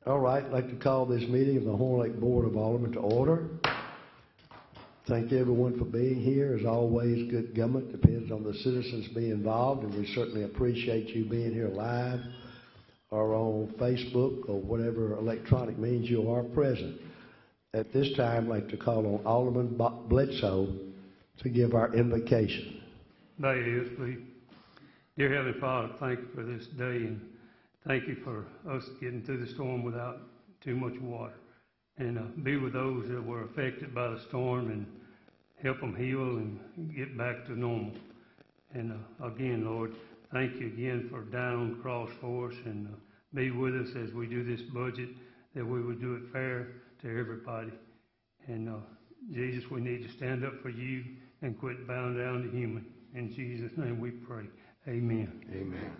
All right, I'd like to call this meeting of the Horn Lake Board of Aldermen to order. Thank everyone for being here. As always, good government depends on the citizens being involved, and we certainly appreciate you being here live or on Facebook or whatever electronic means you are present. At this time, I'd like to call on Alderman Bledsoe to give our invocation. Bow your heads, please. Dear Heavenly Father, thank you for this day, and thank you for us getting through the storm without too much water. And be with those that were affected by the storm and help them heal and get back to normal. And again, Lord, thank you again for dying on the cross for us, and be with us as we do this budget, that we would do it fair to everybody. And Jesus, we need to stand up for you and quit bowing down to human. In Jesus' name we pray. Amen. Amen.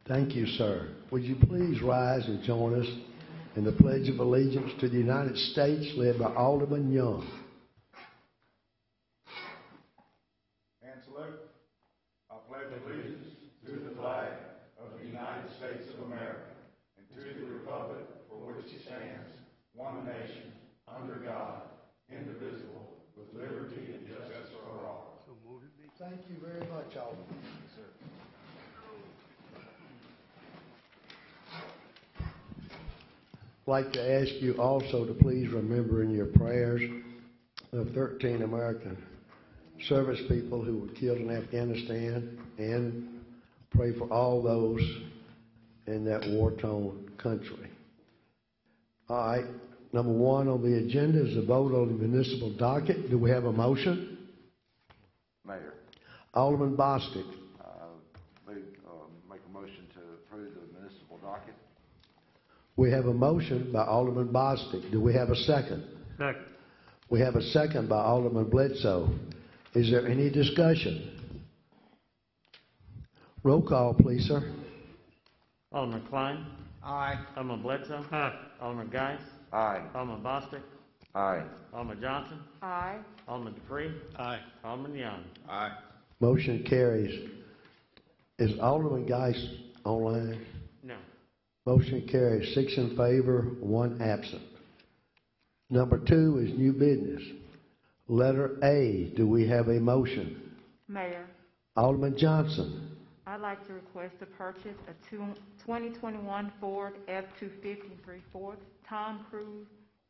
Thank you, sir. Would you please rise and join us in the Pledge of Allegiance to the United States, led by Alderman Young. And salute. I pledge allegiance to the flag of the United States of America and to the republic for which it stands, one nation, under God, indivisible, with liberty and justice for all. Thank you very much, Alderman. Yes, sir. I'd like to ask you also to please remember in your prayers the 13 American service people who were killed in Afghanistan, and pray for all those in that war-torn country. All right, number one on the agenda is a vote on the municipal docket. Do we have a motion? Mayor, Alderman Bostic. make a motion to approve the municipal docket. We have a motion by Alderman Bostic. Do we have a second? Second. We have a second by Alderman Bledsoe. Is there any discussion? Roll call, please, sir. Alderman Klein. Aye. Alderman Bledsoe. Aye. Alderman Geis. Aye. Alderman Bostic. Aye. Alderman Johnson. Aye. Alderman Dupree. Aye. Alderman Young. Aye. Motion carries. Is Alderman Geis online? No. Motion carries. 6 in favor, 1 absent. Number 2 is new business. Letter A, do we have a motion? Mayor, Alderman Johnson. I'd like to request to purchase a 2021 Ford F-250 3/4 Tom Cruise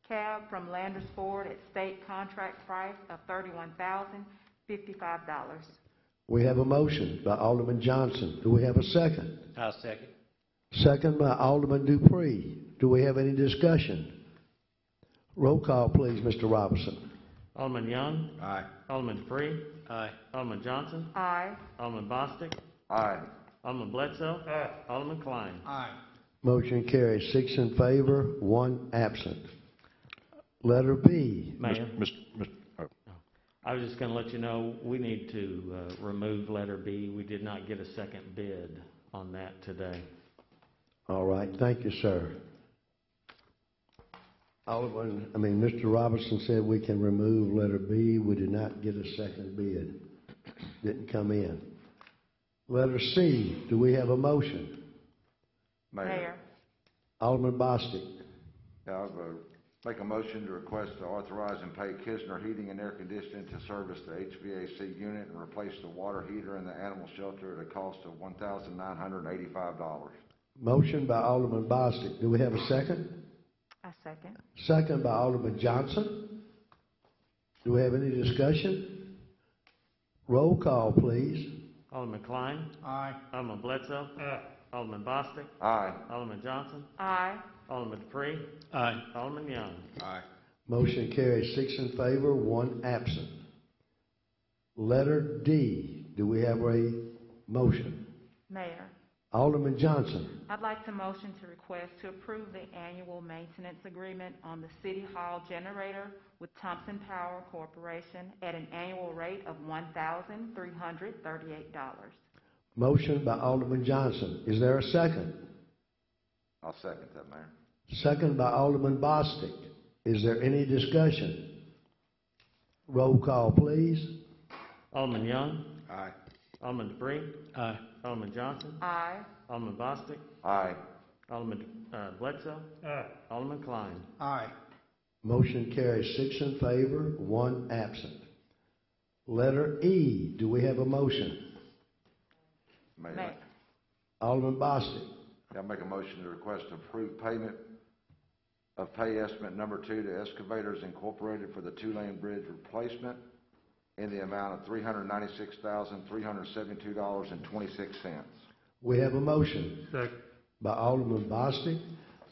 cab from Landers Ford at state contract price of $31,055. We have a motion by Alderman Johnson. Do we have a second? I'll second. Second by Alderman Dupree. Do we have any discussion? Roll call, please, Mr. Robinson. Alderman Young. Aye. Alderman Dupree. Aye. Alderman Johnson. Aye. Alderman Bostic. Aye. Alderman Bledsoe. Aye. Alderman Klein. Aye. Motion carries. 6 in favor, 1 absent. Letter B. Mayor, Oh. I was just going to let you know we need to remove letter B. We did not get a second bid on that today. All right. Thank you, sir. Mr. Robinson said we can remove letter B. We did not get a second bid. Didn't come in. Letter C. Do we have a motion? Mayor, Alderman Bostic. Yeah, I'll make a motion to request to authorize and pay Kisner Heating and Air Conditioning to service the HVAC unit and replace the water heater in the animal shelter at a cost of $1,985. Motion by Alderman Bostic. Do we have a second? I second. Second by Alderman Johnson. Do we have any discussion? Roll call, please. Alderman Klein. Aye. Alderman Bledsoe. Aye. Alderman Bostic. Aye. Alderman Johnson. Aye. Alderman Dupree. Aye. Alderman Young. Aye. Motion carries. 6 in favor, 1 absent. Letter D. Do we have a motion? Mayor, Alderman Johnson. I'd like to motion to request to approve the annual maintenance agreement on the City Hall generator with Thompson Power Corporation at an annual rate of $1,338. Motion by Alderman Johnson. Is there a second? I'll second that, Mayor. Second by Alderman Bostic. Is there any discussion? Roll call, please. Alderman Young. Aye. Alderman Dupree. Aye. Alderman Johnson. Aye. Alderman Bostic. Aye. Alderman Bledsoe. Aye. Alderman Klein. Aye. Motion carries 6 in favor, 1 absent. Letter E, do we have a motion? Mayor, Alderman Bostic. I'll make a motion to request approved payment of pay estimate number 2 to Excavators Incorporated for the two-lane bridge replacement in the amount of $396,372.26. We have a motion Second. by Alderman Bostic.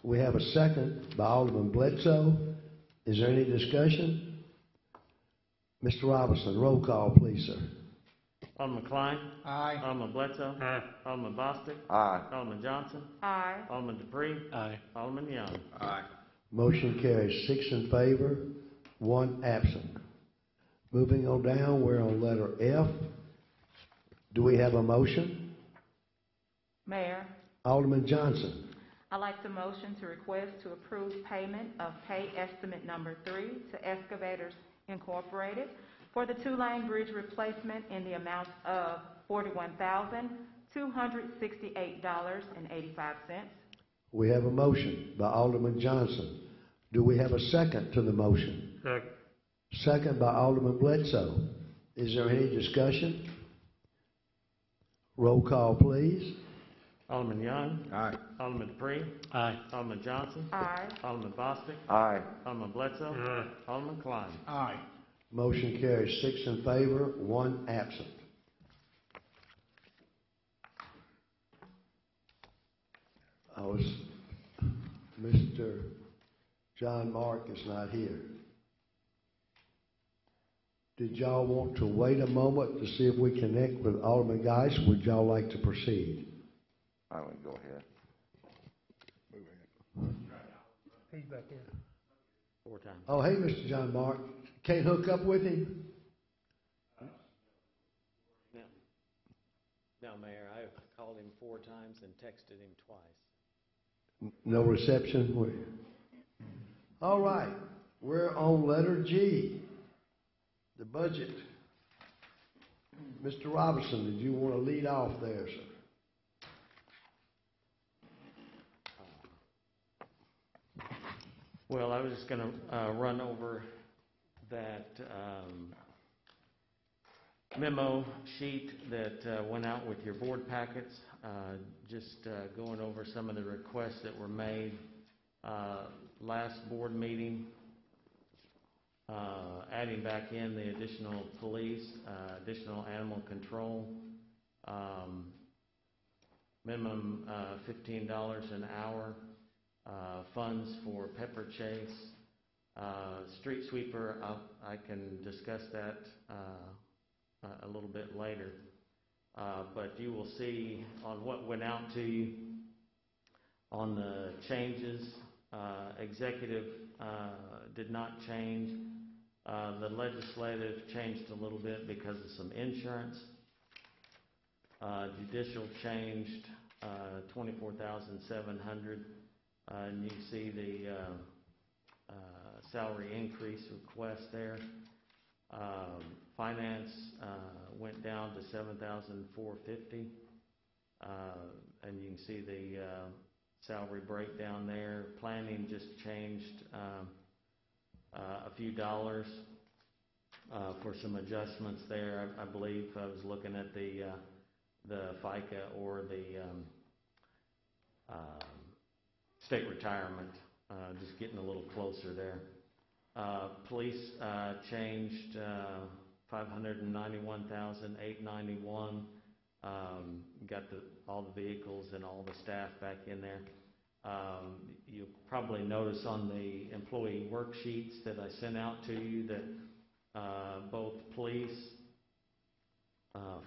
We have a second by Alderman Bledsoe. Is there any discussion? Mr. Robinson, roll call, please, sir. Alderman Klein. Aye. Alderman Bledsoe. Aye. Alderman Bostic. Aye. Alderman Johnson. Aye. Alderman Dupree. Aye. Alderman Young. Aye. Motion carries 6 in favor, 1 absent. Moving on down, we're on letter F. Do we have a motion? Mayor, Alderman Johnson. I'd like the motion to request to approve payment of pay estimate number 3 to Excavators Incorporated for the two-lane bridge replacement in the amount of $41,268.85. We have a motion by Alderman Johnson. Do we have a second to the motion? Second. Second by Alderman Bledsoe. Is there any discussion? Roll call, please. Alderman Young. Aye. Alderman Dupree. Aye. Alderman Johnson. Aye. Alderman Bostic. Aye. Alderman Bledsoe. Aye. Alderman Klein. Aye. Motion carries 6 in favor, 1 absent. Mr. John Mark is not here. Did y'all want to wait a moment to see if we connect with Alderman Geis? Would y'all like to proceed? I would go ahead. He's back in. 4 times. Oh, hey, Mr. John Mark. Can't hook up with him? No, Mayor, I called him 4 times and texted him twice. No reception? All right. We're on letter G, the budget. Mr. Robinson, did you want to lead off there, sir? Well, I was just going to run over that memo sheet that went out with your board packets, just going over some of the requests that were made last board meeting, adding back in the additional police, additional animal control, minimum $15 an hour, funds for pepper chase, street sweeper. I can discuss that a little bit later. But you will see on what went out to you on the changes. Executive did not change. The legislative changed a little bit because of some insurance. Judicial changed $24,700. And you see the salary increase request there. Finance went down to $7,450, and you can see the salary breakdown there. Planning just changed a few dollars for some adjustments there. I believe I was looking at the FICA or the state retirement, just getting a little closer there. Police changed $591,891. Got all the vehicles and all the staff back in there. You'll probably notice on the employee worksheets that I sent out to you that both police,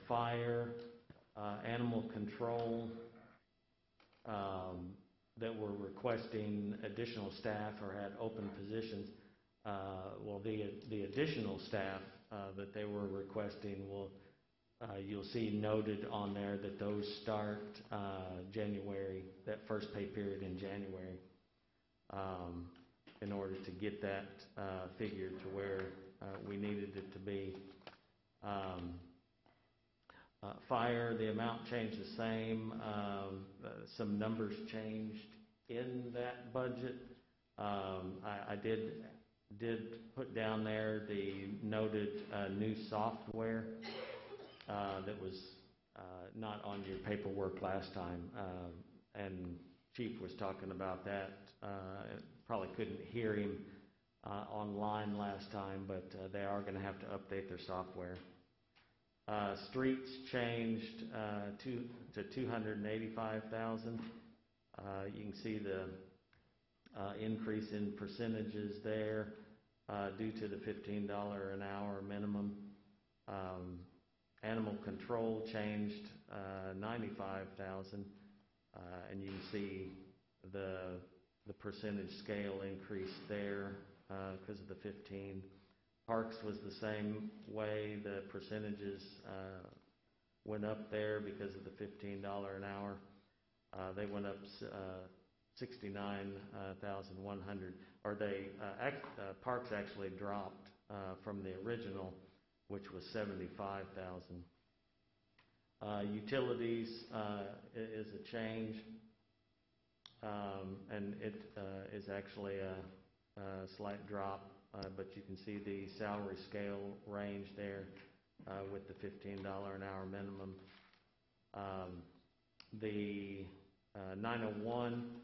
fire, animal control, that were requesting additional staff or had open positions. Well, the additional staff that they were requesting you'll see noted on there that those start January, that first pay period in January, in order to get that figure to where we needed it to be. Fire, the amount changed the same. Some numbers changed in that budget. I did put down there the noted new software that was not on your paperwork last time, and Chief was talking about that. Probably couldn't hear him online last time, but they are going to have to update their software. Streets changed to $285,000. You can see the increase in percentages there due to the $15 an hour minimum. Animal control changed $95,000, and you can see the percentage scale increase there because of the 15. Parks was the same way. The percentages went up there because of the $15 an hour. They went up 69,100, or Parks actually dropped from the original, which was 75,000. Utilities is a change, and it is actually a slight drop, but you can see the salary scale range there with the $15 an hour minimum. The 901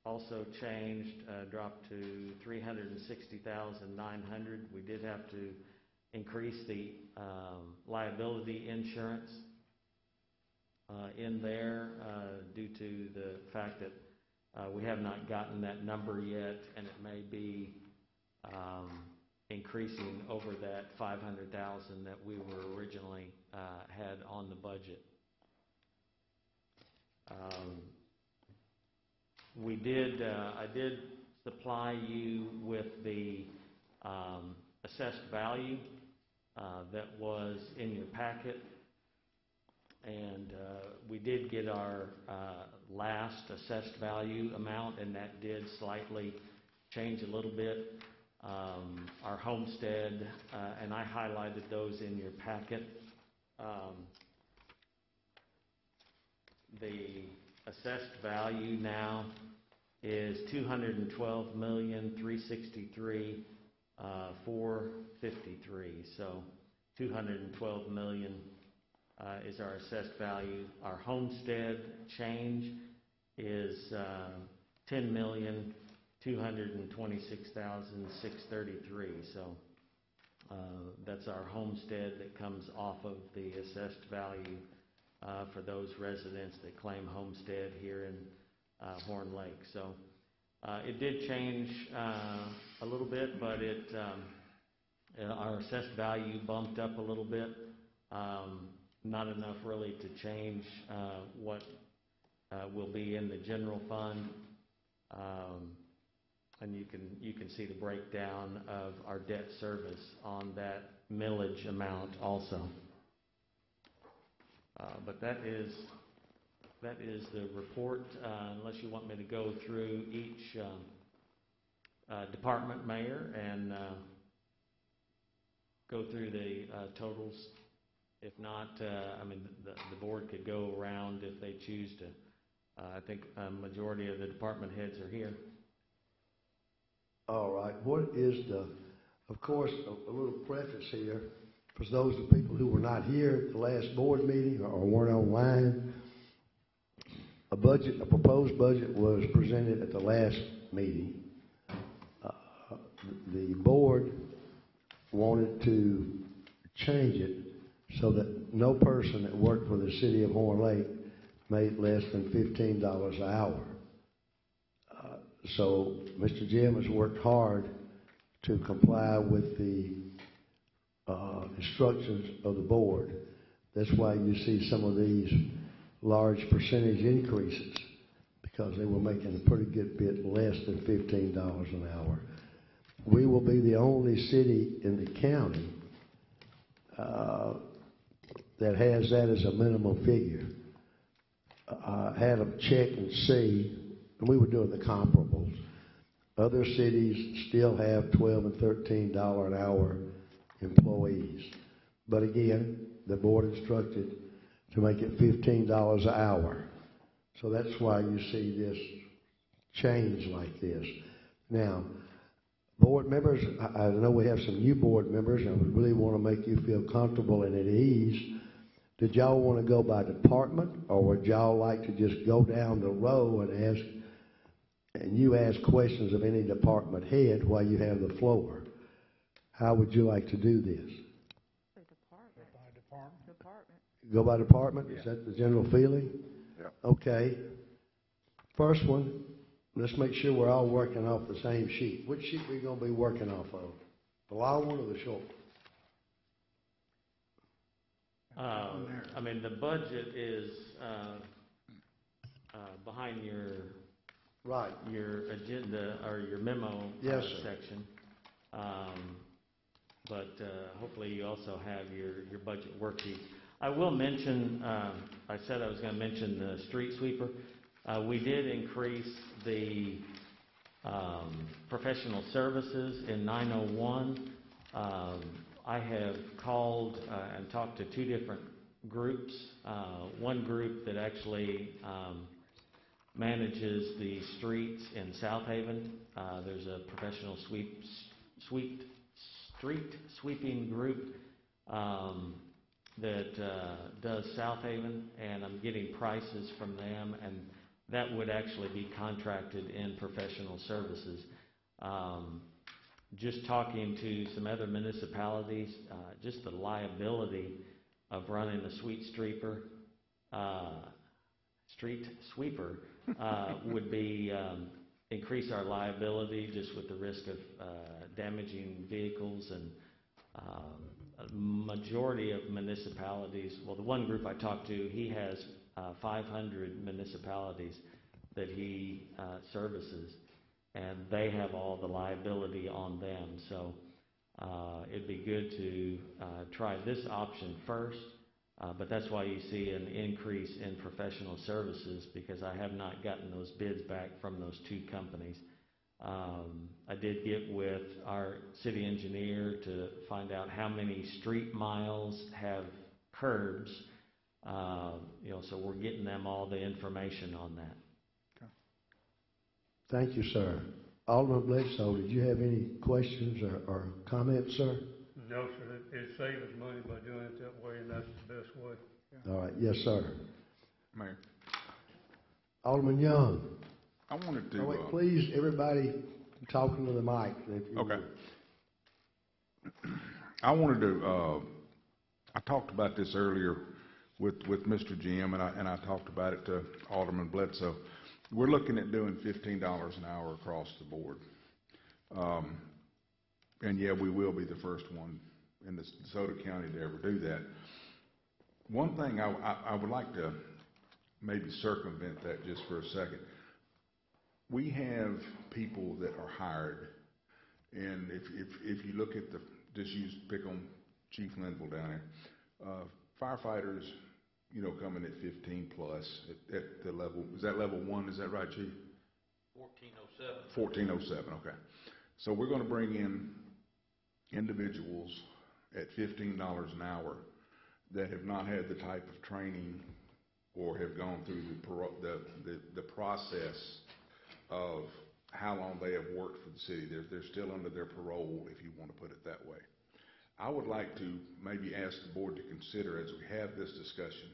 also changed, dropped to $360,900. We did have to increase the liability insurance in there due to the fact that we have not gotten that number yet, and it may be increasing over that $500,000 that we were originally had on the budget. I did supply you with the assessed value that was in your packet, and we did get our last assessed value amount, and that did slightly change a little bit. Our homestead, and I highlighted those in your packet. The assessed value now is $212,363,453. So $212 million is our assessed value. Our homestead change is $10,226,633. So that's our homestead that comes off of the assessed value for those residents that claim homestead here in Horn Lake. So it did change a little bit, but our assessed value bumped up a little bit. Not enough really to change what will be in the general fund. And you can see the breakdown of our debt service on that millage amount also. But that is the report, unless you want me to go through each department mayor and go through the totals. If not, I mean, the board could go around if they choose to. I think a majority of the department heads are here. All right. What is of course, a little preface here for those of the people who were not here at the last board meeting or weren't online. A proposed budget was presented at the last meeting. The board wanted to change it so that no person that worked for the city of Horn Lake made less than $15 an hour. So Mr. Jim has worked hard to comply with the instructions of the board. That's why you see some of these large percentage increases, because they were making a pretty good bit less than $15 an hour. We will be the only city in the county that has that as a minimum figure. I had them check and see, and we were doing the comparables. Other cities still have $12 and $13 an hour employees. But again, the board instructed to make it $15 an hour. So that's why you see this change like this. Now, board members, I know we have some new board members, and we really want to make you feel comfortable and at ease. Did y'all want to go by department, or would y'all like to just go down the row and you ask questions of any department head while you have the floor? How would you like to do this? Department. Go by department? Is that the general feeling? Yeah. Okay. First one, let's make sure we're all working off the same sheet. Which sheet are we going to be working off of? The long one or the short one? I mean, the budget is behind Right. your agenda or your memo Yes, sir. section. But hopefully you also have your budget worksheet. I will mention, I said I was going to mention the street sweeper. We did increase the professional services in 901. I have called and talked to two different groups. One group that actually manages the streets in South Haven. There's a professional street sweeping group that does South Haven, and I'm getting prices from them, and that would actually be contracted in professional services. Just talking to some other municipalities, just the liability of running a street sweeper would be increase our liability just with the risk of damaging vehicles, and a majority of municipalities, well, the one group I talked to, he has 500 municipalities that he services, and they have all the liability on them. So it'd be good to try this option first, but that's why you see an increase in professional services, because I have not gotten those bids back from those two companies. I did get with our city engineer to find out how many street miles have curbs, so we're getting them all the information on that. Thank you, sir. Alderman Bledsoe, did you have any questions or comments, sir? No, sir, it saves us money by doing it that way, and that's the best way. All right, yes, sir. Mayor, Alderman Young. I wanted to. Oh, wait, please, everybody talking to the mic. If you Okay. would. I wanted to, I talked about this earlier with Mr. Jim, and I talked about it to Alderman Bledsoe. We're looking at doing $15 an hour across the board. And yeah, we will be the first one in the DeSoto County to ever do that. One thing I would like to maybe circumvent that just for a second. We have people that are hired, and if you look at pick on Chief Linville down there, firefighters, coming at 15 plus at the level, is that level 1, is that right, Chief? 1407. 1407, okay. So we're going to bring in individuals at $15 an hour that have not had the type of training or have gone through the process of how long they have worked for the city. They're still under their parole, if you want to put it that way. I would like to maybe ask the board to consider, as we have this discussion,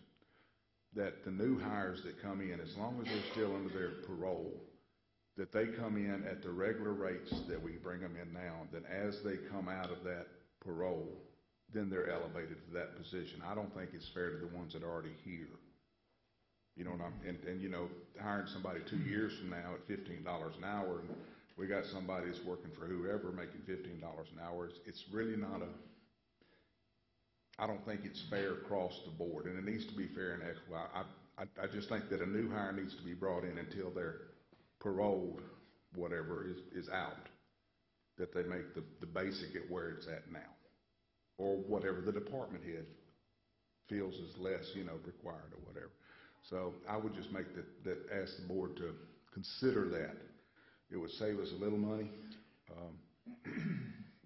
that the new hires that come in, as long as they're still under their parole, that they come in at the regular rates that we bring them in now, and then as they come out of that parole, then they're elevated to that position. I don't think it's fair to the ones that are already here. You know what hiring somebody 2 years from now at $15 an hour, and we got somebody that's working for whoever making $15 an hour, it's really not I don't think it's fair across the board, and it needs to be fair and equitable. I just think that a new hire needs to be brought in until they're paroled, whatever is out, that they make the basic at where it's at now, or whatever the department head feels is less, required or whatever. So I would just make ask the board to consider that. It would save us a little money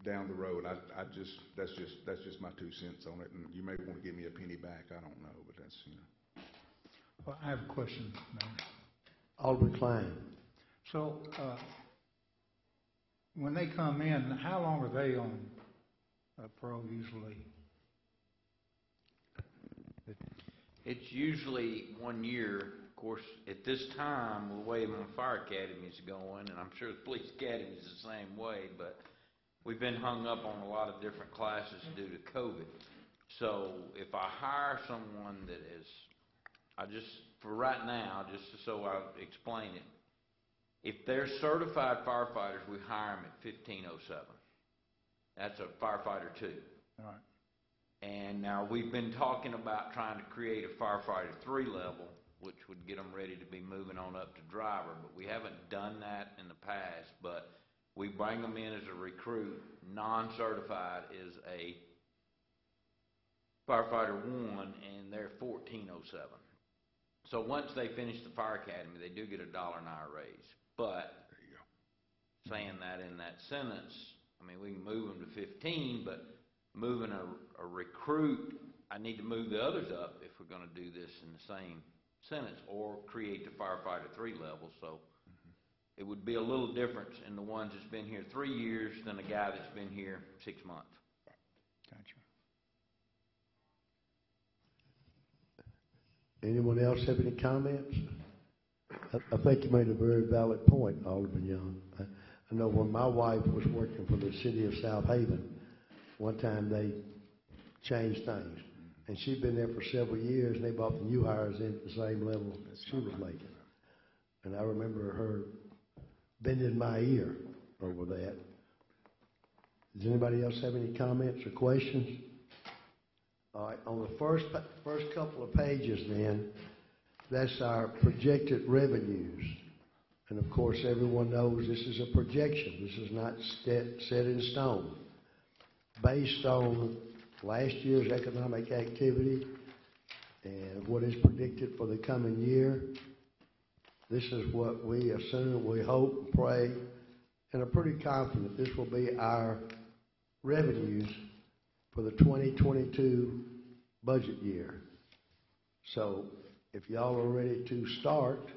down the road. That's just my 2 cents on it, and you may want to give me a penny back. I don't know, but that's Well, I have a question, Mayor. Alderman Klein. So, when they come in, how long are they on parole usually? It's usually 1 year. Of course, at this time, the way my fire academy is going, and I'm sure the police academy is the same way, but we've been hung up on a lot of different classes due to COVID. So if I hire someone that is, for right now, just so I explain it, if they're certified firefighters, we hire them at 1507. That's a firefighter 2. All right. And now we've been talking about trying to create a firefighter 3 level, which would get them ready to be moving on up to driver, but we haven't done that in the past. But we bring them in as a recruit. Non-certified is a firefighter 1, and they're 1407. So once they finish the fire academy, they do get $1 an hour raise. But saying that in that sentence, I mean, we can move them to 15, but moving a recruit, I need to move the others up if we're going to do this in the same sentence, or create the firefighter 3 level. So it would be a little difference in the ones that's been here 3 years than a guy that's been here 6 months. Gotcha. Anyone else have any comments? I think you made a very valid point, Alderman Young. I know when my wife was working for the city of South Haven, one time they changed things. And she'd been there for several years, and they brought the new hires in at the same level she was making. And I remember her bending my ear over that. Does anybody else have any comments or questions? All right, on the first couple of pages then, that's our projected revenues. And of course, everyone knows this is a projection. This is not set in stone. Based on last year's economic activity and what is predicted for the coming year, this is what we assume, we hope, and pray, and are pretty confident this will be our revenues for the 2022 budget year. So if y'all are ready to start,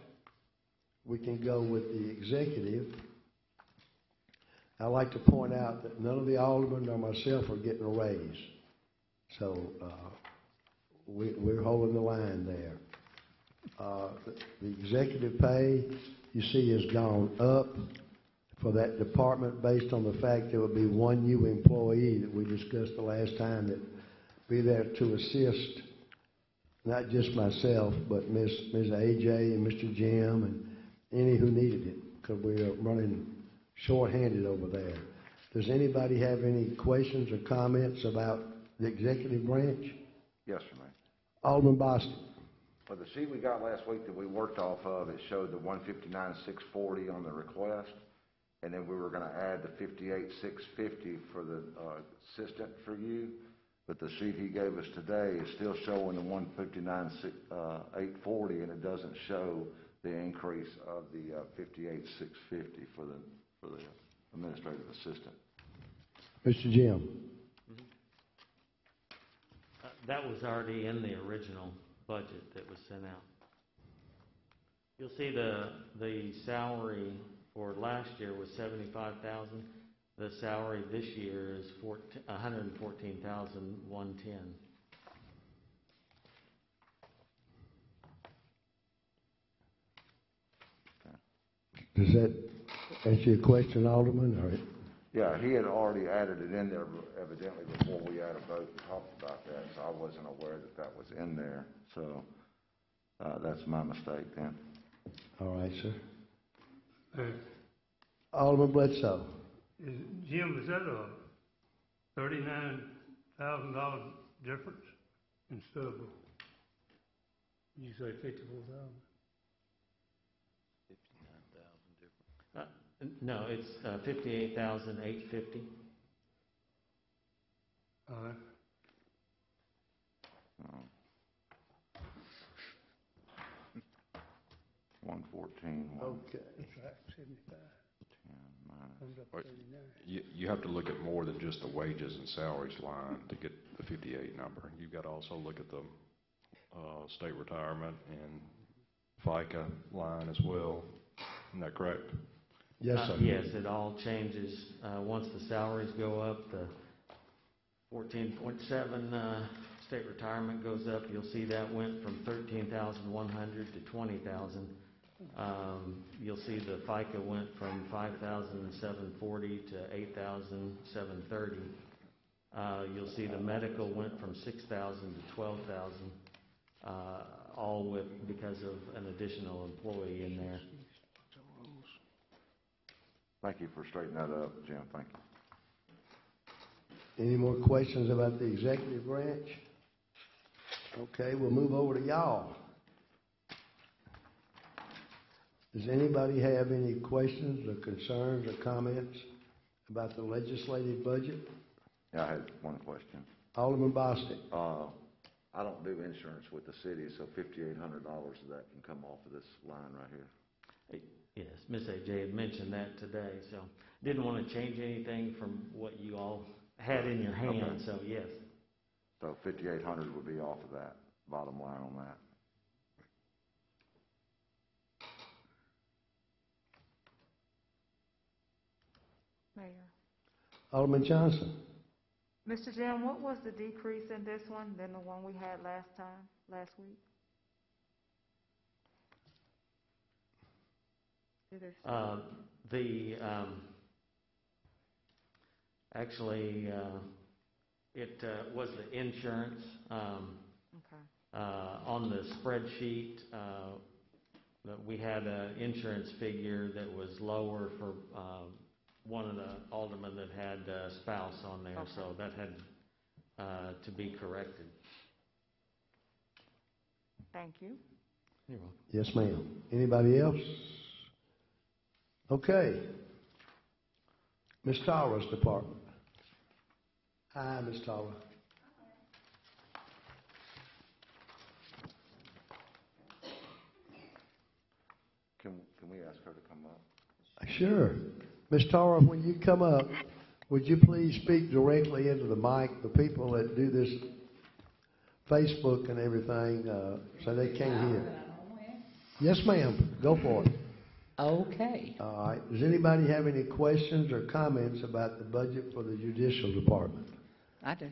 we can go with the executive. I'd like to point out that none of the aldermen nor myself are getting a raise. So we're holding the line there. The executive pay, you see, has gone up for that department based on the fact there would be one new employee that we discussed the last time that be there to assist not just myself, but Ms. AJ and Mr. Jim and any who needed it, because we are running short-handed over there. Does anybody have any questions or comments about the executive branch? Yes, sir, Mayor. Alderman Boston. Well, the sheet we got last week that we worked off of, it showed the 159,640 on the request, and then we were going to add the 58,650 for the assistant for you. But the sheet he gave us today is still showing the 159,840, and it doesn't show the increase of the 58,650 for the administrative assistant. Mr. Jim. That was already in the original budget that was sent out. You'll see the salary for last year was $75,000. The salary this year is $114,110. Does that answer your question, Alderman? All right. Yeah, he had already added it in there evidently before we had a vote and talked about that, so I wasn't aware that that was in there. So that's my mistake then. All right, sir. Alderman Bledsoe. Jim, is that a $39,000 difference instead of, you say 54,000? 59,000 difference. No, it's 58,850. All right. 114. Okay. That's right, 75. 10 minus. Comes up Right. 39. You have to look at more than just the wages and salaries line to get the 58 number. You've got to also look at the state retirement and FICA line as well. Isn't that correct? Yes, sir. Yes, it all changes, once the salaries go up, the 14.7, state retirement goes up, you'll see that went from 13,100 to 20,000. You'll see the FICA went from 5,740 to 8,730. You'll see the medical went from 6,000 to 12,000, all because of an additional employee in there. Thank you for straightening that up, Jim, thank you. Any more questions about the executive branch? Okay, we'll move over to y'all. Does anybody have any questions or concerns or comments about the legislative budget? Yeah, I had one question. Alderman Bostic. I don't do insurance with the city, so $5,800 of that can come off of this line right here. Yes, Ms. A.J. had mentioned that today, so didn't want to change anything from what you all had in your hand, Okay. so yes. So $5,800 would be off of that, bottom line on that. Mayor. Alderman Johnson. Mr. Jim, what was the decrease in this one than the one we had last week? It is- Actually, it was the insurance. Okay. On the spreadsheet, that we had an insurance figure that was lower for one of the aldermen that had a spouse on there, Okay. so that had to be corrected. Thank you. You're welcome. Yes, ma'am. Anybody else? Okay. Ms. Tara's department. Hi, Ms. Tara. Can we ask her to come up? Sure. Ms. Tara, when you come up, would you please speak directly into the mic? The people that do this Facebook and everything, so they can't hear. Yes, ma'am. Go for it. Okay. All right. Does anybody have any questions or comments about the budget for the judicial department? I do.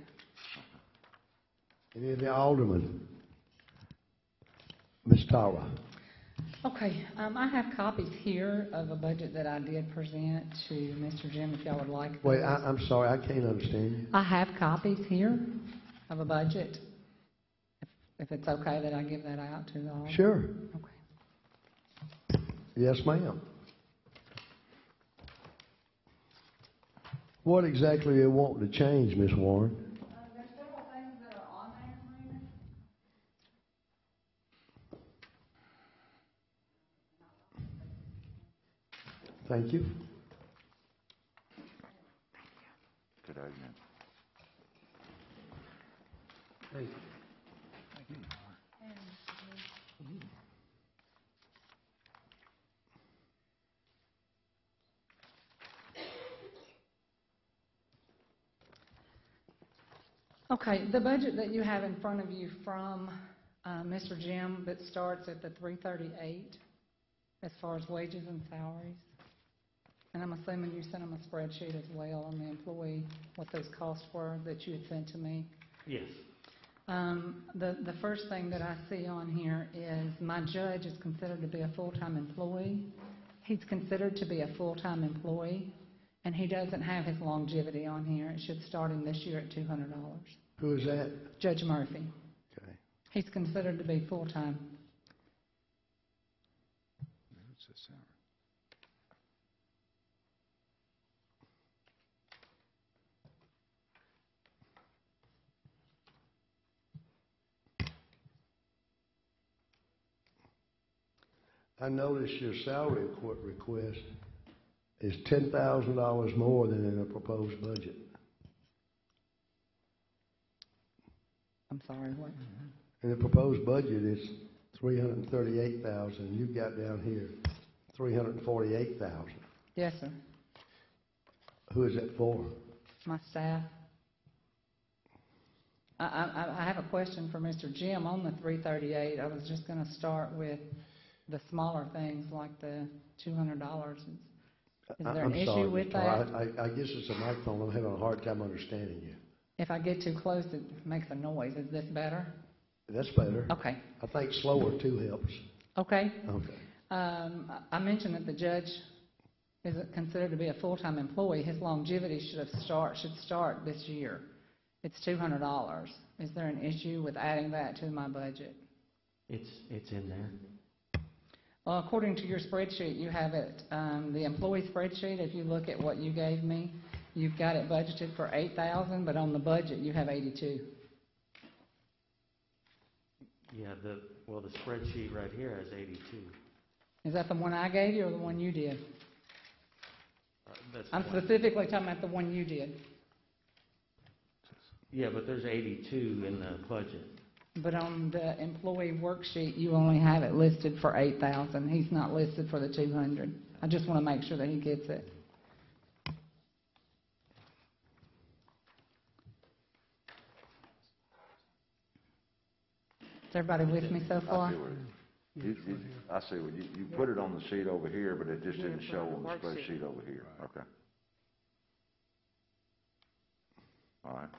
Any of the aldermen? Ms. Tara. Okay, I have copies here of a budget that I did present to Mr. Jim, if y'all would like. Wait, those. I'm sorry, I can't understand you. I have copies here of a budget, if it's okay that I give that out to all. Sure. Okay. Yes, ma'am. What exactly are you wanting to change, Ms. Warren? There's several things that are on there. Thank you. Good evening. Thank you. Okay, the budget that you have in front of you from Mr. Jim that starts at the 338 as far as wages and salaries. And I'm assuming you sent him a spreadsheet as well on the employee, what those costs were that you had sent to me. Yes. The first thing that I see on here is my judge is considered to be a full-time employee. He's considered to be a full-time employee, and he doesn't have his longevity on here. It should start him this year at $200. Who is that? Judge Murphy. Okay. He's considered to be full-time. I noticed your salary request is $10,000 more than in the proposed budget. I'm sorry, what? In the proposed budget, it's $338,000. You've got down here $348,000. Yes, sir. Who is that for? My staff. I have a question for Mr. Jim on the 338. I was just going to start with the smaller things like the $200. Is there I'm an sorry, issue with Ms. that? Torrey. I guess it's a microphone. I'm having a hard time understanding you. If I get too close, it makes a noise. Is this better? That's better. Okay. I think slower too helps. Okay. Okay. I mentioned that the judge is considered to be a full-time employee. His longevity should start this year. It's $200. Is there an issue with adding that to my budget? It's in there. Well, according to your spreadsheet, you have it, the employee spreadsheet, if you look at what you gave me, you've got it budgeted for $8,000, but on the budget, you have $82,000. Yeah, the spreadsheet right here has 82. Is that the one I gave you or the one you did? That's I'm one. specifically talking about the one you did. Yeah, but there's 82 in the budget. But on the employee worksheet, you only have it listed for $8,000. He's not listed for the $200,000. I just want to make sure that he gets it. Is everybody with me so far? I see what you put it on the sheet over here, but it just didn't show on the spreadsheet over here. Okay. All right.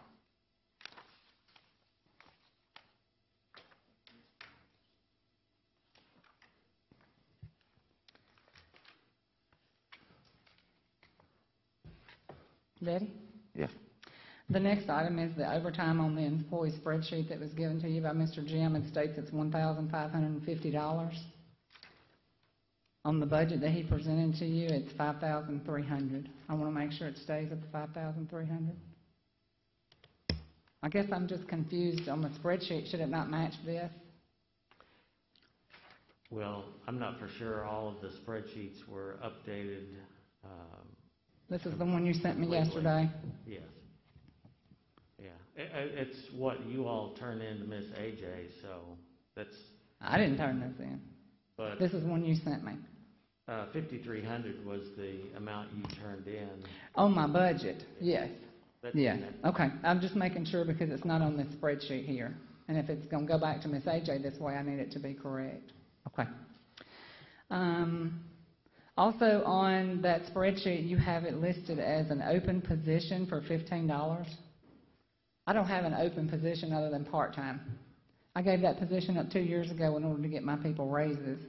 Ready? Yeah. The next item is the overtime on the employee spreadsheet that was given to you by Mr. Jim. It states it's $1,550. On the budget that he presented to you, it's $5,300. I want to make sure it stays at the $5,300. I guess I'm just confused on the spreadsheet. Should it not match this? Well, I'm not for sure all of the spreadsheets were updated. This is the one you sent me completely. yesterday. Yes. Yeah. It's what you all turned in to Miss AJ, so that's. I didn't turn this in. But This is one you sent me. 5,300 was the amount you turned in. On my budget, yes. That's Yeah, in there. okay. I'm just making sure because it's not on this spreadsheet here. And if it's going to go back to Miss AJ this way, I need it to be correct. Okay. Also on that spreadsheet, you have it listed as an open position for $15. I don't have an open position other than part-time. I gave that position up 2 years ago in order to get my people raises.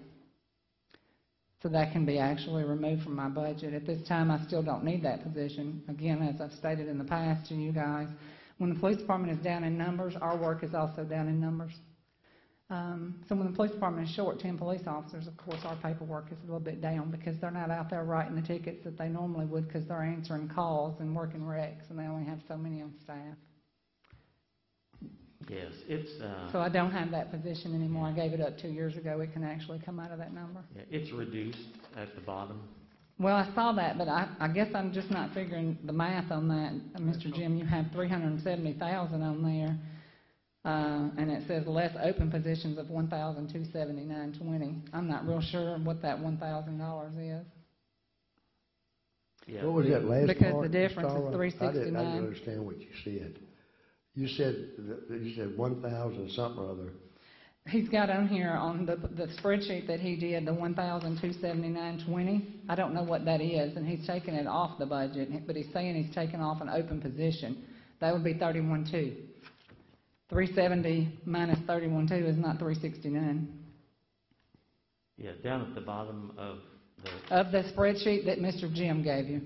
So that can be actually removed from my budget. At this time, I still don't need that position. Again, as I've stated in the past to you guys, when the police department is down in numbers, our work is also down in numbers. So when the police department is short 10 police officers, of course, our paperwork is a little bit down because they're not out there writing the tickets that they normally would because they're answering calls and working wrecks, and they only have so many on staff. Yes, it's. So I don't have that position anymore. I gave it up 2 years ago. It can actually come out of that number. Yeah, it's reduced at the bottom. Well, I saw that, but I guess I'm just not figuring the math on that. Mr. Jim, you have $370,000 on there, and it says less open positions of $1,279.20. I'm not real sure what that $1,000 is. Yeah, What was that last part? Because the difference is Starla? I didn't $369. understand what you said. You said 1,000 something or other. He's got on here on the spreadsheet that he did, the $1,279.20. I don't know what that is, and he's taking it off the budget, but he's saying he's taking off an open position. That would be $31,200. 370 minus 31,200 is not 369. Yeah, down at the bottom of the spreadsheet that Mr. Jim gave you.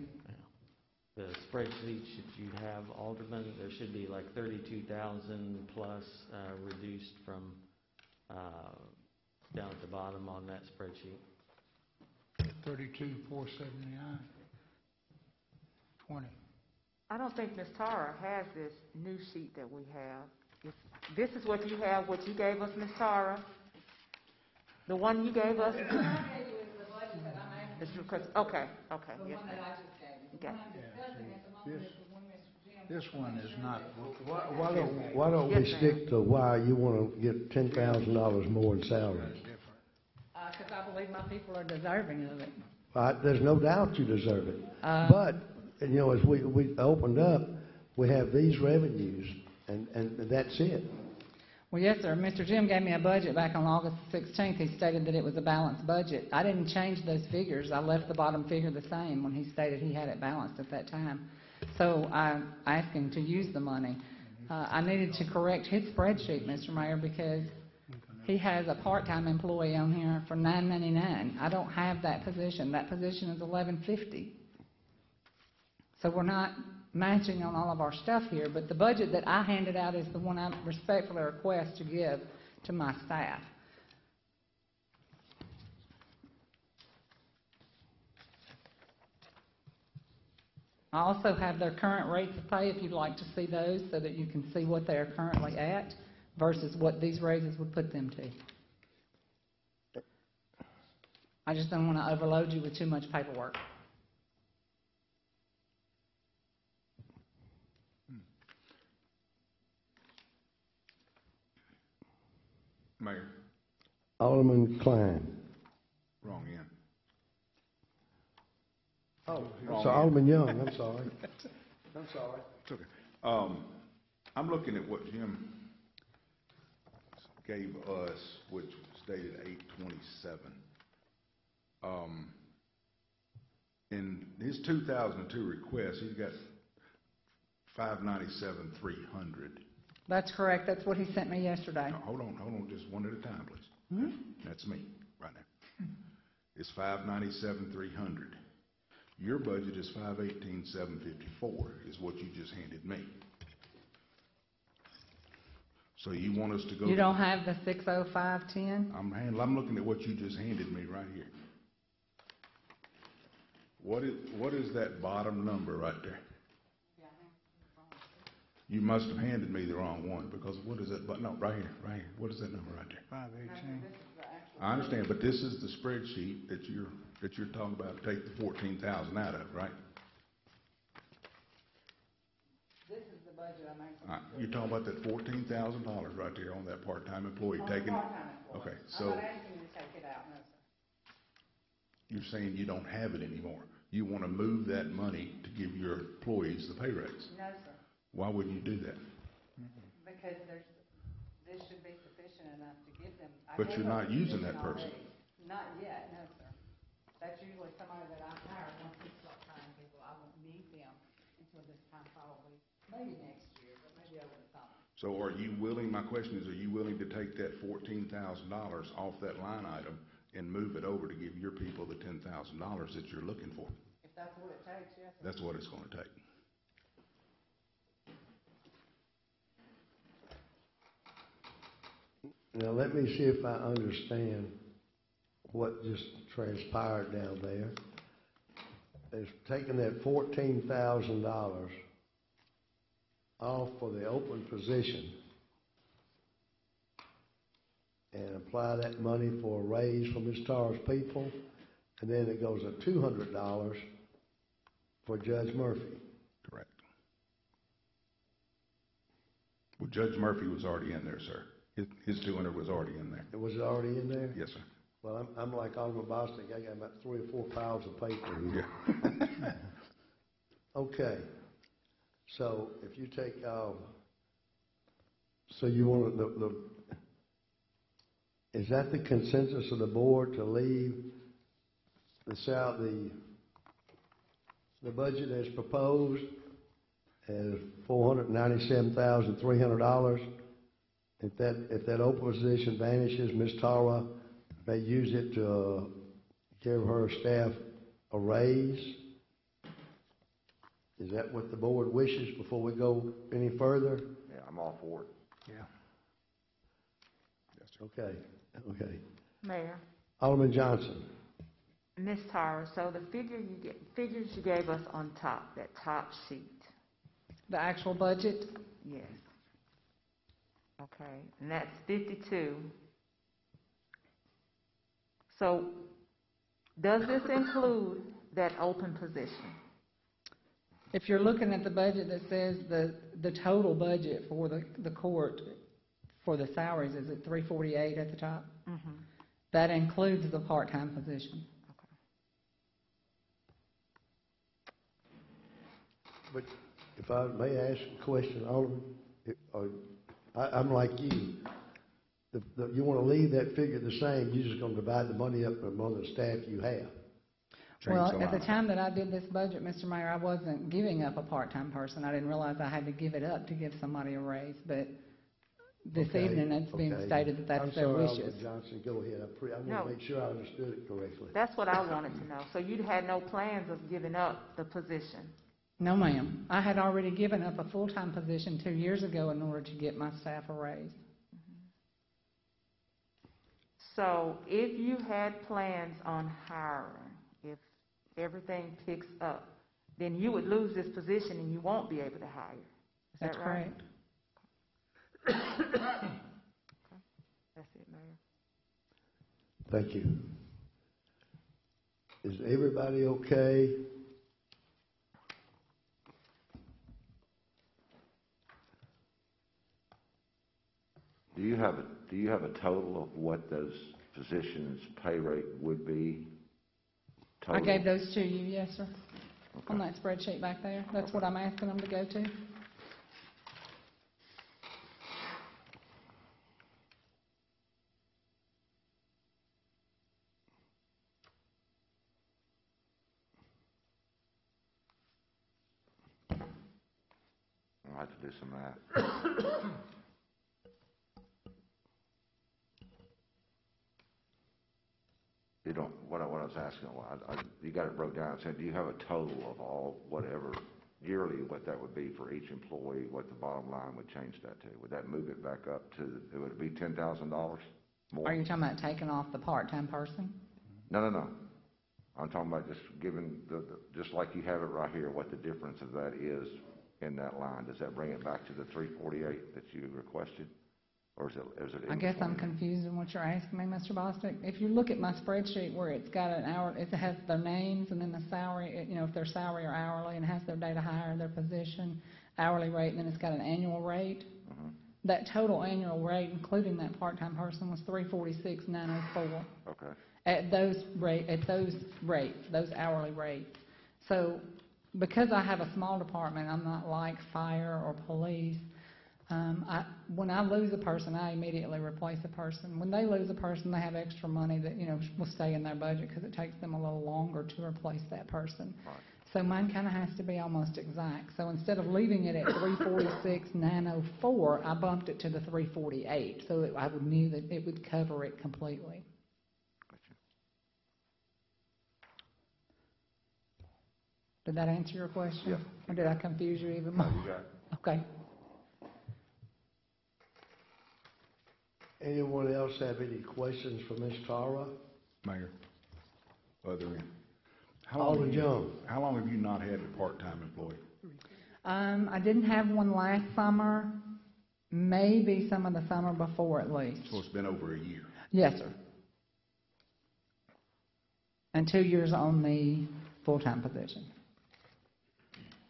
the spreadsheet that you have, Alderman, there should be like 32,000 plus reduced from down at the bottom on that spreadsheet. 32,479, 20. I don't think Ms. Tara has this new sheet that we have. This is what you have, what you gave us, Ms. Tara. The one you gave us. The one I gave you is the budget that I'm asking. It's because, okay, The yes, one that ma'am. I just gave you. The Okay. one I'm discussing at the moment is the one Mr. Jim. This one is not, Why don't we Yes, ma'am. stick to why you want to get $10,000 more in salary? Because I believe my people are deserving of it. There's no doubt you deserve it. Uh, But, as we opened up, we have these revenues, and that's it. Well, yes, sir. Mr. Jim gave me a budget back on August 16th. He stated that it was a balanced budget. I didn't change those figures. I left the bottom figure the same when he stated he had it balanced at that time. So I asked him to use the money. I needed to correct his spreadsheet, Mr. Mayor, because he has a part-time employee on here for $9.99. I don't have that position. That position is $11.50. So we're not matching on all of our stuff here, but the budget that I handed out is the one I respectfully request to give to my staff. I also have their current rates of pay if you'd like to see those so that you can see what they are currently at versus what these raises would put them to. I just don't want to overload you with too much paperwork. Mayor, Alderman Klein. wrong end. Oh, Wrong so end. Alderman Young, I'm sorry. I'm sorry. It's okay. I'm looking at what Jim gave us, which stated 827. In his 2002 request, he's got 597,300. That's correct. That's what he sent me yesterday. Now, hold on, just one at a time, please. That's me right now. It's 597,300. Your budget is 518,754, is what you just handed me. So you want us to go? You don't have the 60510? I'm looking at what you just handed me right here. What is that bottom number right there? You must have handed me the wrong one, because what is that? But no, right here. What is that number right there? 518. I understand, but this is the spreadsheet that you're talking about. Take the 14,000 out of, right? This is the budget I'm asking. You're talking about that $14,000 right there on that part-time employee taking. Okay, so I'm not asking you to take it out, no, sir. you're saying you don't have it anymore. You want to move that money to give your employees the pay raise. No, sir. Why would you do that? Because this should be sufficient enough to give them. I But gave you're them not using that already. person. Not yet, no, sir. That's usually somebody that I hire once we start hiring people. I won't need them until this time probably, maybe next year, but maybe over the summer. So are you willing, my question is, are you willing to take that $14,000 off that line item and move it over to give your people the $10,000 that you're looking for? If that's what it takes, yes, sir. That's what it's going to take. Now, let me see if I understand what just transpired down there. Is taking that $14,000 off for the open position and apply that money for a raise for Ms. Tarr's people, and then it goes at $200 for Judge Murphy. Correct. Well, Judge Murphy was already in there, sir. His 200 was already in there. Was it already in there? Yes, sir. Well, I'm like Alderman Bostic. I got about 3 or 4 piles of paper here. Yeah. Okay. So if you take, so you want is that the consensus of the board to leave the budget as proposed as $497,300? If that open position vanishes, Ms. Tara may use it to give her staff a raise? Is that what the board wishes before we go any further? Yeah, I'm all for it. Yeah. Okay. Mayor, Alderman Johnson. Ms. Tara, so the figures you gave us on top, that top sheet, The actual budget? yes. Okay, and that's 52. So, does this include that open position? If you're looking at the budget that says the total budget for the court for the salaries is at $348 at the top, Mm-hmm. that includes the part-time position. But if I may ask a question, Alderman, I'm like you. you wanna leave that figure the same, you're just gonna divide the money up among the staff you have. Well, at the time that I did this budget, Mr. Mayor, I wasn't giving up a part-time person. I didn't realize I had to give it up to give somebody a raise, but this Okay, evening it's being okay. stated that that's their I'm sorry, wishes. Alderman Johnson, go ahead. I No. want to make sure I understood it correctly. That's what I wanted to know. So you had no plans of giving up the position? No, ma'am. I had already given up a full-time position 2 years ago in order to get my staff a raise. So if you had plans on hiring, if everything picks up, then you would lose this position and you won't be able to hire. Is That's that right? correct. Okay. That's it, Mayor. Thank you. Is everybody okay? Do you have a total of what those positions' pay rate would be? I Total? gave those to you, yes, sir, Okay. on that spreadsheet back there. That's what I'm asking them to go to. I'll have to do some math. You don't, what I was asking, you got it broke down, said, do you have a total of all, whatever, yearly, what that would be for each employee, what the bottom line would change that to? Would that move it back up to, would it be $10,000 more? Are you talking about taking off the part-time person? No. I'm talking about just giving just like you have it right here, what the difference of that is in that line. Does that bring it back to the 348 that you requested? Or is it? I guess I'm confused in what you're asking me, Mr. Bostic. If you look at my spreadsheet where it's got an hour, it has their names and then the salary, if they're salary or hourly, and it has their date of hire, their position, hourly rate, and then it's got an annual rate. Mm-hmm. That total annual rate, including that part-time person, was $346,904. Okay. At those rates, those hourly rates. So because I have a small department, I'm not like fire or police. When I lose a person, I immediately replace a person. When they lose a person, they have extra money that, will stay in their budget because it takes them a little longer to replace that person. Right. So mine kind of has to be almost exact. So instead of leaving it at $346,904, I bumped it to the $348, so that I knew that it would cover it completely. Gotcha. Did that answer your question? Yeah. Or did I confuse you even No, more? you got it. Okay. Anyone else have any questions for Ms. Tara? Mayor, other end. Alderman Young. How long have you not had a part-time employee? I didn't have one last summer, maybe some of the summer before at least. So it's been over a year. Yes, sir. And 2 years on the full-time position.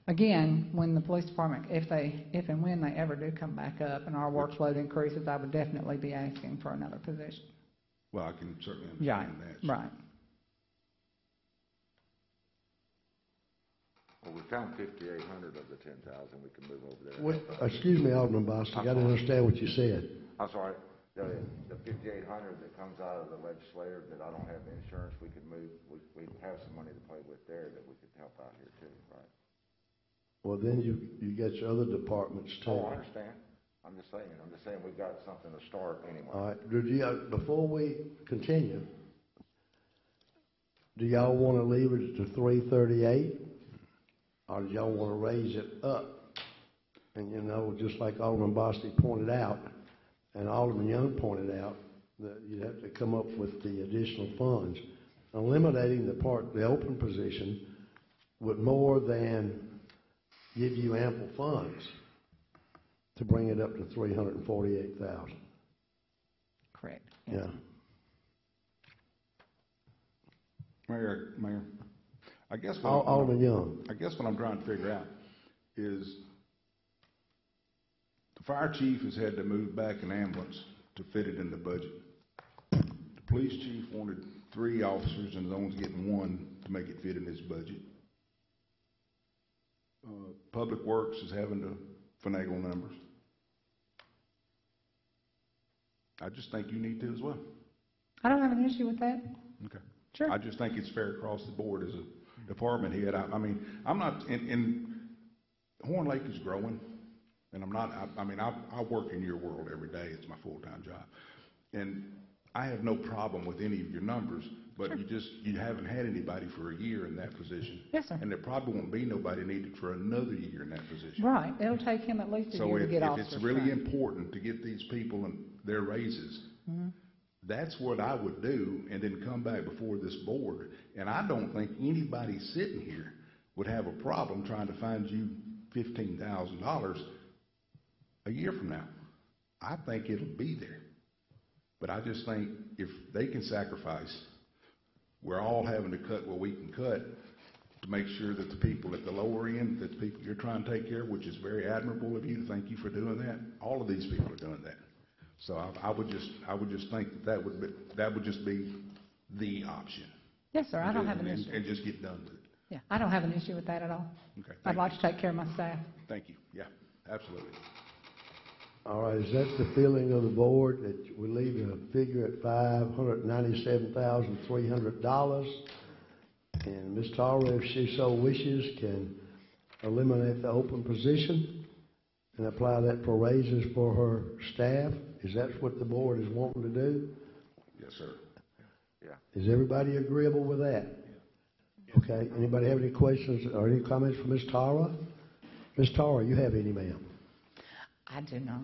Again, when the police department, if and when they ever do come back up and our workload increases, I would definitely be asking for another position. Well, I can certainly Right, understand that. right. Well, we found 5,800 of the 10,000. We can move over there. Excuse me, Alderman Bostic, I didn't understand what you said. I'm sorry, the 5,800 that comes out of the legislator that I don't have insurance, we could move, we have some money to play with there that we could help out here too, right? Well, then you got your other departments too. Oh, I understand. I'm just saying we've got something to start anyway. All right, before we continue, do y'all want to leave it to 338? Or do y'all want to raise it up? And just like Alderman Bostic pointed out, and Alderman Young pointed out, that you'd have to come up with the additional funds. Eliminating the open position would more than give you ample funds to bring it up to 348,000. Correct. Yeah. Mayor, I guess Alderman Young. I guess what I'm trying to figure out is the fire chief has had to move back an ambulance to fit it in the budget. The police chief wanted 3 officers and is only getting 1 to make it fit in his budget. Public Works is having to finagle numbers. I just think you need to as well. I don't have an issue with that. Okay. Sure. I just think it's fair across the board as a department head. I mean, I'm not, Horn Lake is growing, and I work in your world every day. It's my full-time job. And I have no problem with any of your numbers, but you haven't had anybody for a year in that position. Yes, sir. And there probably won't be nobody needed for another year in that position. Right. It'll take him at least a So year to if get if officers it's really trained. important to get these people and their raises, Mhm. that's what I would do, and then come back before this board. And I don't think anybody sitting here would have a problem trying to find you $15,000 a year from now. I think it'll be there. But I just think if they can sacrifice, we're all having to cut what we can cut to make sure that the people at the lower end, that the people you're trying to take care of, which is very admirable of you, thank you for doing that. All of these people are doing that. So I would just think that would just be the option. Yes, sir. I don't have an issue. And just get done with it. Yeah, I don't have an issue with that at all. Okay. I'd like to take care of my staff. Thank you. Yeah, absolutely. All right, is that the feeling of the board, that we leave the figure at $597,300? And Ms. Tara, if she so wishes, can eliminate the open position and apply that for raises for her staff? Is that what the board is wanting to do? Yes, sir. Yeah. Is everybody agreeable with that? Okay, anybody have any questions or any comments for Ms. Tara? Ms. Tara, you have any, ma'am? I do not.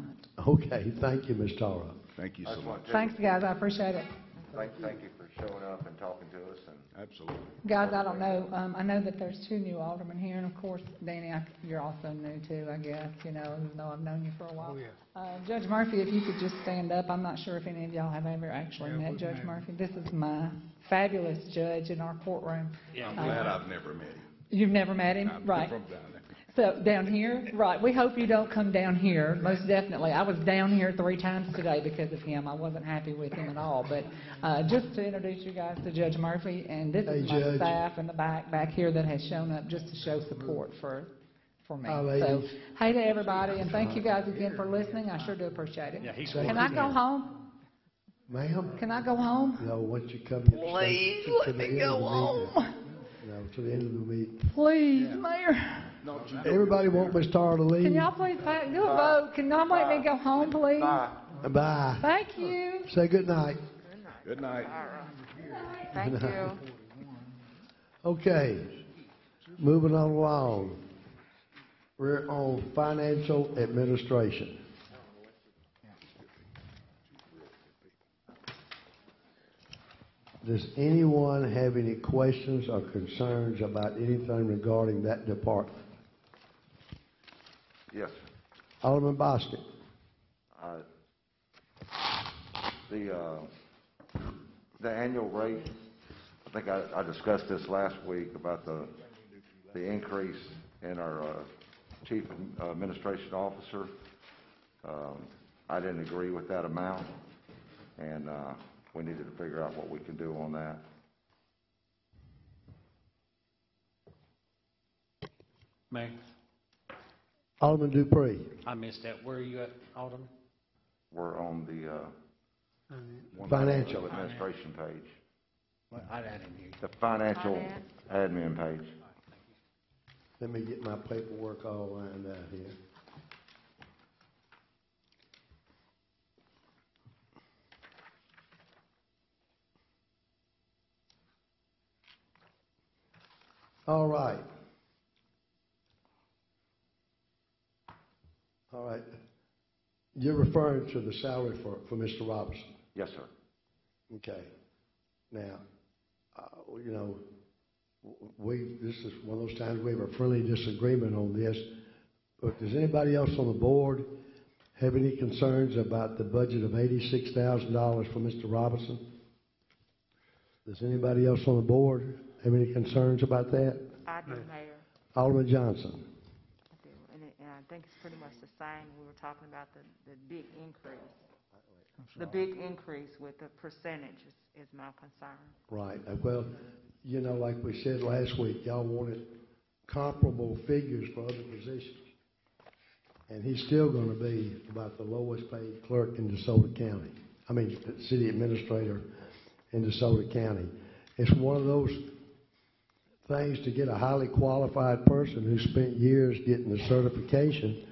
Okay, thank you, Ms. Tara. Thank you so much. Thanks, guys. I appreciate it. Thank you for showing up and talking to us, and Absolutely. Guys, I don't know, I know that there's 2 new aldermen here, and of course, Danny, you're also new too, I guess, even though I've known you for a while. Oh, yeah. Judge Murphy, if you could just stand up. I'm not sure if any of y'all have ever actually met Judge Murphy. This is my fabulous judge in our courtroom. I'm glad I've never met him. You've never met him? I'm Right. from down there. So, down here? Right. We hope you don't come down here, most definitely. I was down here 3 times today because of him. I wasn't happy with him at all. But just to introduce you guys to Judge Murphy, and this is Hey, my Judge. staff in the back here that has shown up just to show support for me. Hi, So, ladies. hey to everybody, and thank you guys again for listening. I sure do appreciate it. Yeah, he's Can I go home? Ma'am? Can I go home? No, once you come. Please, let me go home. No, to the end of the meeting. Please, Mayor. Everybody want Ms. Tara to leave? Can y'all please do a vote? Can y'all let me go home, please? Bye. Thank you. Say good night. Good night. Thank you. Okay, moving on along. We're on financial administration. Does anyone have any questions or concerns about anything regarding that department? yes. Alderman Bostic. The annual rate, I think I discussed this last week about the increase in our chief administration officer. I didn't agree with that amount, and we needed to figure out what we can do on that. Mayor, Alderman Dupree. I missed that. Where are you at, Alderman? We're on the Financial. administration page, Well, I didn't hear you. the financial Finance. admin page. Let me get my paperwork all lined out here. All right. All right. You're referring to the salary for Mr. Robinson? Yes, sir. Okay. Now, this is one of those times we have a friendly disagreement on this, but does anybody else on the board have any concerns about the budget of $86,000 for Mr. Robinson? Does anybody else on the board have any concerns about that? I do, Mayor. Alderman Johnson. I do. And I think it's pretty much the same. We were talking about the big increase. The big increase with the percentage is my concern. Right. Well, like we said last week, y'all wanted comparable figures for other positions. And he's still going to be about the lowest paid clerk in DeSoto County. the city administrator in DeSoto County. It's one of those things to get a highly qualified person who spent years getting the certification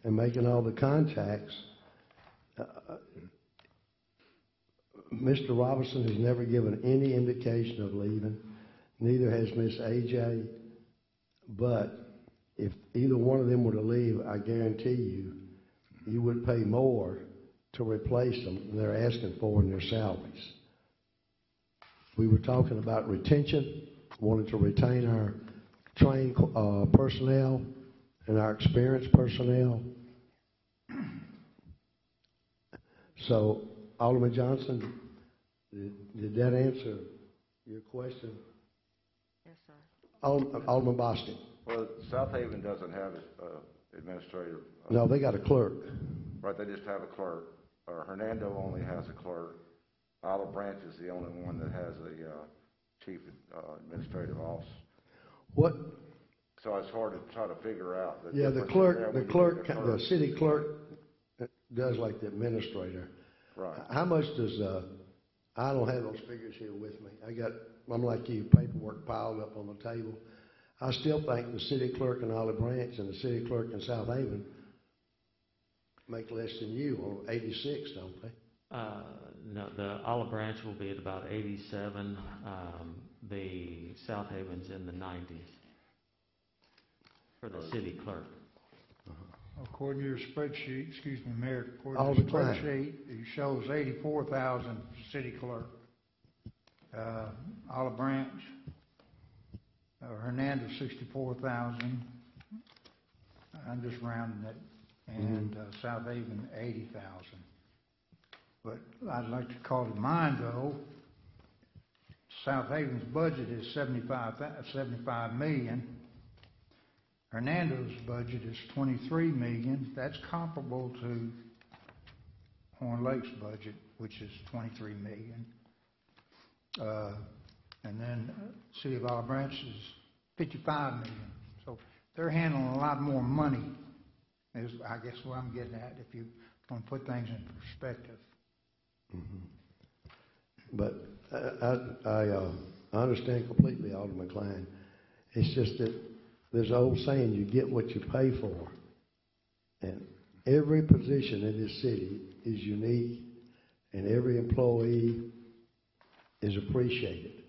and making all the contacts. Mr. Robinson has never given any indication of leaving. Neither has Miss AJ. But if either one of them were to leave, I guarantee you would pay more to replace them than they're asking for in their salaries. We were talking about retention, wanting to retain our trained personnel and our experienced personnel. So, Alderman Johnson, did that answer your question? Yes, sir. Alderman Boston. Well, South Haven doesn't have administrative. No, they got a clerk. Right, they just have a clerk. Hernando only has a clerk. Olive Branch is the only one that has a chief administrative office. What? So it's hard to try to figure out. Yeah, the city clerk does like the administrator. Right. How much does, I don't have those figures here with me. I'm like you, paperwork piled up on the table. I still think the city clerk in Olive Branch and the city clerk in South Haven make less than you on 86, don't they? No, the Olive Branch will be at about 87. The South Haven's in the 90s for the city clerk. According to your spreadsheet, excuse me, Mayor, according to your spreadsheet, it shows 84,000 for city clerk. Olive Branch, Hernando 64,000. I'm just rounding it, and South Haven 80,000. But I'd like to call to mind, though, South Haven's budget is 75 million. Hernando's budget is 23 million. That's comparable to Horn Lake's budget, which is 23 million. And then City of Olive Branch is 55 million. So they're handling a lot more money, is I guess what I'm getting at, if you want to put things in perspective. But I understand completely, Alderman Klein. It's just that there's an old saying, you get what you pay for. And every position in this city is unique, and every employee is appreciated.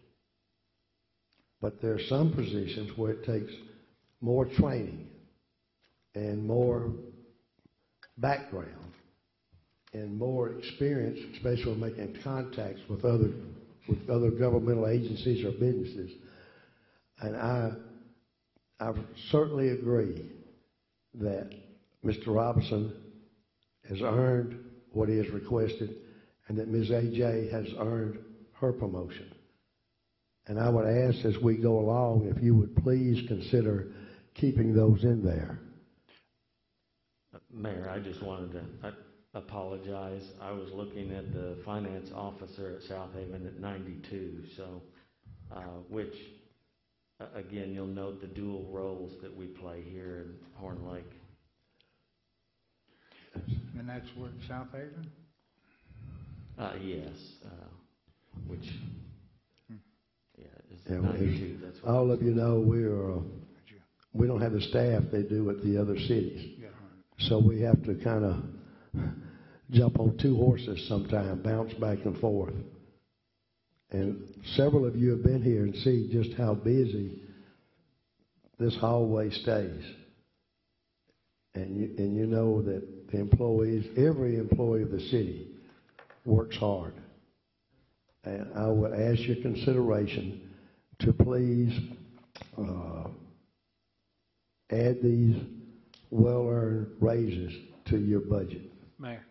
But there are some positions where it takes more training and more background and more experience, especially when making contacts with other governmental agencies or businesses. And I certainly agree that Mr. Robinson has earned what he has requested and that Ms. AJ has earned her promotion. And I would ask as we go along if you would please consider keeping those in there. Mayor, I just wanted to apologize. I was looking at the finance officer at South Haven at 92, so, which, again, you'll note the dual roles that we play here in Horn Lake. And that's where South Haven? Yes, which, yeah, is 92. That's what all of you know we don't have the staff they do at the other cities. Yeah. So we have to kind of jump on two horses sometime, bounce back and forth. And several of you have been here and see just how busy this hallway stays. And you know that the employees, every employee of the city works hard. And I would ask your consideration to please add these well-earned raises to your budget. Mayor.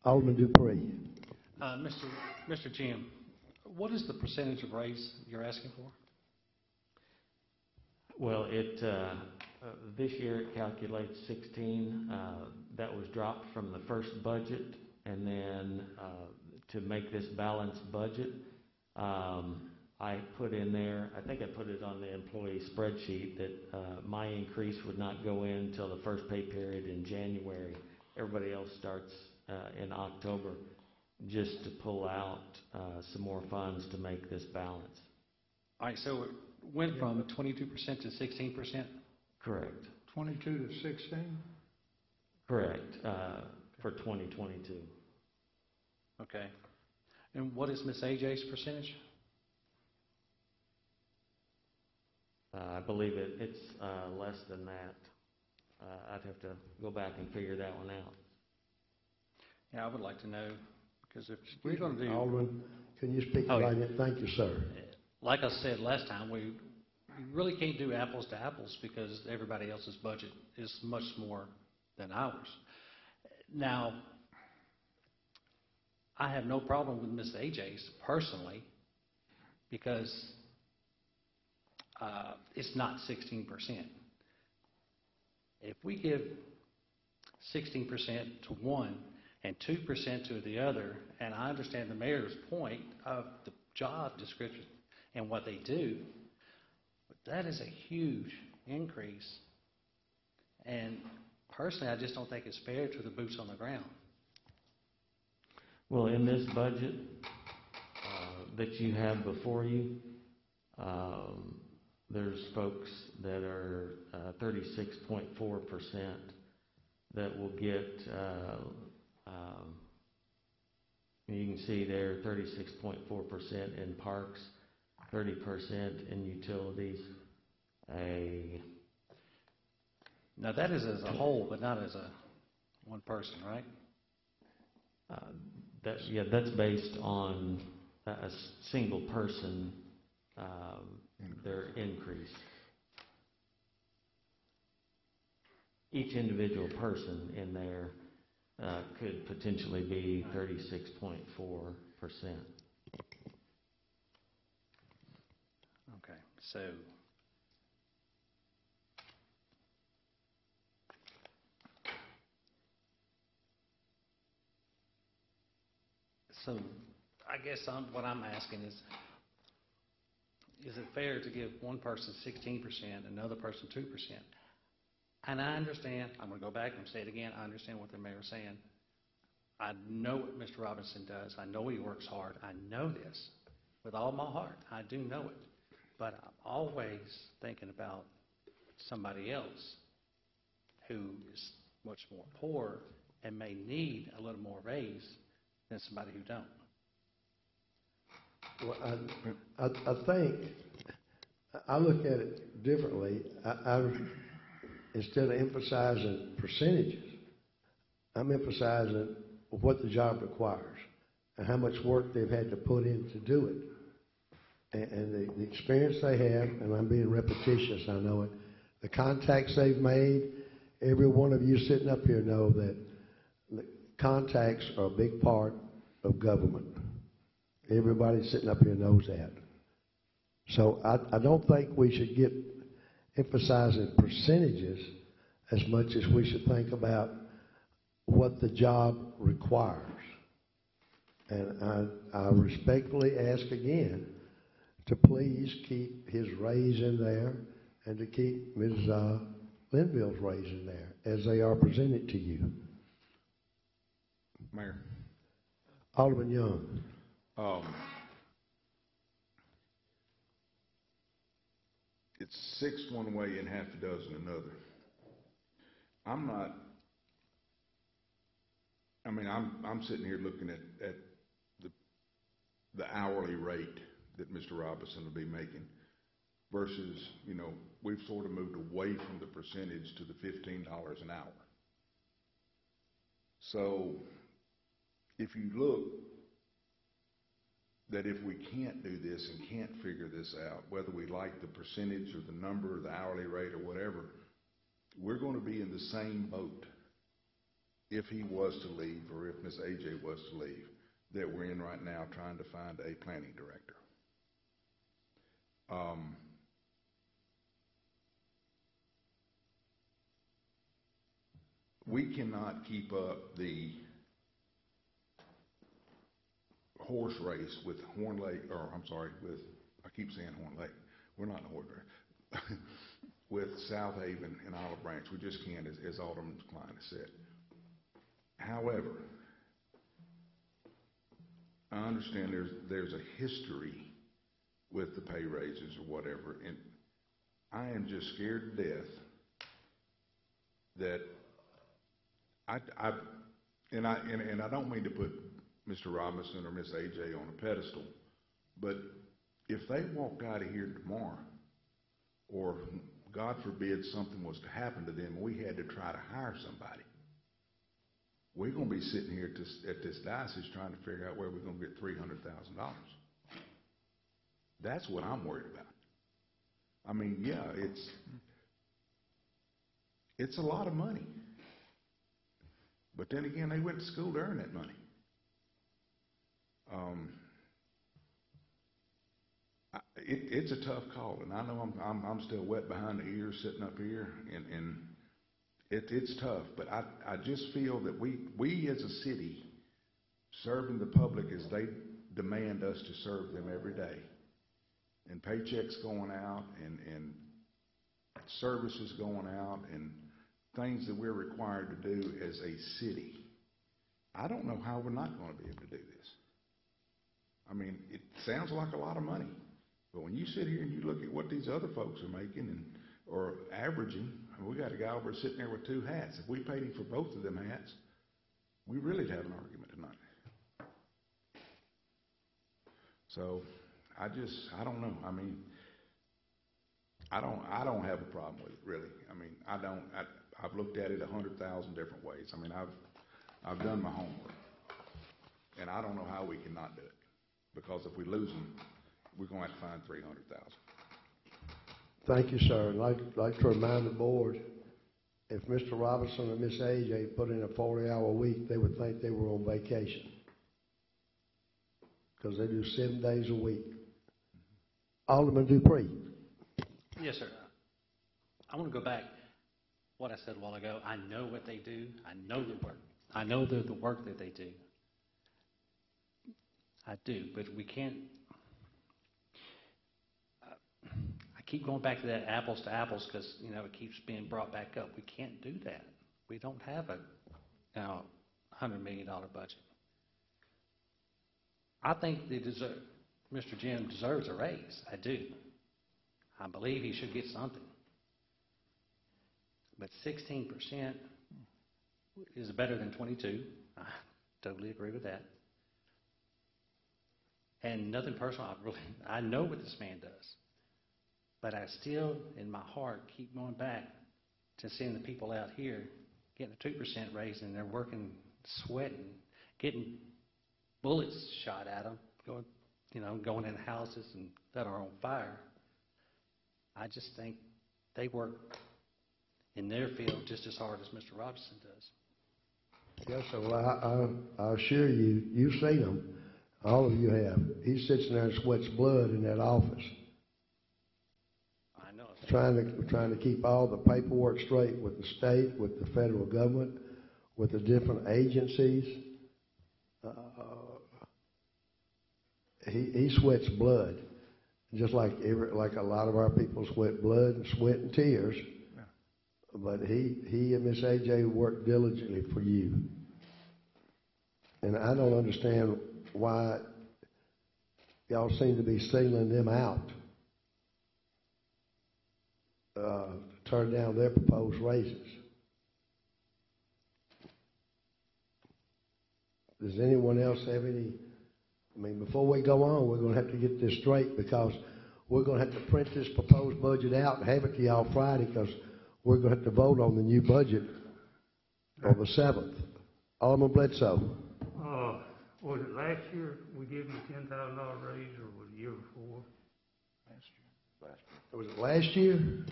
Alderman Dupree. Mr. Jim, what is the percentage of raise you're asking for? Well, this year it calculates 16. That was dropped from the first budget, and then to make this balanced budget, I put in there, I think I put it on the employee spreadsheet, that my increase would not go in until the first pay period in January. Everybody else starts in October. just to pull out some more funds to make this balance. All right, so it went from 22% to 16%? Correct. 22 to 16? Correct, for 2022. Okay. And what is Ms. AJ's percentage? I believe it's less than that. I'd have to go back and figure that one out. Yeah, I would like to know, because if we're going to do, Alderman, can you speak Oh, yeah. about it? Thank you, sir. like I said last time, we really can't do apples to apples because everybody else's budget is much more than ours. Now, I have no problem with Ms. AJ's personally because it's not 16%. If we give 16% to one and 2% to the other, and I understand the mayor's point of the job description and what they do, but that is a huge increase. And personally, I just don't think it's fair to the boots on the ground. Well, in this budget that you have before you, there's folks that are 36.4% that will get, you can see there, 36.4% in parks, 30% in utilities. Now that is as a whole, but not as a one person, right? That's based on a single person, their increase. Each individual person in there could potentially be 36.4%. Okay, so I guess what I'm asking is it fair to give one person 16%, another person 2%? And I understand, I'm going to go back and say it again, I understand what the mayor's saying. I know what Mr. Robinson does. I know he works hard. I know this with all my heart. I do know it. But I'm always thinking about somebody else who is much more poor and may need a little more raise than somebody who don't. Well, I think, I look at it differently. Instead of emphasizing percentages, I'm emphasizing what the job requires and how much work they've had to put in to do it. And the experience they have, and I'm being repetitious, I know it, the contacts they've made, every one of you sitting up here know that the contacts are a big part of government. Everybody sitting up here knows that. So I don't think we should get emphasizing percentages as much as we should think about what the job requires. And I respectfully ask again to please keep his raise in there and to keep Ms. Linville's raise in there as they are presented to you. Mayor. Alderman Young. It's 6 one way and half a dozen another. I'm sitting here looking at the hourly rate that Mr. Robinson will be making versus, we've sort of moved away from the percentage to the $15 an hour. So if you look that if we can't do this and can't figure this out, whether we like the percentage or the number or the hourly rate or whatever, we're going to be in the same boat if he was to leave or if Ms. AJ was to leave that we're in right now trying to find a planning director. We cannot keep up the horse race with Horn Lake, I keep saying Horn Lake. We're not in Horn Lake. With South Haven and Olive Branch. We just can't, as Alderman Klein has said. However, I understand there's a history with the pay raises or whatever, and I am just scared to death that I don't mean to put Mr. Robinson or Miss AJ on a pedestal, but if they walked out of here tomorrow, or God forbid something was to happen to them, we had to try to hire somebody, we're going to be sitting here at this diocese trying to figure out where we're going to get $300,000. That's what I'm worried about. I mean, yeah, it's a lot of money. But then again, they went to school to earn that money. It's a tough call, and I know I'm still wet behind the ears sitting up here, and it's tough. But I just feel that we as a city, serving the public as they demand us to serve them every day, and paychecks going out, and services going out, and things that we're required to do as a city. I don't know how we're not going to be able to do this. I mean, it sounds like a lot of money, but when you sit here and you look at what these other folks are making or averaging, we got a guy over sitting there with 2 hats. If we paid him for both of them hats, we really'd have an argument tonight. So I don't know. I mean, I don't have a problem with it, really. I mean, I've looked at it 100,000 different ways. I mean, I've done my homework, and I don't know how we cannot do it, because if we lose them, we're going to have to find 300,000. Thank you, sir. I'd like to remind the board, if Mr. Robinson and Miss AJ put in a 40-hour week, they would think they were on vacation, because they do 7 days a week. Alderman Dupree. Yes, sir. I want to go back what I said a while ago. I know what they do. I know the work. I know the work that they do. I do, but we can't. I keep going back to that apples to apples because it keeps being brought back up. We can't do that. We don't have a $100 million budget. I think Mr. Jim deserves a raise. I do. I believe he should get something. But 16% is better than 22. I totally agree with that. And nothing personal. I know what this man does. But I still, in my heart, keep going back to seeing the people out here getting a 2% raise, and they're working, sweating, getting bullets shot at them, going in houses that are on fire. I just think they work in their field just as hard as Mr. Robinson does. Yes, sir. Well, I assure you, you've seen him. All of you have. He sits there and sweats blood in that office. I know. Trying to keep all the paperwork straight with the state, with the federal government, with the different agencies. He sweats blood, just like a lot of our people sweat blood and sweat and tears. Yeah. But he and Miss AJ work diligently for you, and I don't understand why y'all seem to be singling them out to turn down their proposed raises. Does anyone else have any? I mean, before we go on, we're going to have to get this straight, because we're going to have to print this proposed budget out and have it to y'all Friday, because we're going to have to vote on the new budget on the 7th. Alderman Bledsoe. Was it last year we gave them a $10,000 raise, or was it the year before? Last year. Was it last year?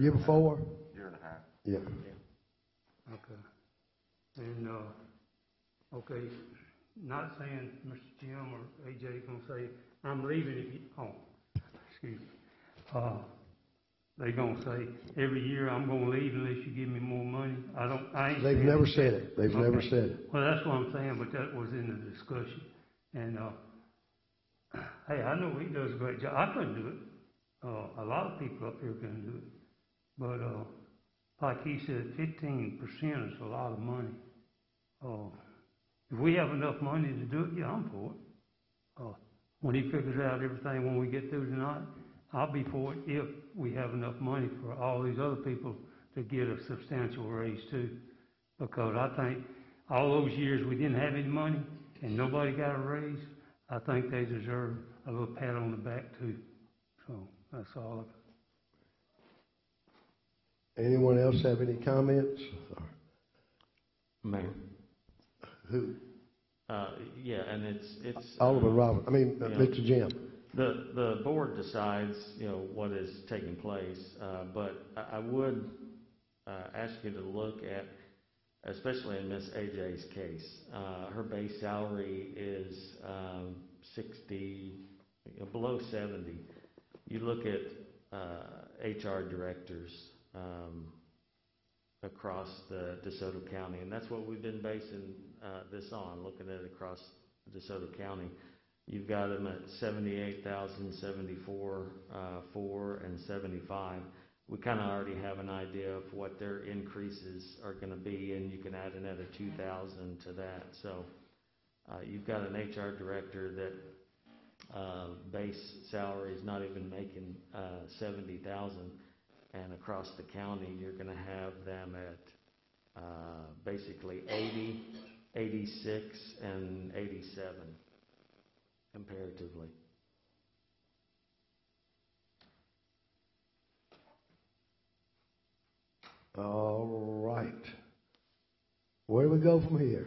Year before? Year and a half. Yeah. Okay. And, okay, not saying Mr. Jim or AJ gonna say, I'm leaving if you, excuse me. They gonna say, every year I'm gonna leave unless you give me more money. I ain't. They've never said it. They've never said it. Well, that's what I'm saying, but that was in the discussion. And, hey, I know he does a great job. I couldn't do it. A lot of people up here couldn't do it. But, like he said, 15% is a lot of money. If we have enough money to do it, yeah, I'm for it. When he figures out everything when we get through tonight, I'll be for it if we have enough money for all these other people to get a substantial raise too. Because I think all those years we didn't have any money and nobody got a raise, I think they deserve a little pat on the back too. So that's all. Anyone else have any comments? Mayor? Who? Yeah, and it's. Alderman Robert, Mr. Jim. The board decides, what is taking place, but I would ask you to look at, especially in Miss AJ's case, her base salary is 60, below 70. You look at HR directors across the DeSoto County, and that's what we've been basing this on, looking at it across DeSoto County. You've got them at 78,000, 74, 4, and 75. We kind of already have an idea of what their increases are going to be, and you can add another 2,000 to that. So you've got an HR director that base salary is not even making 70,000, and across the county you're going to have them at basically 80, 86, and 87 comparatively. All right. Where do we go from here?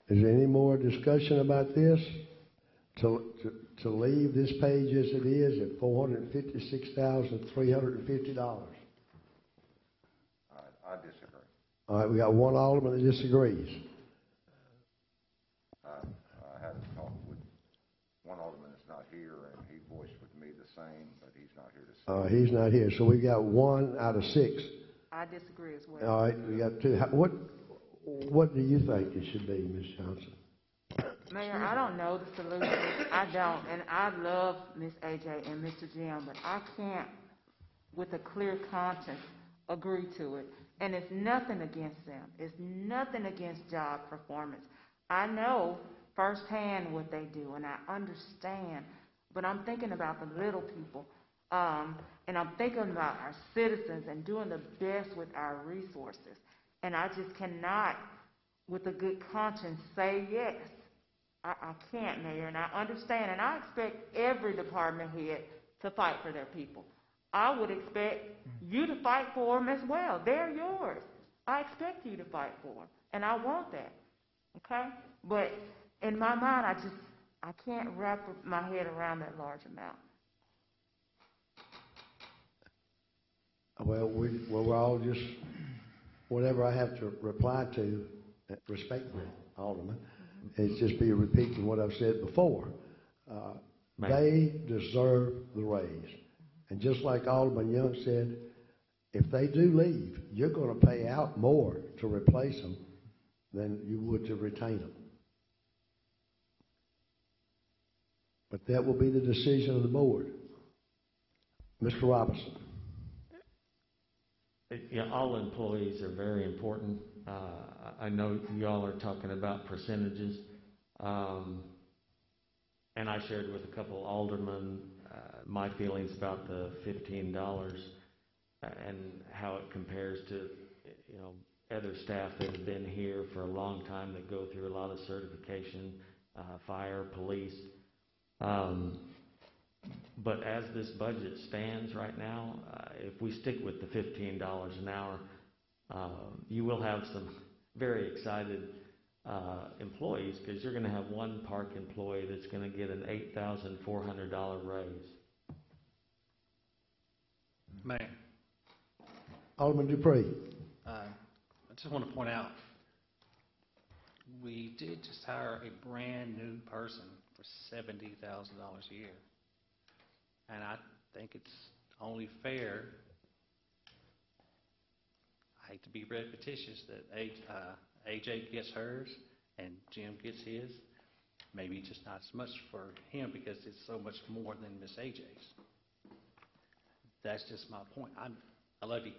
Is there any more discussion about this? To leave this page as it is at $456,350? I disagree. All right, we got one alderman that disagrees. I had a talk with one alderman that's not here, and he voiced with me the same, but he's not here to say. He's not here, so we got 1 out of 6. I disagree as well. All right, we got 2. What do you think it should be, Ms. Johnson? Mayor, I don't know the solution. I don't, and I love Miss AJ and Mr. Jim, but I can't, with a clear conscience, agree to it. And it's nothing against them. It's nothing against job performance. I know firsthand what they do, and I understand, but I'm thinking about the little people, and I'm thinking about our citizens and doing the best with our resources. And I just cannot, with a good conscience, say yes. I can't, Mayor, and I understand, and I expect every department head to fight for their people. I would expect you to fight for them as well. They're yours. I expect you to fight for them, and I want that, okay? But in my mind, I can't wrap my head around that large amount. Well, we're all just, whatever I have to reply to, respectfully, Alderman, it's just be repeating what I've said before. They deserve the raise. And just like Alderman Young said, if they do leave, you're going to pay out more to replace them than you would to retain them. But that will be the decision of the board. Mr. Robinson. Yeah, all employees are very important. I know y'all are talking about percentages, and I shared with a couple aldermen my feelings about the $15 and how it compares to, other staff that have been here for a long time that go through a lot of certification, fire, police. But as this budget stands right now, if we stick with the $15 an hour, you will have some very excited employees, because you're going to have one park employee that's going to get an $8,400 raise. Mayor, Alderman Dupree. I just want to point out, we did just hire a brand new person for $70,000 a year. And I think it's only fair, I hate to be repetitious, that AJ gets hers and Jim gets his. Maybe just not as much for him because it's so much more than Miss AJ's. That's just my point. I love you,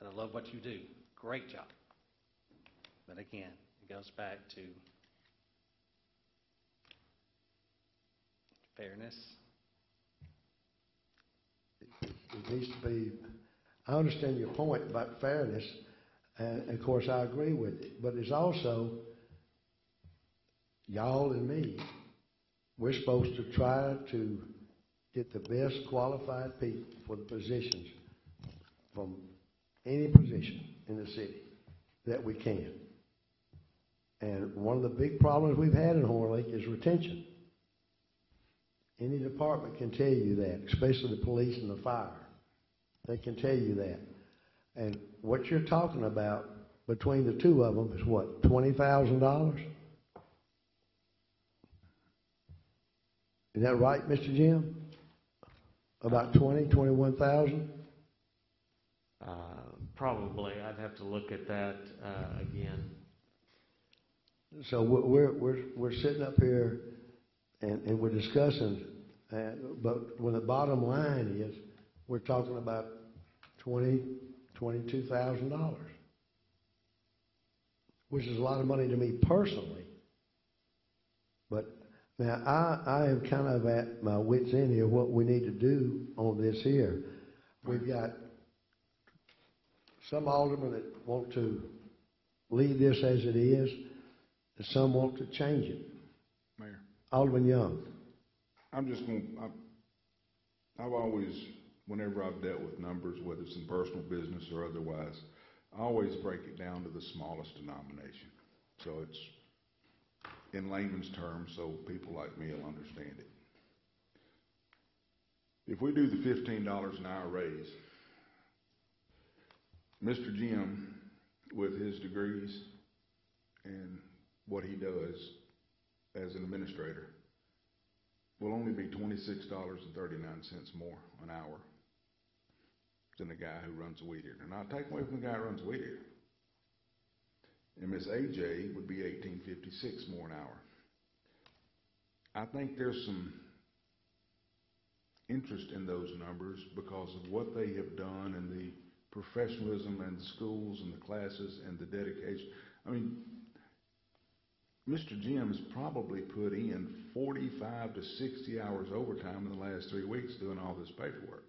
and I love what you do. Great job. But again, it goes back to Fairness. It needs to be, I understand your point about fairness, and of course I agree with it, but it's also, y'all and me, we're supposed to try to get the best qualified people for the positions from any position in the city that we can. And one of the big problems we've had in Horn Lake is retention. Any department can tell you that, especially the police and the fire. They can tell you that. And what you're talking about between the two of them is what, $20,000? Is that right, Mr. Jim? About 21,000? Probably. I'd have to look at that again. So we're sitting up here and we're discussing, but when the bottom line is, we're talking about $22,000, which is a lot of money to me personally. But now I am kind of at my wit's end here, what we need to do on this here. We've got some aldermen that want to leave this as it is, and some want to change it. Mayor, Alderman Young. I'm just going, I've always, whenever I've dealt with numbers, whether it's in personal business or otherwise, I always break it down to the smallest denomination. So it's in layman's terms, so people like me will understand it. If we do the $15 an hour raise, Mr. Jim, with his degrees and what he does as an administrator, will only be $26.39 more an hour than the guy who runs a weed eater. And I'll take away from the guy who runs a weed eater. And Miss AJ would be $18.56 more an hour. I think there's some interest in those numbers because of what they have done and the professionalism and the schools and the classes and the dedication. I mean, Mr. Jim's probably put in 45 to 60 hours overtime in the last 3 weeks doing all this paperwork.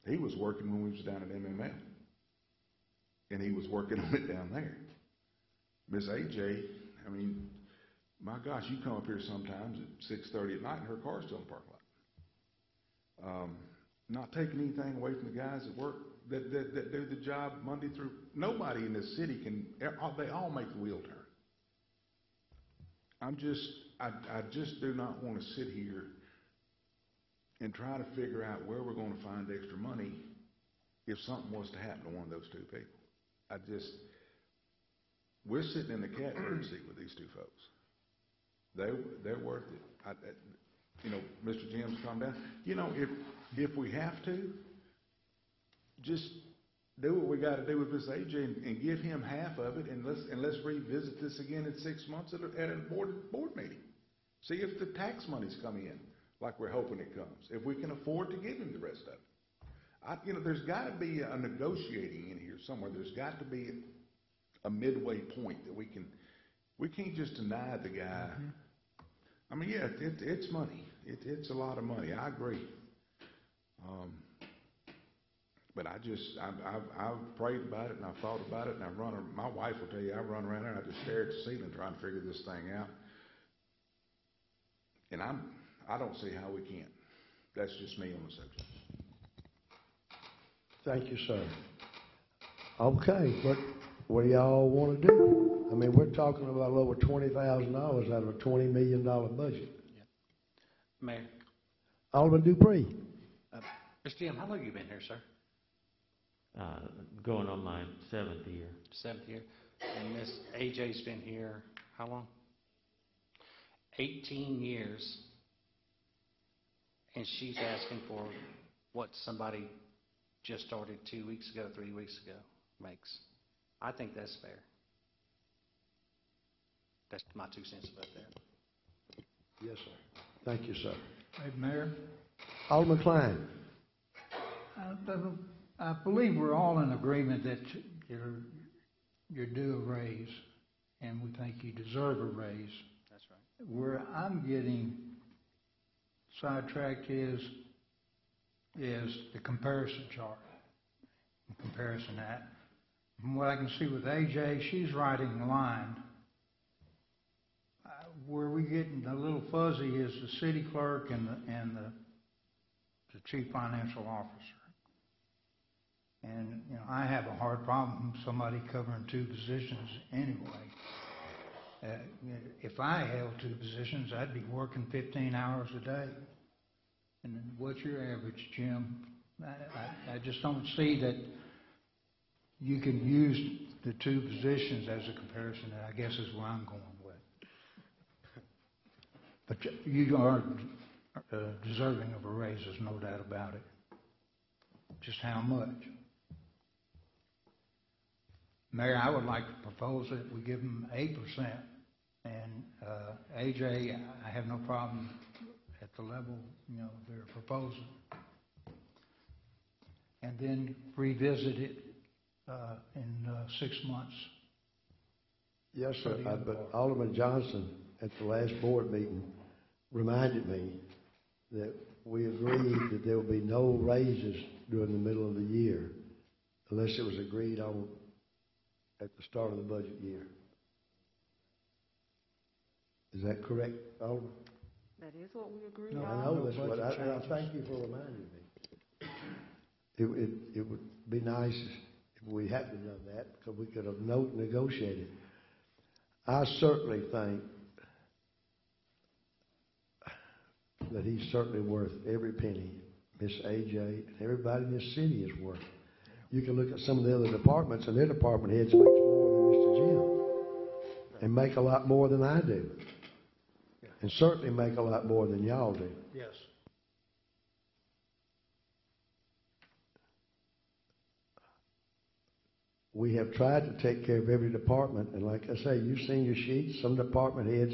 He was working when we was down at MML. And he was working on it down there. Miss AJ, I mean, my gosh, you come up here sometimes at 6:30 at night and her car's still in the parking lot. Not taking anything away from the guys that work, that do the job Monday through, nobody in this city can, they all make the wheel turn. I just do not want to sit here and try to figure out where we're going to find extra money if something was to happen to one of those two people. We're sitting in the catbird seat with these two folks. They're worth it. Mr. Jim's calm down. If we have to, just do what we got to do with Miss AJ and give him half of it, and let's revisit this again in 6 months at a board meeting. See if the tax money's come in like we're hoping it comes. If we can afford to give him the rest of it. There's got to be a negotiating in here somewhere. There's got to be a midway point that we can't just deny the guy. Mm-hmm. I mean, yeah, it's money. It's a lot of money. I agree. But I've prayed about it and I've thought about it, and my wife will tell you, I run around there and I just stare at the ceiling trying to figure this thing out. And I don't see how we can't. That's just me on the subject. Thank you, sir. Okay, what do y'all want to do? I mean, we're talking about over $20,000 out of a $20 million budget. Yeah. Mayor. Alderman Dupree. Mr. Jim, how long have you been here, sir? Going on my 7th year. 7th year. And Miss AJ's been here how long? 18 years. And she's asking for what somebody just started 2 weeks ago, 3 weeks ago makes. I think that's fair. That's my 2 cents about that. Yes, sir. Thank you, sir. Hey, Mayor. Alderman Klein. I believe we're all in agreement that you're due a raise, and we think you deserve a raise. That's right. Where I'm getting sidetracked is the comparison chart. In comparison to that. From what I can see with AJ, she's writing the line. Where we getting a little fuzzy is the city clerk and the chief financial officer. And, you know, I have a hard problem with somebody covering two positions anyway. If I held two positions, I'd be working 15 hours a day. And then what's your average, Jim? I just don't see that you can use the two positions as a comparison, and I guess is where I'm going with. But you are deserving of a raise, there's no doubt about it. Just how much? Mayor, I would like to propose that we give them 8%. And AJ, I have no problem at the level, you know, they're proposing. And then revisit it in 6 months. Yes, sir, but Alderman Johnson at the last board meeting reminded me that we agreed that there would be no raises during the middle of the year unless it was agreed on at the start of the budget year. Is that correct, Alderman? That is what we agreed No, on. I know that's what, and I thank you for reminding me. It would be nice if we hadn't done that, because we could have negotiated. I certainly think that he's certainly worth every penny Miss AJ and everybody in this city is worth. You can look at some of the other departments, and their department heads makes more than Mr. Jim, and make a lot more than I do, and certainly make a lot more than y'all do. Yes. We have tried to take care of every department, and like I say, you've seen your sheets. Some department heads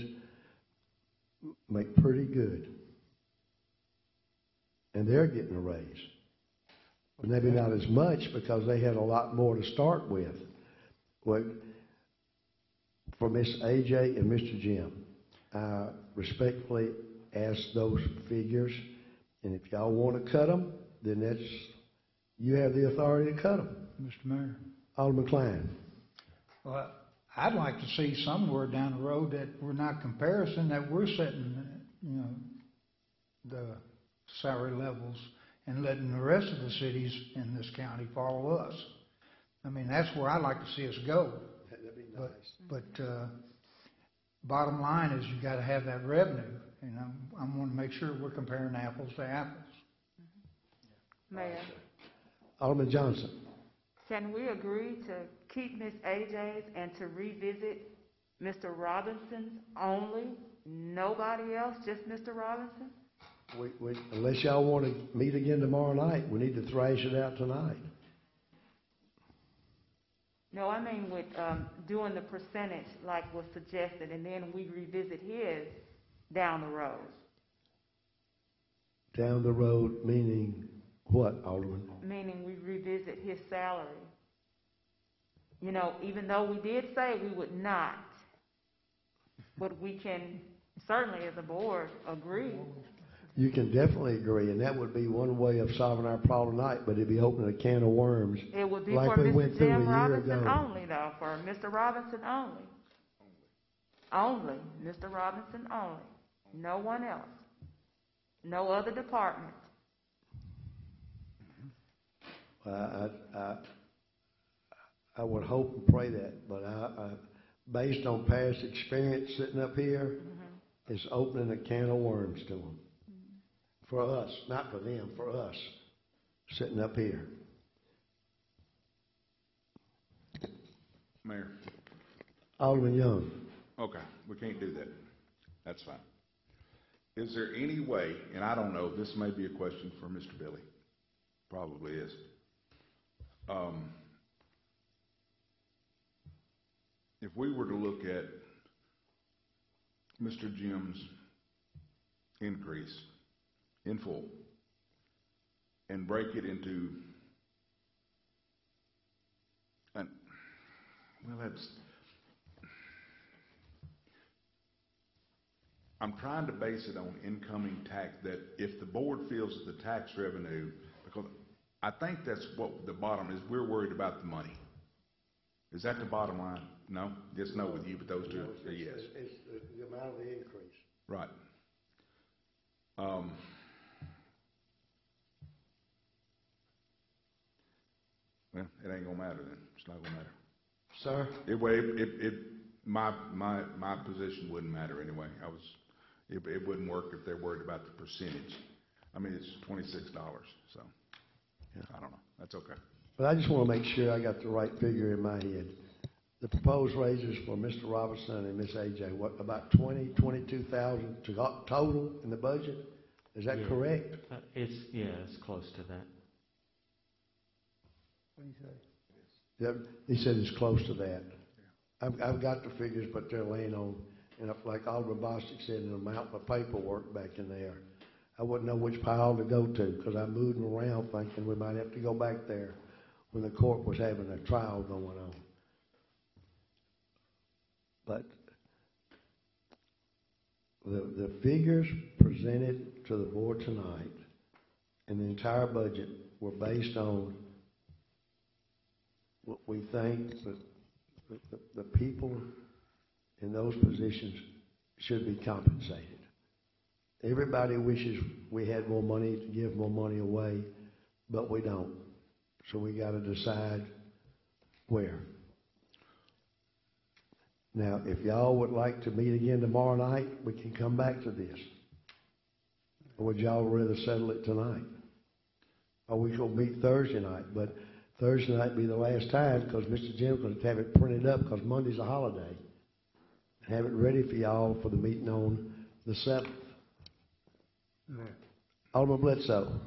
make pretty good, and they're getting a raise. Maybe not as much because they had a lot more to start with. Well, for Miss AJ and Mr. Jim, I respectfully ask those figures, and if y'all want to cut them, then that's, you have the authority to cut them. Mr. Mayor. Alderman Klein. Well, I'd like to see somewhere down the road that we're not comparison, that we're setting, you know, the salary levels and letting the rest of the cities in this county follow us. I mean, that's where I'd like to see us go. That'd be nice. But bottom line is you got to have that revenue, and I want to make sure we're comparing apples to apples. Mayor, Alderman Johnson. can we agree to keep Ms. AJ's and to revisit Mr. Robinson's only? Nobody else, just Mr. Robinson? Unless y'all want to meet again tomorrow night, we need to thrash it out tonight. No, I mean with doing the percentage like was suggested, and then we revisit his down the road. Down the road, meaning what, Alderman? Meaning we revisit his salary. You know, even though we did say we would not, but we can certainly as a board agree. You can definitely agree, and that would be one way of solving our problem tonight, but it'd be opening a can of worms. It would be like for we went Mr. through a Jim year Robinson ago. only, though, for Mr. Robinson only. Only, Mr. Robinson only. No one else. No other department. I would hope and pray that, but based on past experience sitting up here, it's opening a can of worms to them. For us, not for them, for us, sitting up here. Mayor. Alderman Young. Okay, we can't do that. That's fine. Is there any way, and I don't know, this may be a question for Mr. Billy, probably is. If we were to look at Mr. Jim's increase in full and break it into, well, that's, I'm trying to base it on incoming tax, that if the board feels that the tax revenue, because I think that's what the bottom is, we're worried about the money. Is that the bottom line? No? Yes, no with you, but those two are yes. It's the amount of the increase. Right. Well, it ain't gonna matter then. It's not gonna matter. Sir? My position wouldn't matter anyway. It wouldn't work if they're worried about the percentage. I mean, it's $26, so, Yeah. I don't know. That's okay. But I just want to make sure I got the right figure in my head. The proposed raises for Mr. Robinson and Miss AJ, what, about 22,000 total in the budget? Is that Yeah. correct? It's close to that. What do you say? Yeah, he said it's close to that. I've got the figures, but they're laying on, and like Alderman Bostic said, in a mountain of paperwork back in there. I wouldn't know which pile to go to, because I moved them around thinking we might have to go back there when the court was having a trial going on. But the figures presented to the board tonight and the entire budget were based on what we think the people in those positions should be compensated. Everybody wishes we had more money to give more money away, but we don't. So we got to decide where. Now, if y'all would like to meet again tomorrow night, we can come back to this. Or would y'all rather settle it tonight? Or we could meet Thursday night, but Thursday night be the last time because Mr. Jim's going to have it printed up because Monday's a holiday. Have it ready for y'all for the meeting on the 7th. Yeah. Alderman Bledsoe.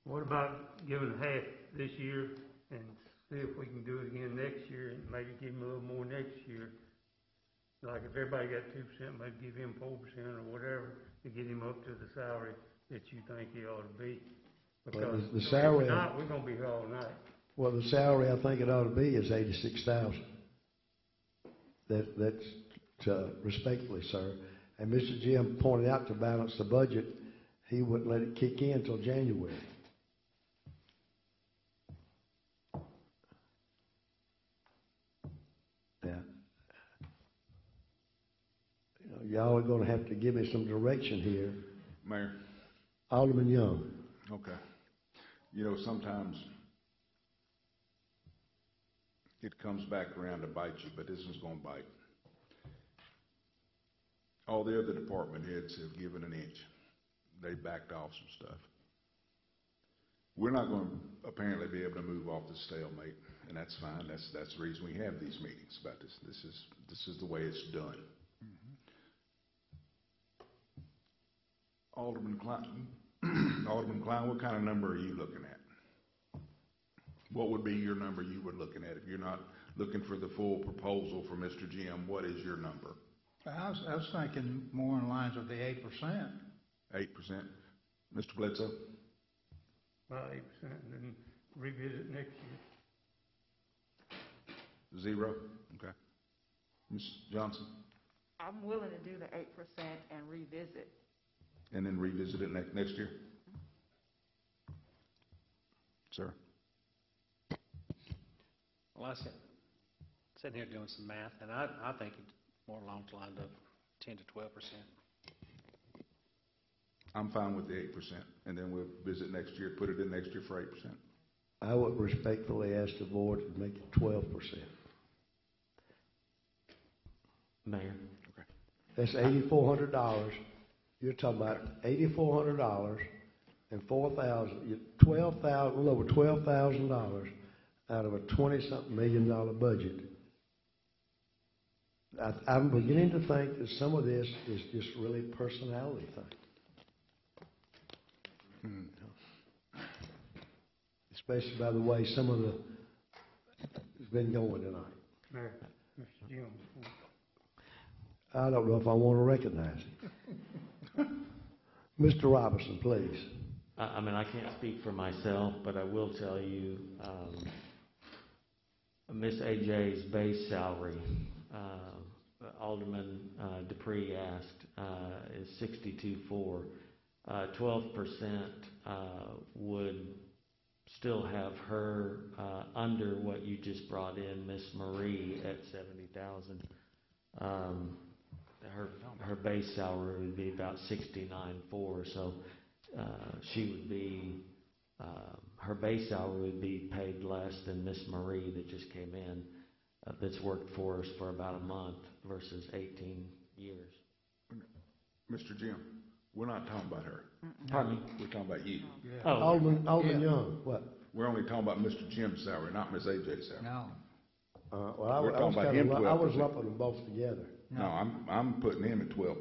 What about giving half this year and see if we can do it again next year and maybe give him a little more next year? Like if everybody got 2%, maybe give him 4% or whatever to get him up to the salary that you think he ought to be. Because the salary, if not, we're going to be here all night. well, the salary I think it ought to be is $86,000. That's respectfully, sir. And Mr. Jim pointed out to balance the budget, he wouldn't let it kick in until January. Yeah. Y'all are going to have to give me some direction here. Mayor? Alderman Young. Okay. Sometimes it comes back around to bite you, but this one's going to bite. All the other department heads have given an inch. They backed off some stuff. We're not going to apparently be able to move off the stalemate, and that's fine. That's the reason we have these meetings about this. This is the way it's done. Alderman Klein, what kind of number are you looking at? What would be your number you were looking at? If you're not looking for the full proposal for Mr. Jim, what is your number? I was thinking more in lines of the 8%. 8%. Mr. Bledsoe? About 8% and then revisit next year. 0? Okay. Ms. Johnson? I'm willing to do the 8% and revisit. And then revisit it next year? Sir? Well, I said, sitting here doing some math, and I think it's more along the line of 10 to 12%. I'm fine with the 8%, and then we'll visit next year, put it in next year for 8%. I would respectfully ask the board to make it 12%. Mayor? Okay. That's $8,400. You're talking about $8,400 and $12,000, a little over $12,000 out of a $20-something million budget. I'm beginning to think that some of this is just really a personality thing. Especially by the way some of it's been going tonight. Mayor, Mr. Jim. I don't know if I want to recognize it. Mr. Robinson, please. I mean, I can't speak for myself, but I will tell you, Miss AJ's base salary Alderman Dupree asked is 62.4. 12% would still have her under what you just brought in, Miss Marie, at 70,000. Her base salary would be about 69.4, so she would be her base salary would be paid less than Miss Marie that just came in, that's worked for us for about a month versus 18 years. Mr. Jim, we're not talking about her. Pardon me? We're talking about you. Oh, Alderman Young, what? We're only talking about Mr. Jim's salary, not Ms. AJ's salary. No, Well, I We're was talking about kinda him I was 12%. lumping them both together. No, I'm putting him at 12%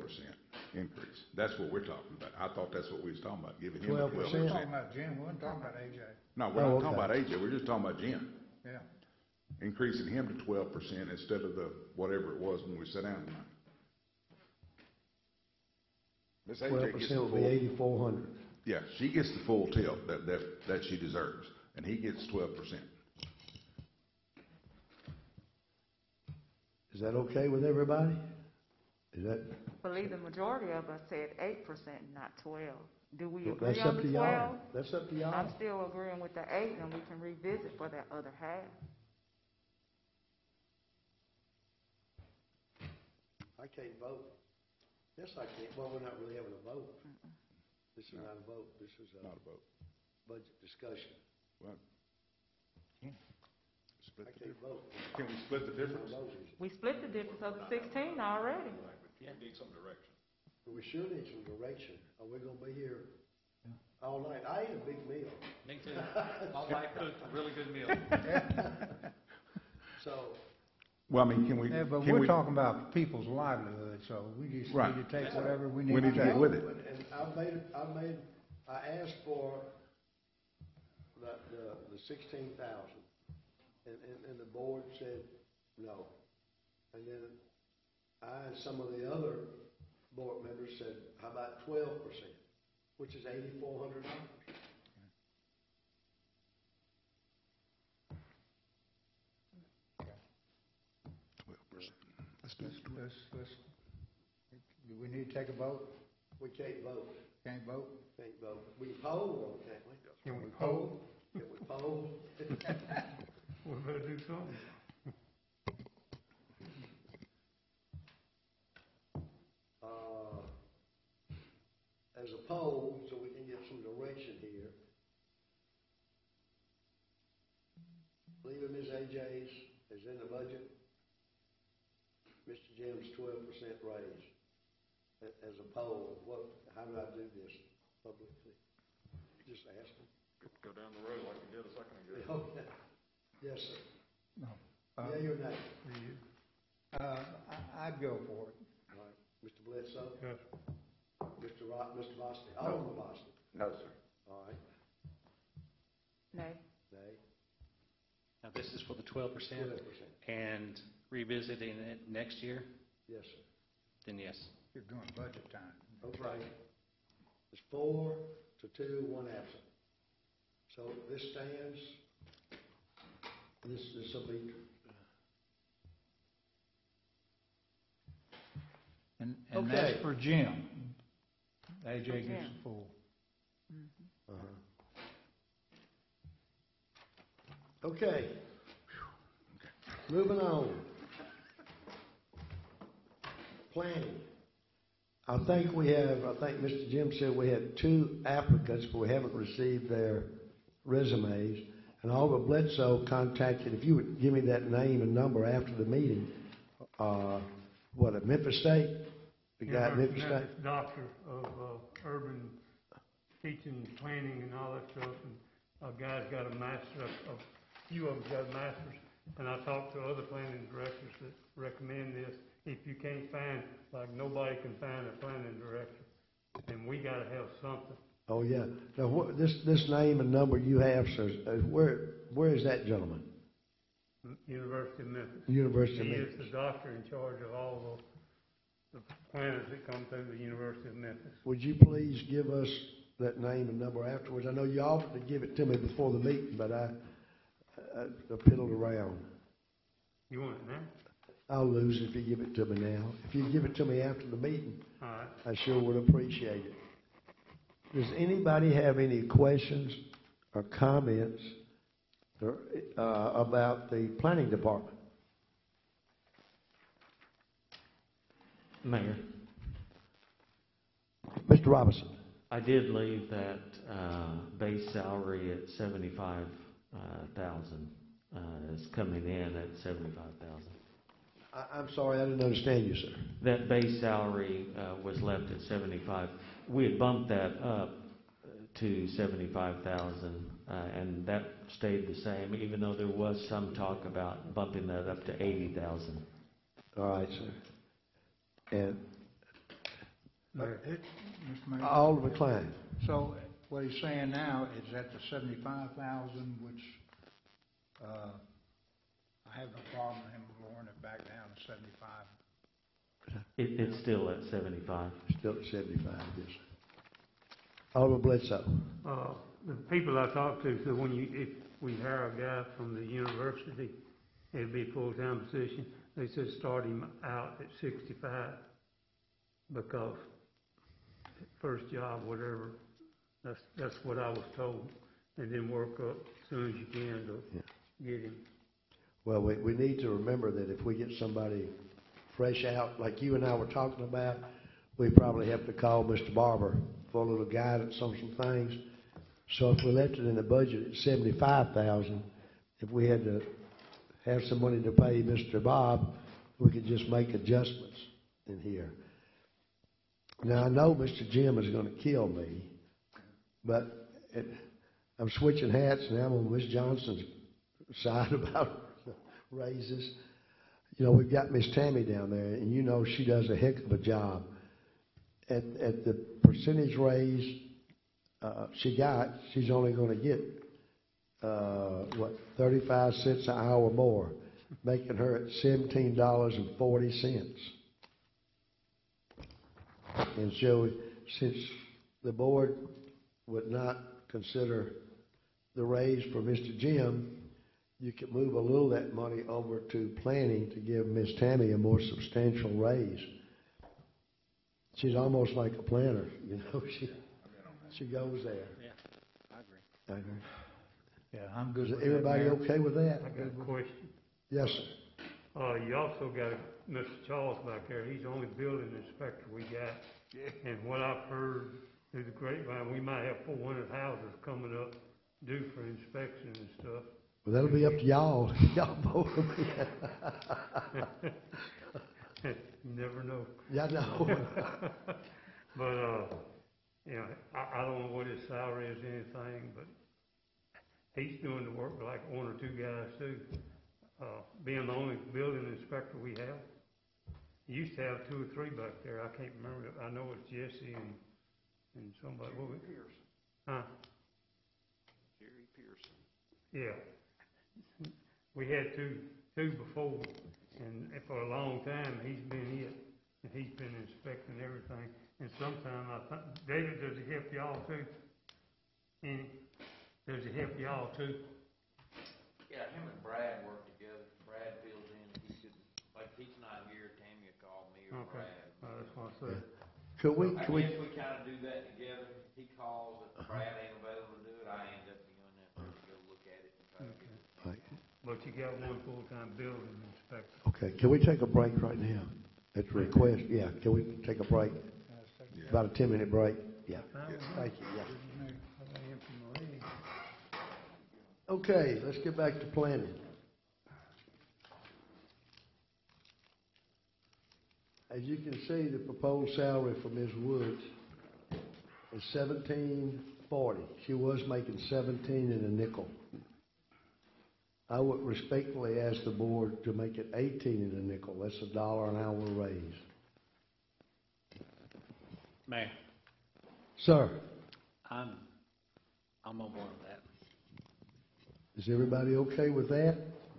increase. That's what we're talking about. I thought that's what we was talking about, giving him a 12%? 12%. we're talking about Jim, we weren't talking about AJ. No, we're Oh, not talking okay. about AJ, we're just talking about Jim. Yeah. Increasing him to 12% instead of the, whatever it was when we sat down tonight. Ms. AJ gets the 12% would be full, 8,400. yeah, she gets the full tilt that she deserves, and he gets 12%. Is that okay with everybody? Is that, Believe the majority of us said 8%, not 12. Do we agree that's on up the to 12? y'all. That's up to y'all. I'm still agreeing with the 8, and we can revisit for that other half. I can't vote. Yes, I can. Well, we're not really having a vote. This is not a vote. This is a Not a vote. budget discussion. Well, split I the can't difference. vote. Can we split the difference? We split the difference of the 16 already. We need some direction. But we sure need some direction. Are we gonna be here all night? I ate a big meal. Me too. My wife cooked a really good meal. So, Well, I mean, can we? Yeah, but can we're we- talking about people's livelihood, so we just Right. need to take whatever we need We to need to take. get with it. and I asked for the 16,000, and the board said no. And then I and some of the other board members said, how about 12%, which is $8,400? Do we need to take a vote? We can't vote. Can't vote? Can't vote. We can poll, though, can't we? Can we poll? Can we poll? We better do something. As a poll, so we can get some direction here. Leaving Ms. AJ's is in the budget. Mr. Jim's 12% raise. As a poll, how do I do this publicly? Just ask them. Go down the road like we did a second ago. Okay. Yes, sir. No. Yea or nay? I'd go for it. All right. Mr. Bledsoe? Yes. Mr. Boston? Alderman Boston? No, sir. All right. Nay. Nay. Now, this is for the 12%, 12%. and revisiting it next year, Yes, sir. then yes. You're doing budget time. Okay. It's 4 to 2, 1 absent. So this stands. This will be. And Okay. that's for Jim. AJ gets Jim. the full. Okay. Moving on. Planning. I think Mr. Jim said we had 2 applicants, but we haven't received their resumes. And Alderman Bledsoe contacted, if you would give me that name and number after the meeting, at Memphis State? The guy at Memphis State? Doctor of urban teaching, planning, and all that stuff, and a guy's got a master, a few of them's got masters, and I talked to other planning directors that recommend this. If you can't find, like nobody can find a planning director, then we gotta have something. Oh, yeah. Now, this name and number you have, sir, where is that gentleman? University of Memphis. University of He Memphis. is the doctor in charge of all the planners that come through the University of Memphis. Would you please give us that name and number afterwards? I know you offered to give it to me before the meeting, but I piddled around. You want it now? I'll lose if you give it to me now. If you give it to me after the meeting, All right. I sure would appreciate it. Does anybody have any questions or comments about the planning department? Mayor, Mr. Robinson? I did leave that base salary at 75,000. Is coming in at 75,000. I'm sorry, I didn't understand you, sir. That base salary was left at 75. We had bumped that up to 75,000, and that stayed the same, even though there was some talk about bumping that up to 80,000. All right, sir. And Mr. Mayor? Alderman Klein. So what he's saying now is at the 75,000, which, I have no problem with him lowering it back down to 75. It's still at 75. Still at 75, yes, sir. Alderman Bledsoe. The people I talked to said if we hire a guy from the university, it'd be a full-time position. They said start him out at 65 because first job, whatever, that's what I was told. And then work up as soon as you can to get him. Well, we need to remember that if we get somebody fresh out, like you and I were talking about, we probably have to call Mr. Barber for a little guidance on some things. So if we left it in the budget at 75,000, if we had to have some money to pay Mr. Bob, we could just make adjustments in here. Now, I know Mr. Jim is going to kill me, but I'm switching hats now. I'm on Ms. Johnson's side about raises. You know, we've got Miss Tammy down there, and you know she does a heck of a job. At the percentage raise she's only going to get, 35 cents an hour more, making her at $17.40. And so, since the board would not consider the raise for Mr. Jim, you could move a little of that money over to planning to give Miss Tammy a more substantial raise. She's almost like a planner, you know. She goes there. Yeah, I agree. I agree. Yeah, I'm good Is with everybody that, Mayor. okay with that? I got a question. Yes, sir. You also got Mr. Charles back there. He's the only building inspector we got. And what I've heard through the grapevine, we might have 400 houses coming up due for inspection and stuff. Well, that'll be up to y'all. Y'all vote for me. You never know. Yeah, I know. But, you know, I don't know what his salary is or anything, but he's doing the work like one or two guys too. Being the only building inspector we have. He used to have 2 or 3 back there. I can't remember. I know it's Jesse and somebody. Jerry Pearson. Huh? Jerry Pearson. Yeah. We had two before, and for a long time, he's been it, and he's been inspecting everything. And sometimes I think, David, does he help y'all too? Any? Does he help y'all too? Yeah, him and Brad work together. Brad fills in. He could, like, if he's not here, Tammy will call me or Okay. Brad. That's what I said. Could we? I guess we kind of do that together. He calls, if Brad ain't available to do it, I end up doing that, to go look at it and try to get it. Right. But you got one full-time building inspector. Okay, can we take a break right now? At the request, yeah, can we take a break? About a 10-minute break? Yeah. Thank you, yeah. Okay, let's get back to planning. As you can see, the proposed salary for Ms. Woods is $17.40. She was making 17 and a nickel. I would respectfully ask the board to make it 18 and a nickel. That's $1 an hour raise. Mayor, Sir, I'm on board with that. is everybody okay with that?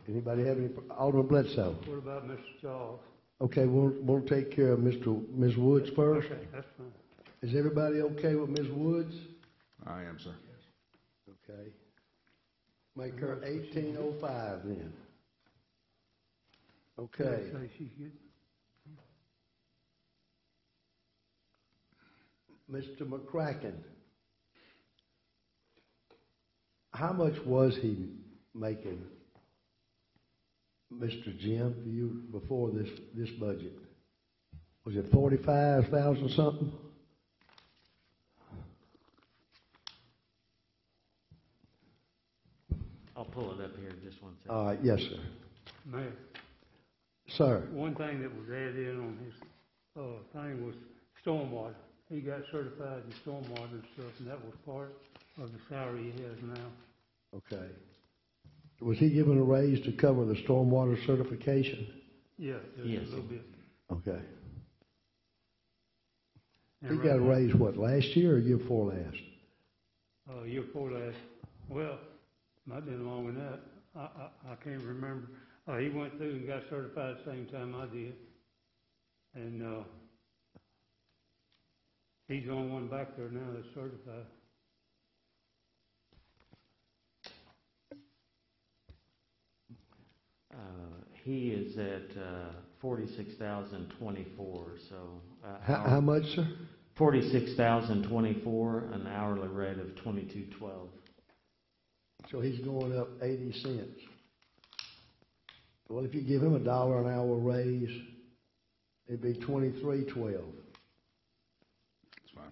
Anybody have any? Alderman Bledsoe. What about Mr. Charles? Okay, we'll take care of Ms. Woods first. Okay, that's fine. Is everybody okay with Ms. Woods? I am, sir. Okay. Make her 1805 then. Okay. Say she's getting, Mr. McCracken, how much was he making, Mr. Jim, for you before this budget? Was it 45,000 something? I'll pull it up here in just one second. All right, yes, sir. Mayor, Sir, one thing that was added in on his, thing was stormwater. He got certified in stormwater and stuff, and that was part of the salary he has now. okay. Was he given a raise to cover the stormwater certification? Yeah, just Yes. a little bit. Okay. And He right got a now- raise, what, last year or year before last? Year before last, well, might have been longer than that. I can't remember. He went through and got certified at the same time I did. And, he's the only one back there now that's certified. He is at 46,024, so. How much, sir? 46,024, an hourly rate of 22.12. So he's going up 80 cents. Well, if you give him $1 an hour raise, it'd be 23.12. That's fine.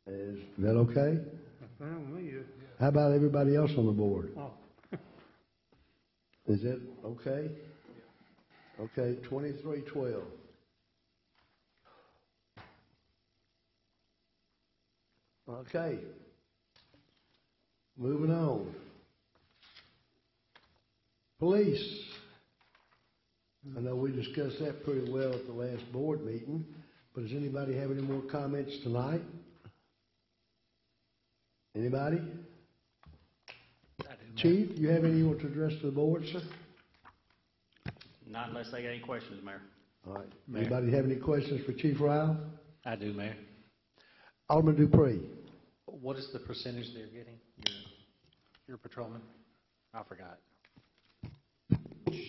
Is that okay? That's fine with me. How about everybody else on the board? Oh, Is that okay? Okay, 23.12. Okay. Moving on. Police. I know we discussed that pretty well at the last board meeting, but does anybody have any more comments tonight? Anybody? Chief, you have any more to address to the board, sir? Not unless they got any questions, Mayor. All right. Mayor. Anybody have any questions for Chief Ryle? I do, Mayor. Alderman Dupree. What is the percentage they're getting, your patrolman? I forgot.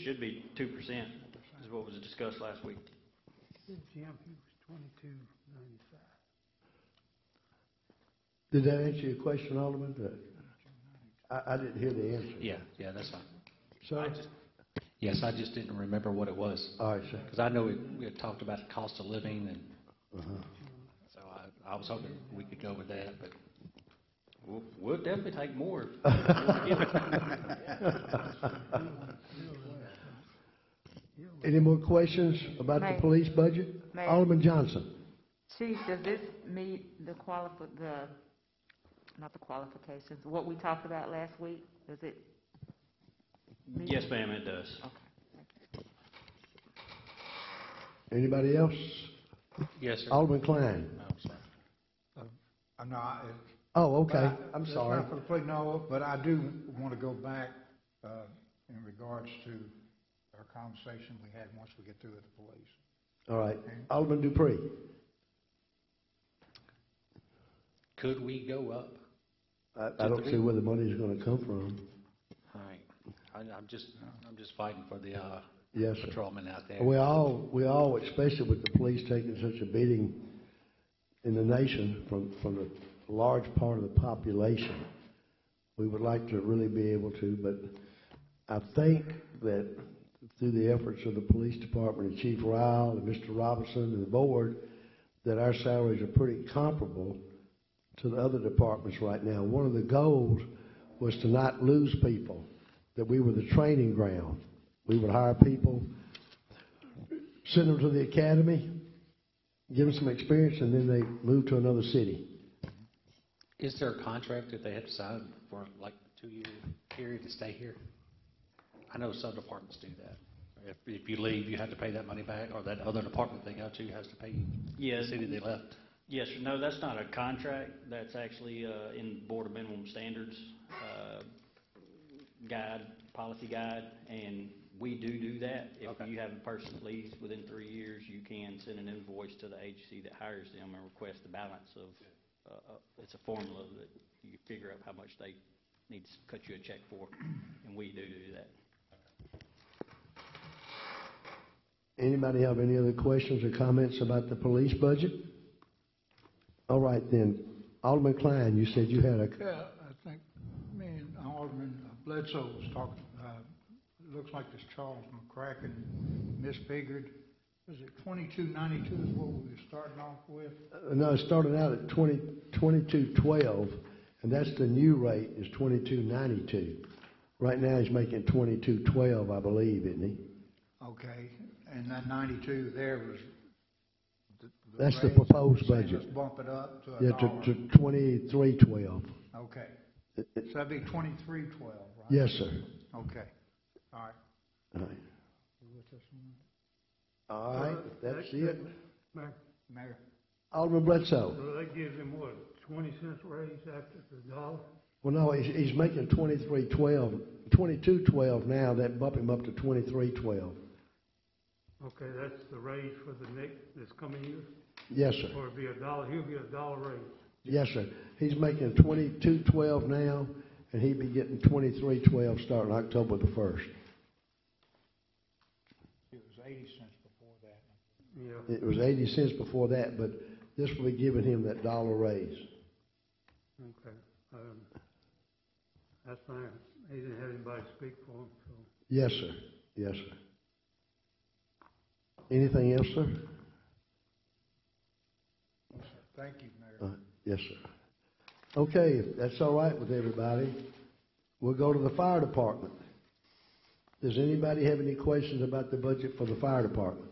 Should be 2%, is what was discussed last week. Jim, he was 22.95. Did that answer your question, Alderman? I didn't hear the answer. Yeah, that's fine. Sir? Yes, I just didn't remember what it was. All right, sir. Because I know we had talked about the cost of living, and Uh-huh. so I was hoping we could go with that, but we'll definitely take more. Any more questions about the Mayor. police budget? Mayor. Alderman Johnson. Chief, does this meet the not the qualifications, what we talked about last week? Does it meet? Yes, ma'am, it does. Okay. Anybody else? Yes, sir. Alderman Klein. No, I'm sorry. I'm not, Oh, okay. but I'm it's sorry. not for the plea, no, but I do want to go back, in regards to our conversation we had once we get through with the police. All right. Alderman Dupree. Could we go up? I don't see where the money's going to come from. All right. I'm just fighting for the Yes, sir. patrolmen out there. We all, especially with the police taking such a beating in the nation from the large part of the population, we would like to really be able to, but I think that through the efforts of the police department and Chief Ryle and Mr. Robinson and the board, that our salaries are pretty comparable to the other departments right now. One of the goals was to not lose people, that we were the training ground. We would hire people, send them to the academy, give them some experience, and then they move to another city. Is there a contract that they have to sign for like a 2-year period to stay here? I know some departments do that. If you leave, you have to pay that money back, or that other department they go to has to pay Yes. the city they left. Yes, or no, that's not a contract. That's actually in Board of Minimum Standards policy guide, and we do that. If Okay. you have a person that leaves within 3 years, you can send an invoice to the agency that hires them and request the balance of, it's a formula that you figure out how much they need to cut you a check for, and we do that. Anybody have any other questions or comments about the police budget? All right then, Alderman Klein, you said you had a, Yeah, I think me and Alderman Bledsoe was talking, it looks like this Charles McCracken misfigured. Is it 2292 is what we were starting off with? no, it started out at 2212, and that's the new rate is 2292. Right now he's making 2212, I believe, isn't he? Okay, and that 92 there was That's the raise, proposed saying budget. Let's bump it up to Yeah, $1. to 2312. Okay, so that'd be 2312, right? Yes, sir. Okay, all right. All right. You with us on All right, that's it. Mayor, that? Mayor? Alderman Bledsoe. so that gives him what, 20 cents raise after the dollar? Well, no, he's making 2212 now. That bump him up to 2312. Okay, that's the raise for the next, this coming year? Yes, sir. Or it'll be $1, he'll get $1 raise. Yes, sir. He's making 2212 now, and he'd be getting 2312 starting October the 1st. It was 80 cents before that. Yeah, It was 80 cents before that, but this will be giving him that dollar raise. okay. That's fine. He didn't have anybody speak for him, so. Yes, sir. Yes, sir. Anything else, sir? Thank you, Mayor. Yes, sir. Okay, if that's all right with everybody, we'll go to the fire department. Does anybody have any questions about the budget for the fire department?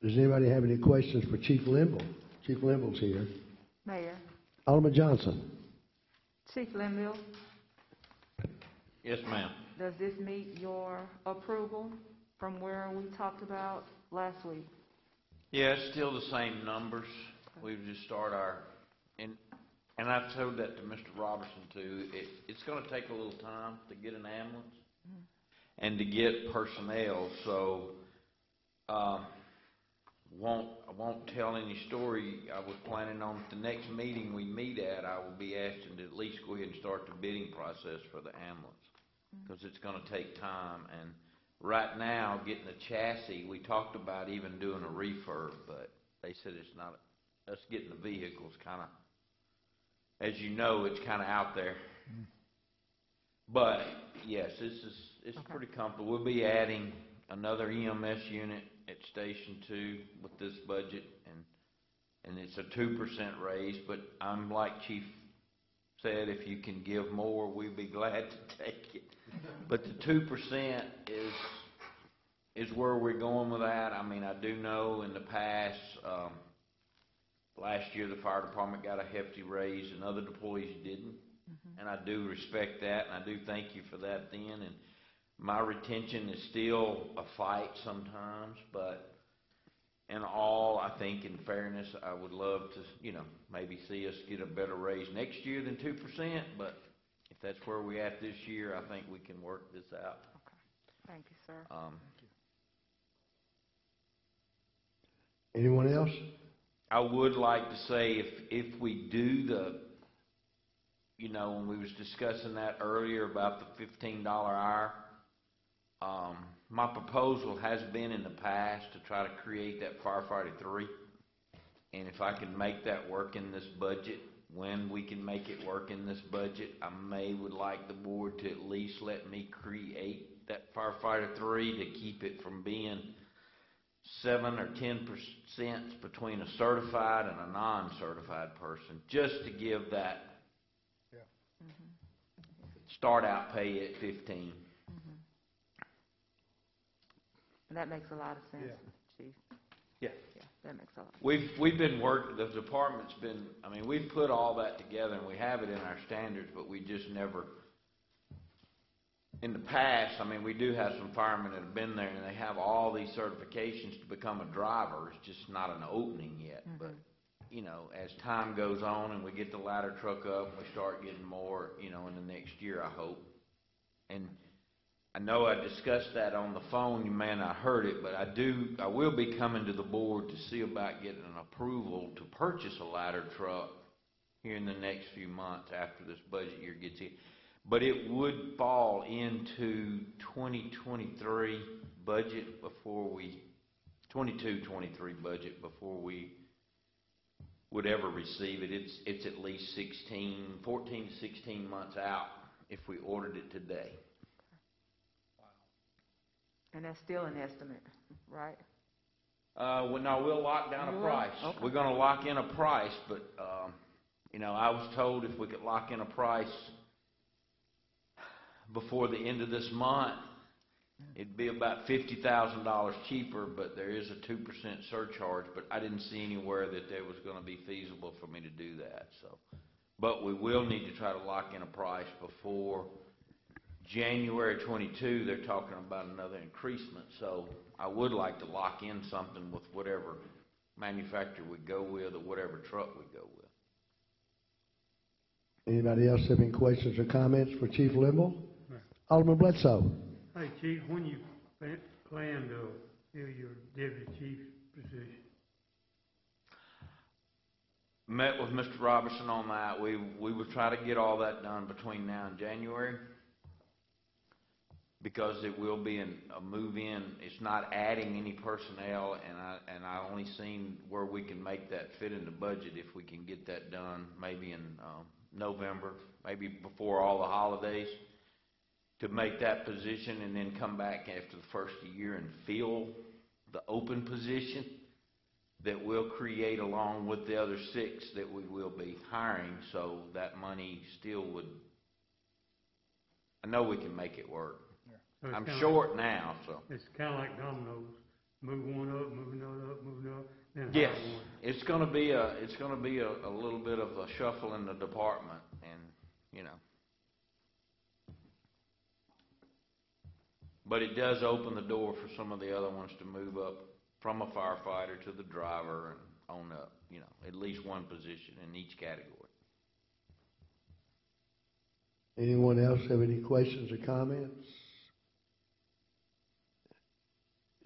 Does anybody have any questions for Chief Limble? Chief Limble's here. Mayor, Alderman Johnson. Chief Linville, Yes, ma'am. does this meet your approval from where we talked about last week? Yeah, it's still the same numbers. We've just start our, and I've told that to Mr. Robertson too. It's gonna take a little time to get an ambulance and to get personnel, so, I won't tell any story. I was planning on the next meeting we meet at, I will be asking to at least go ahead and start the bidding process for the ambulance. Cause it's gonna take time, and right now, getting a chassis, we talked about even doing a refurb, but they said it's not, us getting the vehicles kinda, as you know, it's kinda out there. But, yes, it's Okay. pretty comfortable. We'll be adding another EMS unit at Station 2 with this budget, and it's a 2% raise, but I'm like Chief said, if you can give more, we'd be glad to take it. But the 2% is where we're going with that. I mean, I do know in the past, last year the fire department got a hefty raise and other employees didn't. And I do respect that, and I do thank you for that then. And my retention is still a fight sometimes, but in all, I think in fairness, I would love to, maybe see us get a better raise next year than 2%, but if that's where we're at this year, I think we can work this out. Okay, thank you, sir. Anyone else? I would like to say if we do when we was discussing that earlier about the $15 hour, my proposal has been in the past to try to create that firefighter 3. And if I can make that work in this budget, when we can make it work in this budget, I would like the board to at least let me create that firefighter 3 to keep it from being 7 or 10% between a certified and a non-certified person, just to give that start out pay at 15. And that makes a lot of sense, Chief. Yeah. Yeah, that makes a lot. We've been working, the department's been, we've put all that together and we have it in our standards, but we just never, in the past, we do have some firemen that have been there and they have all these certifications to become a driver. It's just not an opening yet. But, as time goes on and we get the ladder truck up and we start getting more, in the next year, I hope. And I know I discussed that on the phone, you may not heard it, but I will be coming to the board to see about getting an approval to purchase a ladder truck here in the next few months after this budget year gets in. But it would fall into 2023 budget before we, 22-23 budget before we would ever receive it. It's at least 14 to 16 months out if we ordered it today. And that's still an estimate, right? Well, no, we'll lock down a price. Okay. We're gonna lock in a price, but, you know, I was told if we could lock in a price before the end of this month, it'd be about $50,000 cheaper, but there is a 2% surcharge, but I didn't see anywhere that there was gonna be feasible for me to do that, so. But we will need to try to lock in a price before January 22. They're talking about another increasement, so I would like to lock in something with whatever manufacturer we go with or whatever truck we go with. Anybody else have any questions or comments for Chief Limble? Right. Alderman Bledsoe. Hey, Chief, when you plan to fill your deputy chief position? Met with Mr. Robertson on that. We would try to get all that done between now and January, because it will be a move-in. It's not adding any personnel, and I only seen where we can make that fit in the budget if we can get that done maybe in November, maybe before all the holidays, to make that position and then come back after the first of the year and fill the open position that we'll create along with the other 6 that we will be hiring, so that money still would, I know we can make it work. So it's I'm kinda short now, so. It's kind of like dominoes, move one up, move another up, move another, then Yes, hire one. it's gonna be a little bit of a shuffle in the department, and, you know. But it does open the door for some of the other ones to move up from a firefighter to the driver and on up, you know, at least one position in each category. Anyone else have any questions or comments?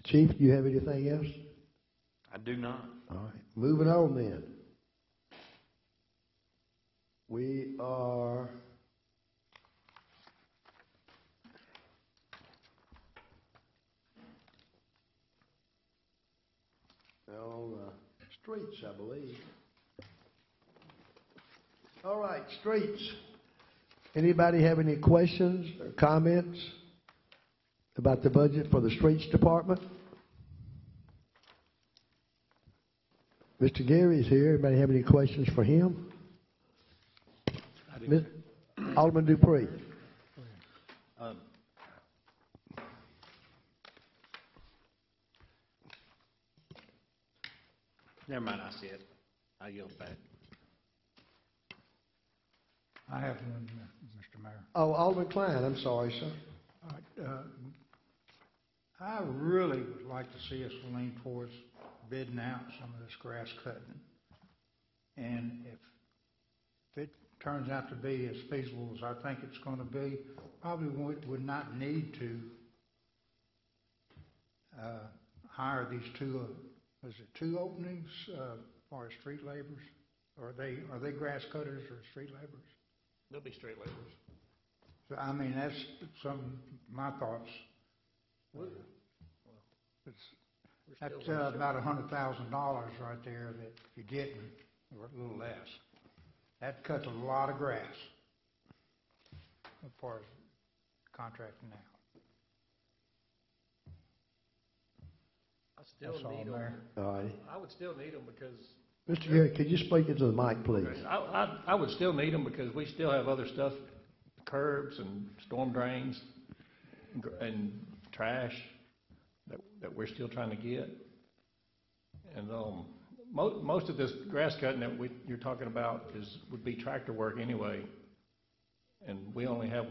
Chief, do you have anything else? I do not. All right, moving on then. We are on the streets, I believe. All right, streets. Anybody have any questions or comments about the budget for the streets department? Mr. Gary's here. Anybody have any questions for him? Alderman Dupree. Never mind, I see it. I yield back. I have one, Mr. Mayor. Oh, Alderman Klein, I'm sorry, sir. All right, I really would like to see us lean towards bidding out some of this grass cutting. And if it turns out to be as feasible as I think it's going to be, probably would not need to hire these 2, is it 2 openings for street laborers? Or are they grass cutters or street laborers? They'll be street laborers. So, I mean, that's my thoughts. That's about $100,000 right there that you're getting, or a little less. That cuts a lot of grass as far as contracting out. I still That's all, need Mayor. them. All right. I would still need them because. Mr. Gary, could you speak into the mic, please? I would still need them because we still have other stuff, curbs and storm drains and trash that we're still trying to get. And most of this grass cutting that you're talking about would be tractor work anyway. And we only have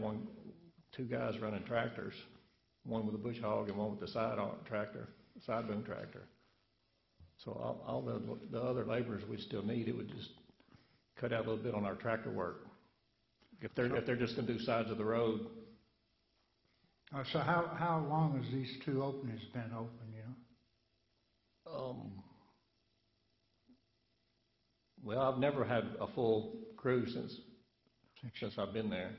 2 guys running tractors, one with a bush hog and one with the side boom tractor. So all the other laborers we still need, it would just cut out a little bit on our tractor work. If they're just going to do sides of the road. So how long has these 2 openings been open, you know? Well, I've never had a full crew since I've been there.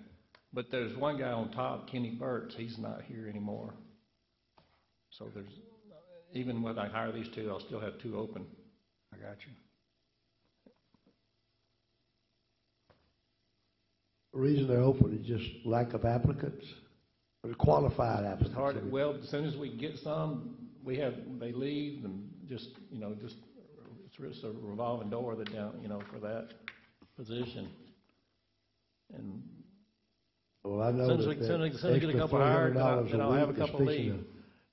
But there's one guy on top, Kenny Burks, he's not here anymore. So there's, even when I hire these two, I'll still have two open. I got you. The reason they're open is just lack of applicants, or qualified It's applicants. hard, well, as soon as we get some, they leave and just, it's a revolving door that down, for that position. And Well, I know Soon as we- that soon as we get a extra couple hired, $300 then I'll have a week couple is fixing leave.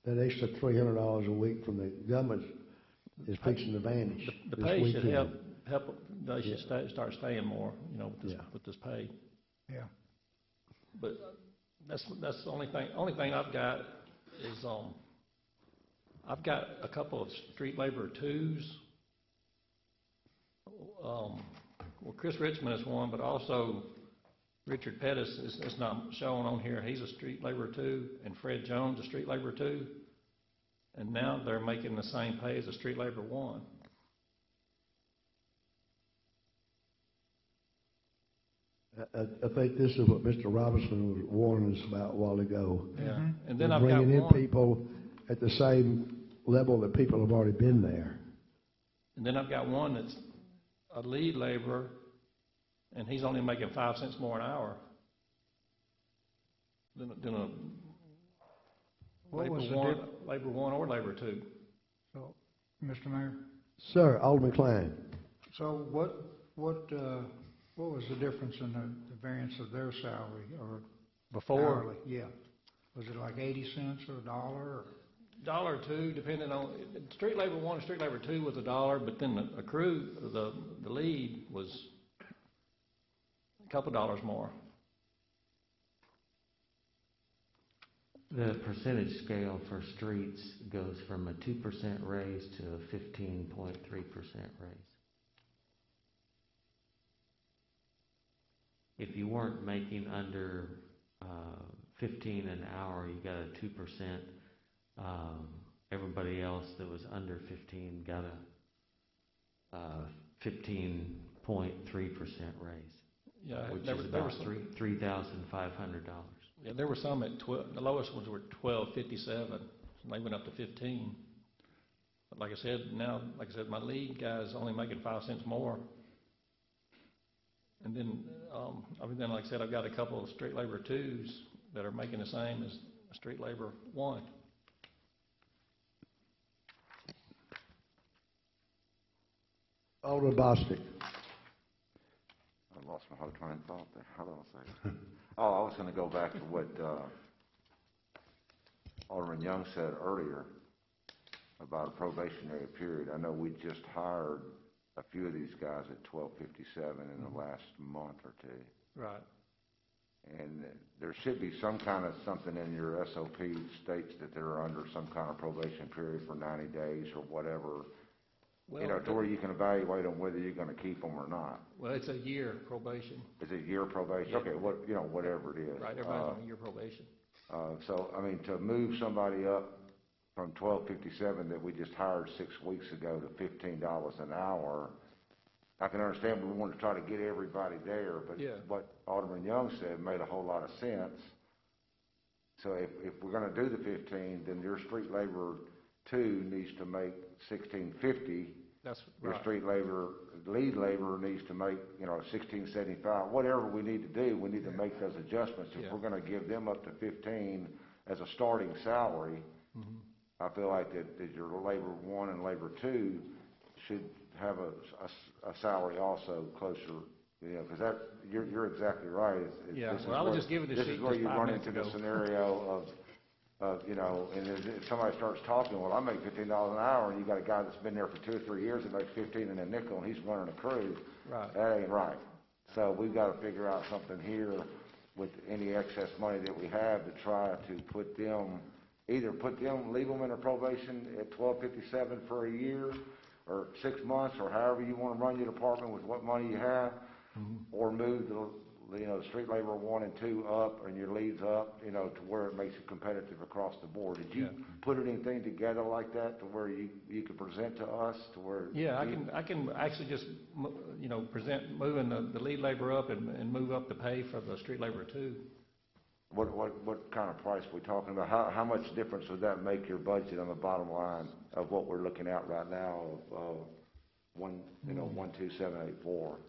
That extra $300 a week from the government is fixing to vanish the this pay should weekend. help, they should Yeah. start staying more, Yeah. with this pay. Yeah. But that's the only thing I've got is, I've got a couple of street labor twos. Well, Chris Richmond is one, but also Richard Pettis is not shown on here. He's a street laborer too, and Fred Jones, a street laborer too. And now they're making the same pay as a street laborer one. I think this is what Mr. Robinson was warning us about a while ago. Yeah. And They're then I've got bringing in one. people at the same level that people have already been there. And then I've got one that's a lead laborer, and he's only making 5 cents more an hour than a What was the labor one or labor two. So, Mr. Mayor, Sir, Alderman Klein. so what was the difference in the variance of their salary or Before, hourly? Yeah. Was it like 80 cents or $1 or? $1 or $2, depending on, street labor one and street labor two was $1, but then the crew, the lead was a couple dollars more. The percentage scale for streets goes from a 2% raise to a 15.3% raise. If you weren't making under 15 an hour, you got a 2%. Everybody else that was under 15 got a 15.3% raise. Yeah, which there is was- there about was some- $3,500. Yeah, there were some at 12, the lowest ones were 12.57, and they went up to 15. But like I said, my lead guy's only making 5 cents more. And then, like I said, I've got a couple of street labor twos that are making the same as a street labor one. Alderman Bostic. I lost my whole train of thought there. How do I say it? Oh, I was going to go back to what Alderman Young said earlier about a probationary period. I know we just hired a few of these guys at 12.57 in the last month or two. Right. And there should be some kind of something in your SOP states that they're under some kind of probation period for 90 days or whatever, Well, to where you can evaluate them whether you're going to keep them or not. Well, it's a year probation. Is it year probation? Yeah. Okay, whatever it is. Right, everybody's on a year probation. So, I mean, to move somebody up from 12.57 that we just hired 6 weeks ago to $15 an hour, I can understand we want to try to get everybody there, but Yeah. what Alderman Young said made a whole lot of sense. So if we're going to do the 15, then your street laborer 2 needs to make $16.50. That's Your right. street labor, lead laborer needs to make, $16.75. Whatever we need to do, we need to make those adjustments. If Yeah. we're going to give them up to 15 as a starting salary, Mhm. I feel like that your labor 1 and labor 2 should have a salary also closer, because you're exactly right. Yeah, this is well, I was where- just giving this This sheet is where just you 5 run minutes into the ago. scenario and if somebody starts talking, well, I make $15 an hour, and you got a guy that's been there for 2 or 3 years that makes 15 and a nickel, and he's running a crew. Right. That ain't right. So we've got to figure out something here with any excess money that we have to try to leave them in a probation at 12.57 for a year or 6 months or however you want to run your department with what money you have, or move the street labor 1 and 2 up and your leads up, to where it makes it competitive across the board. Did you Yeah. put anything together like that to where you could present to us to where? Yeah, I can actually just, present moving the lead labor up and move up the pay for the street labor too. What kind of price are we talking about? How much difference would that make your budget on the bottom line of what we're looking at right now of 12784?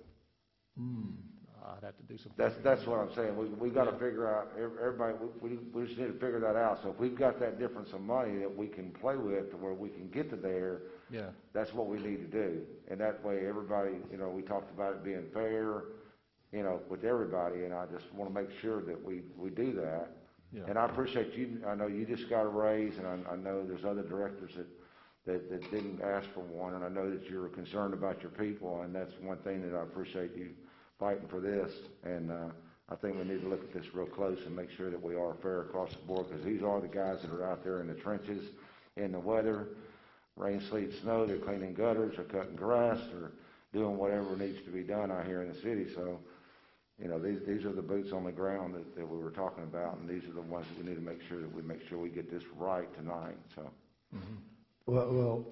I'd have to do some. That's what I'm saying. We got to figure out, everybody, we just need to figure that out. So if we've got that difference of money that we can play with to where we can get to there, Yeah. that's what we need to do. And that way, everybody, we talked about it being fair, with everybody, and I just want to make sure that we do that. Yeah. And I appreciate you. I know you just got a raise, and I know there's other directors that didn't ask for one, and I know that you're concerned about your people, and that's one thing that I appreciate you fighting for this. And I think we need to look at this real close and make sure that we are fair across the board, because these are the guys that are out there in the trenches in the weather, rain, sleet, snow. They're cleaning gutters, they're cutting grass, they're doing whatever needs to be done out here in the city. So, these are the boots on the ground that we were talking about, and these are the ones that we need to make sure that we get this right tonight. So. Mm-hmm. Well,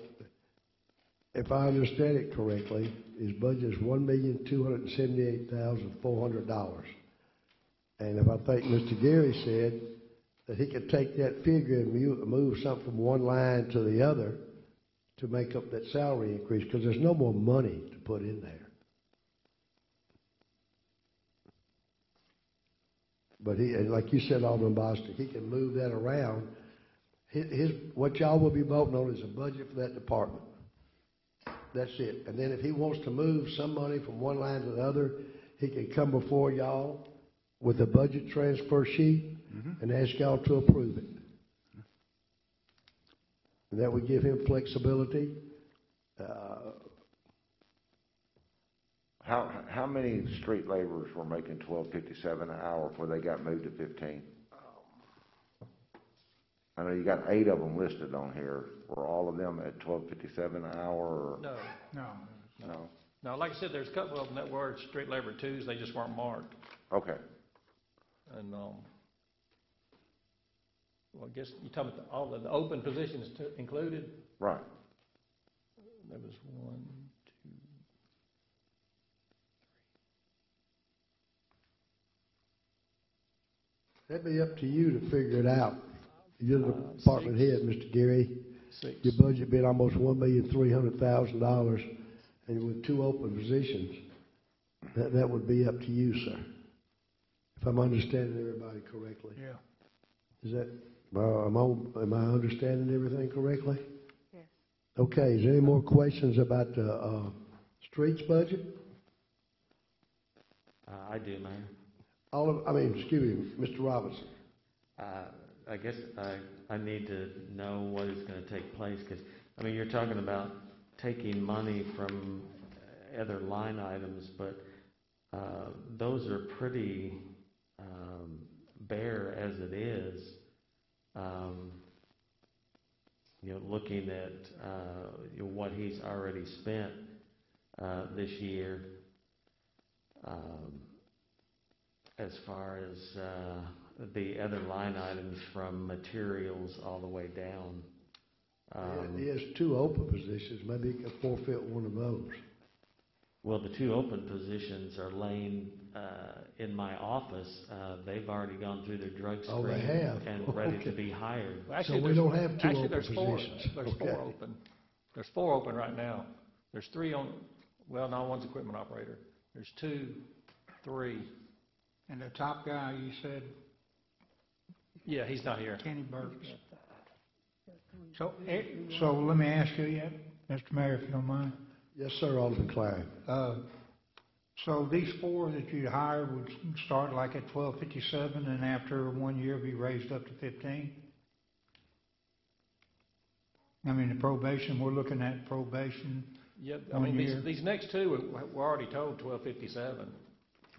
if I understand it correctly, his budget is $1,278,400. And if I think Mr. Gary said that he could take that figure and move something from one line to the other to make up that salary increase, because there's no more money to put in there. But like you said, Alderman Bostic, he can move that around. What y'all will be voting on is a budget for that department. That's it. And then if he wants to move some money from one line to the other, he can come before y'all with a budget transfer sheet and ask y'all to approve it. And that would give him flexibility. How many street laborers were making $12.57 an hour before they got moved to 15? I know you got 8 of them listed on here. Were all of them at $12.57 an hour? Or? No. No, like I said, there's a couple of them that were street labor twos. They just weren't marked. Okay. And well, I guess you're talking about all the open positions included. Right. There was 1, 2. That'd be up to you to figure it out. You're the department head, Mr. Gary. 6. Your budget being almost $1,300,000, and with 2 open positions, that would be up to you, sir. If I'm understanding everybody correctly. Yeah. Is that, am I understanding everything correctly? Yes. Okay, is there any more questions about the streets budget? I do, Mayor. Excuse me, Mr. Robinson. I guess I need to know what is going to take place, because, you're talking about taking money from other line items, but those are pretty bare as it is. Looking at what he's already spent this year, as far as the other line items from materials all the way down. He has 2 open positions. Maybe he can forfeit one of those. Well, the 2 open positions are laying in my office. They've already gone through their drug screen. Oh, they have? And ready to be hired. Well, So we don't have 2 open there's positions. There's 4 open. There's 4 open right now. There's 3 on, well, no, one's equipment operator. There's 2, 3. And the top guy, you said, Yeah, he's not here. Kenny Burks. So let me ask you, Mr. Mayor, if you don't mind. Yes, sir, Alderman Klein. So these 4 that you hired would start like at $12.57, and after 1 year be raised up to 15? The probation, we're looking at probation. Yep, 1 year. these next 2 we're already told $12.57.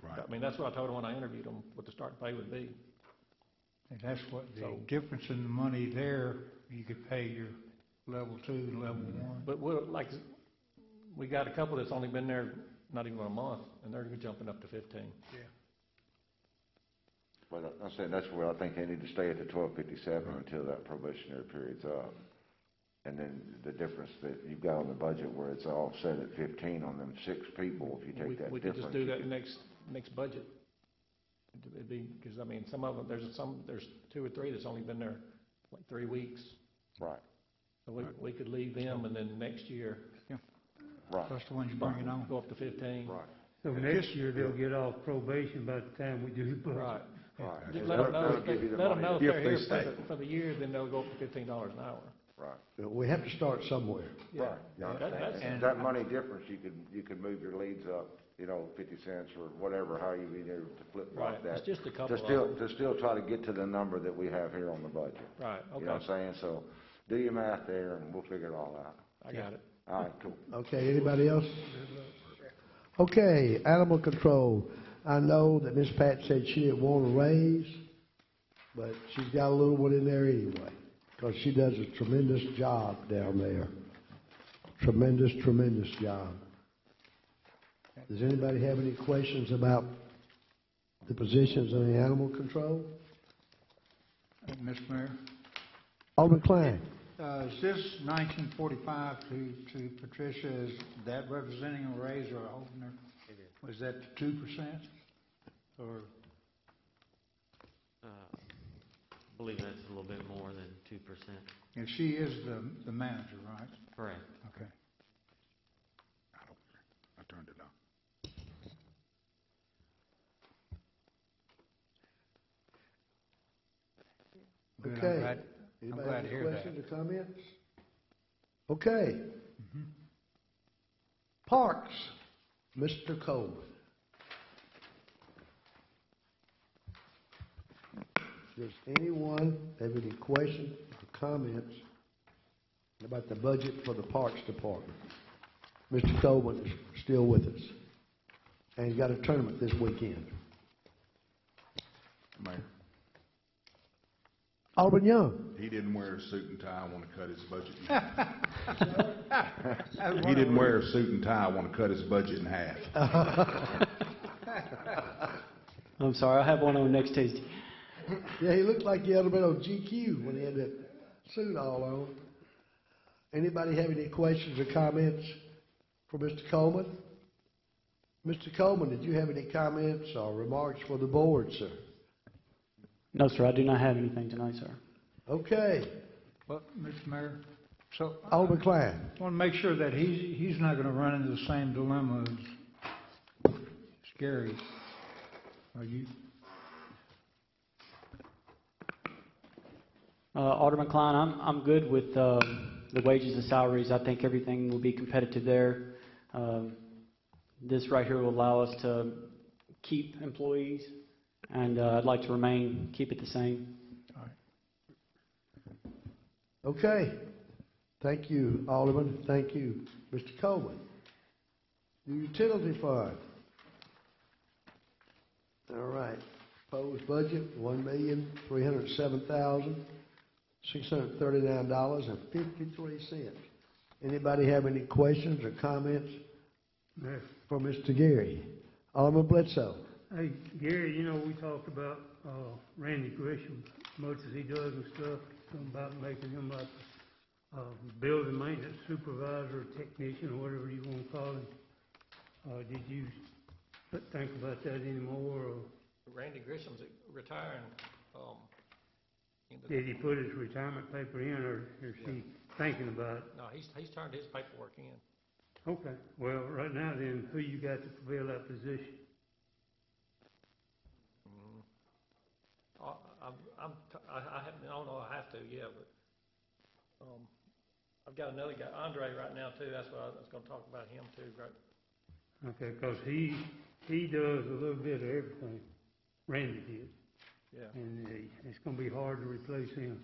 Right. That's what I told them when I interviewed them, what the start pay would be. And that's what the difference in the money there, you could pay your level 2 and level 1. But we got a couple that's only been there not even a month, and they're jumping up to 15. Yeah. But I'm saying that's where I think they need to stay at the 1257 until that probationary period's up. And then the difference that you've got on the budget where it's all set at 15 on them 6 people, if you take that difference. We could just do that next budget. It'd be, because I mean, some of them, there's 2 or 3 that's only been there like 3 weeks. Right. So we could leave them and then next year. Right. That's the ones you bring it on. Go up to 15. Right. So next year, they'll get off probation by the time we do the budget. Right. Right. Just And let them know, that'll give you the let them money. know if If they're they here stay. for the year, then they'll go up to $15 an hour. Right. We have to start somewhere. Yeah. Yeah. That's- And that money difference, you could move your leads up, 50 cents or whatever, how you be able to flip flop Right, that. it's just a couple To still try to get to the number that we have here on the budget. Right, You know what I'm okay, saying? So do your math there and we'll figure it all out. I got it. All right, cool. Okay, anybody else? Okay, animal control. I know that Miss Pat said she didn't want a raise, but she's got a little one in there anyway, because she does a tremendous job down there. Tremendous, tremendous job. Does anybody have any questions about the positions in the animal control? Mr. Mayor, Alderman Klein. is this 1945 to Patricia, is that representing a raise or a opener? Was that 2%? Or, I believe that's a little bit more than 2%. and she is the manager, right? Correct. Okay. I turned it on. Good, I'm Okay. glad- Anybody glad have to any hear that. questions or comments? Okay. Parks, Mr. Coleman. Does anyone have any questions or comments about the budget for the Parks Department? Mr. Coleman is still with us, and he's got a tournament this weekend. Mayor, Alderman Young. he didn't wear a suit and tie, I want to cut his budget in half. He didn't wear a suit and tie, I want to cut his budget in half. I'm sorry, I'll have one on next Tuesday. Yeah, he looked like he had a bit of GQ when he had that suit all on. Anybody have any questions or comments for Mr. Coleman? Mr. Coleman, did you have any comments or remarks for the board, sir? No, sir, I do not have anything tonight, sir. Okay. Well, Mr. Mayor, so Alderman Klein. I want to make sure that he's not going to run into the same dilemma as Gary. Are you? Alderman Klein, I'm good with the wages and salaries. I think everything will be competitive there. This right here will allow us to keep employees, and I'd like to keep it the same. All right. Okay. Thank you, Alderman. Thank you, Mr. Coleman. The utility fund. All right. Proposed budget, $1,307,639.53. Anybody have any questions or comments Mayor. for Mr. Gary? Alderman Bledsoe. Hey, Gary, we talked about Randy Grisham, much as he does and stuff, something about making him a building maintenance supervisor, technician, or whatever you want to call him. Did you think about that anymore, or Randy Grisham's retiring. did he put his retirement paper in, or is he thinking about it? No, he's turned his paperwork in. Okay, well, right now then, who you got to fulfill that position? I don't know, I have to, yeah, but, I've got another guy, Andre, right now too, that's what I was gonna talk about him too, right? Okay, because he does a little bit of everything. Randy did. Yeah, And it's going to be hard to replace him.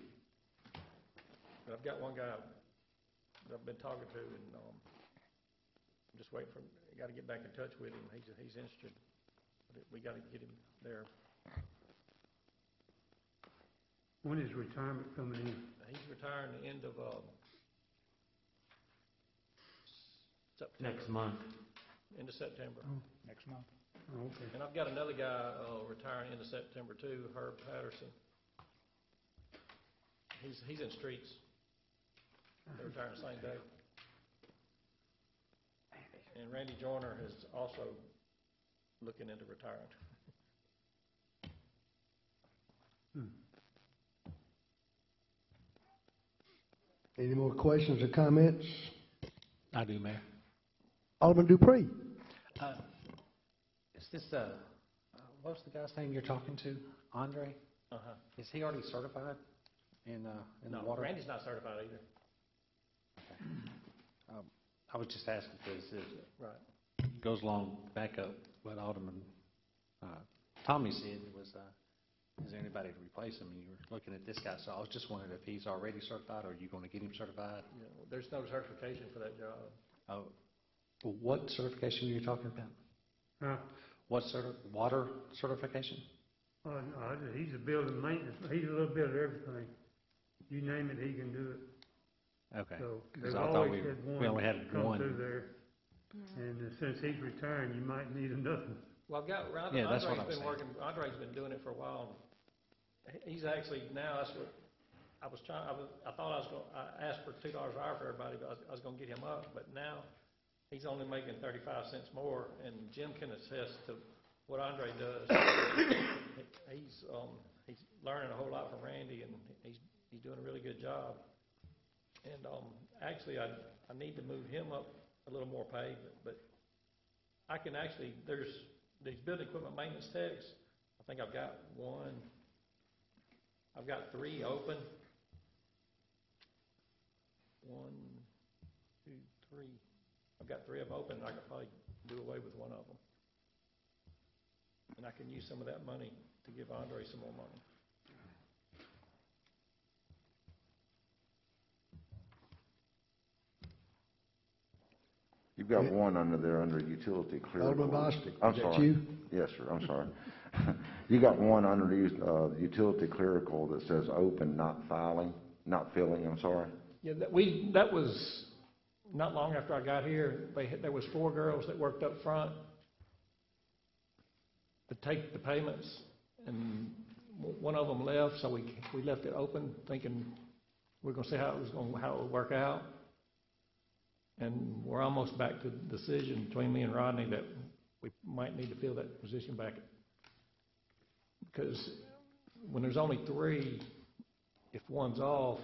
but I've got one guy that I've been talking to, and, I'm just waiting for, gotta get back in touch with him, he's interested. But we gotta get him there. When is retirement coming in? He's retiring the end of, September. Next month. end of September. Next month. Okay. And I've got another guy retiring end of September too, Herb Patterson. He's in streets. They're retiring the same day. And Randy Joyner is also looking into retiring. Any more questions or comments? I do, Mayor. Alderman Dupree? Is this, what's the guy's name you're talking to? Andre? Uh-huh. Is he already certified in the No, water? Randy's not certified either. I was just asking because it Right. goes along back up what Alderman Tommy said was, is there anybody to replace him? And you were looking at this guy, so I was just wondering if he's already certified or are you going to get him certified? Yeah, there's no certification for that job. Oh, what certification are you talking about? Huh? What water certification? No, he's a building maintenance, he's a little bit of everything. You name it, he can do it. Okay. So 'Cause they've I thought always we had only had come one. through there. And since he's retiring, you might need another. Well, I've got, Yeah, that's what Andre's I'm been working, Andre's been doing it for a while. He's actually, now, that's what, I was trying, I thought I was going, I asked for $2 an hour for everybody, but I was going to get him up, but now, he's only making 35 cents more, and Jim can attest to what Andre does. He's learning a whole lot from Randy, and he's doing a really good job. And, actually, I need to move him up a little more pay, but I can actually, there's these building equipment maintenance techs. I think I've got three open. 1, 2, 3. I've got 3 of them open, and I could probably do away with one of them. And I can use some of that money to give Andre some more money. You've got one under there, under utility clerical. Alderman Bostic, I'm is that sorry. you? Yes, sir, I'm sorry. You got one underneath, utility clerical that says open, not filling, I'm sorry. Yeah, that was not long after I got here. There was 4 girls that worked up front to take the payments, and one of them left, so we left it open, thinking we're going to see how it would work out. And we're almost back to the decision between me and Rodney that we might need to fill that position back. Because when there's only 3, if one's off,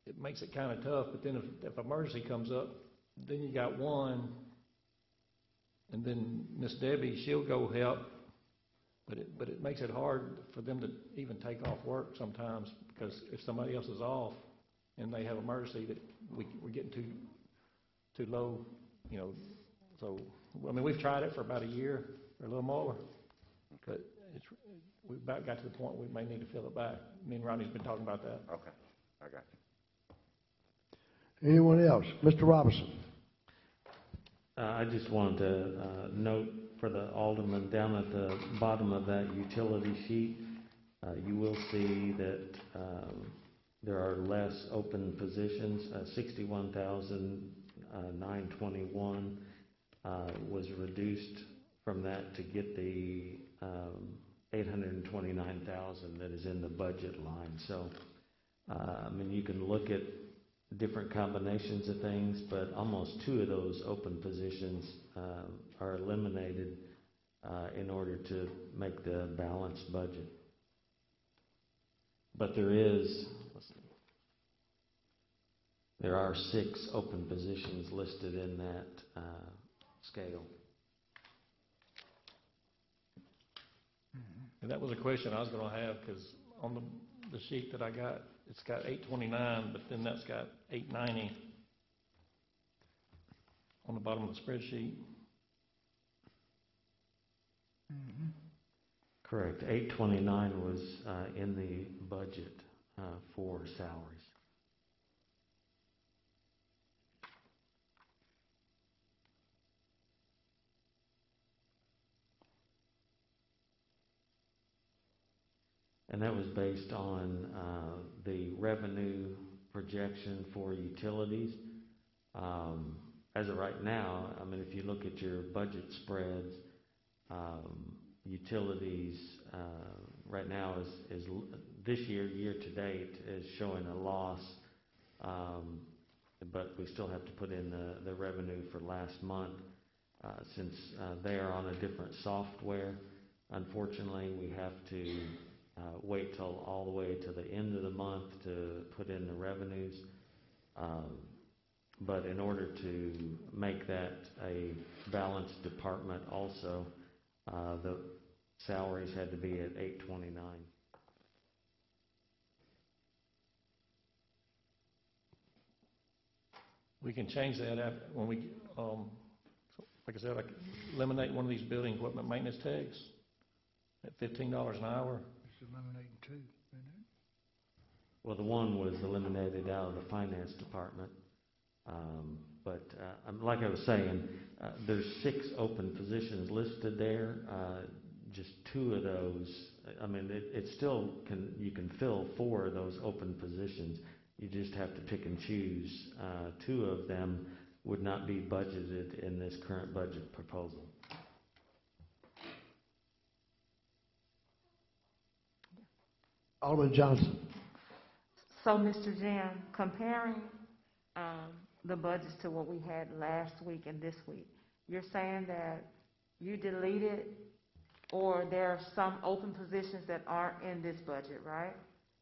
it makes it kind of tough. But then if emergency comes up, then you got one, and then Miss Debbie, she'll go help. But it makes it hard for them to even take off work sometimes, because if somebody else is off and they have emergency, that we're getting too low, so, I mean, we've tried it for about a year or a little more, but we've about got to the point we may need to fill it back. Me and Rodney's been talking about that. Okay, I got you. Anyone else? Mr. Robinson? I just wanted to note for the alderman, down at the bottom of that utility sheet, you will see that there are less open positions. 61,921 was reduced from that to get the 829,000 that is in the budget line. So, I mean, you can look at different combinations of things, but almost 2 of those open positions are eliminated in order to make the balanced budget. But there are 6 open positions listed in that scale. And that was a question I was going to have, because on the sheet that I got, it's got 829, but then that's got 890 on the bottom of the spreadsheet. Correct. 829 was in the budget for salaries. And that was based on the revenue projection for utilities. as of right now, I mean, if you look at your budget spreads, utilities, right now is this year to date, is showing a loss. But we still have to put in the revenue for last month, since they are on a different software. Unfortunately, we have to wait till all the way to the end of the month to put in the revenues. But in order to make that a balanced department also, the salaries had to be at 829. We can change that when we, like I said, like eliminate one of these building equipment maintenance tags at $15 an hour. It's eliminating two, isn't it? Well, the one was eliminated out of the finance department. But like I was saying, there's 6 open positions listed there. Just 2 of those, I mean, it still you can fill 4 of those open positions. You just have to pick and choose. 2 of them would not be budgeted in this current budget proposal. Alderman Johnson. So, Mr. Jim, comparing the budgets to what we had last week and this week, you're saying that you deleted, or there are some open positions that aren't in this budget, right?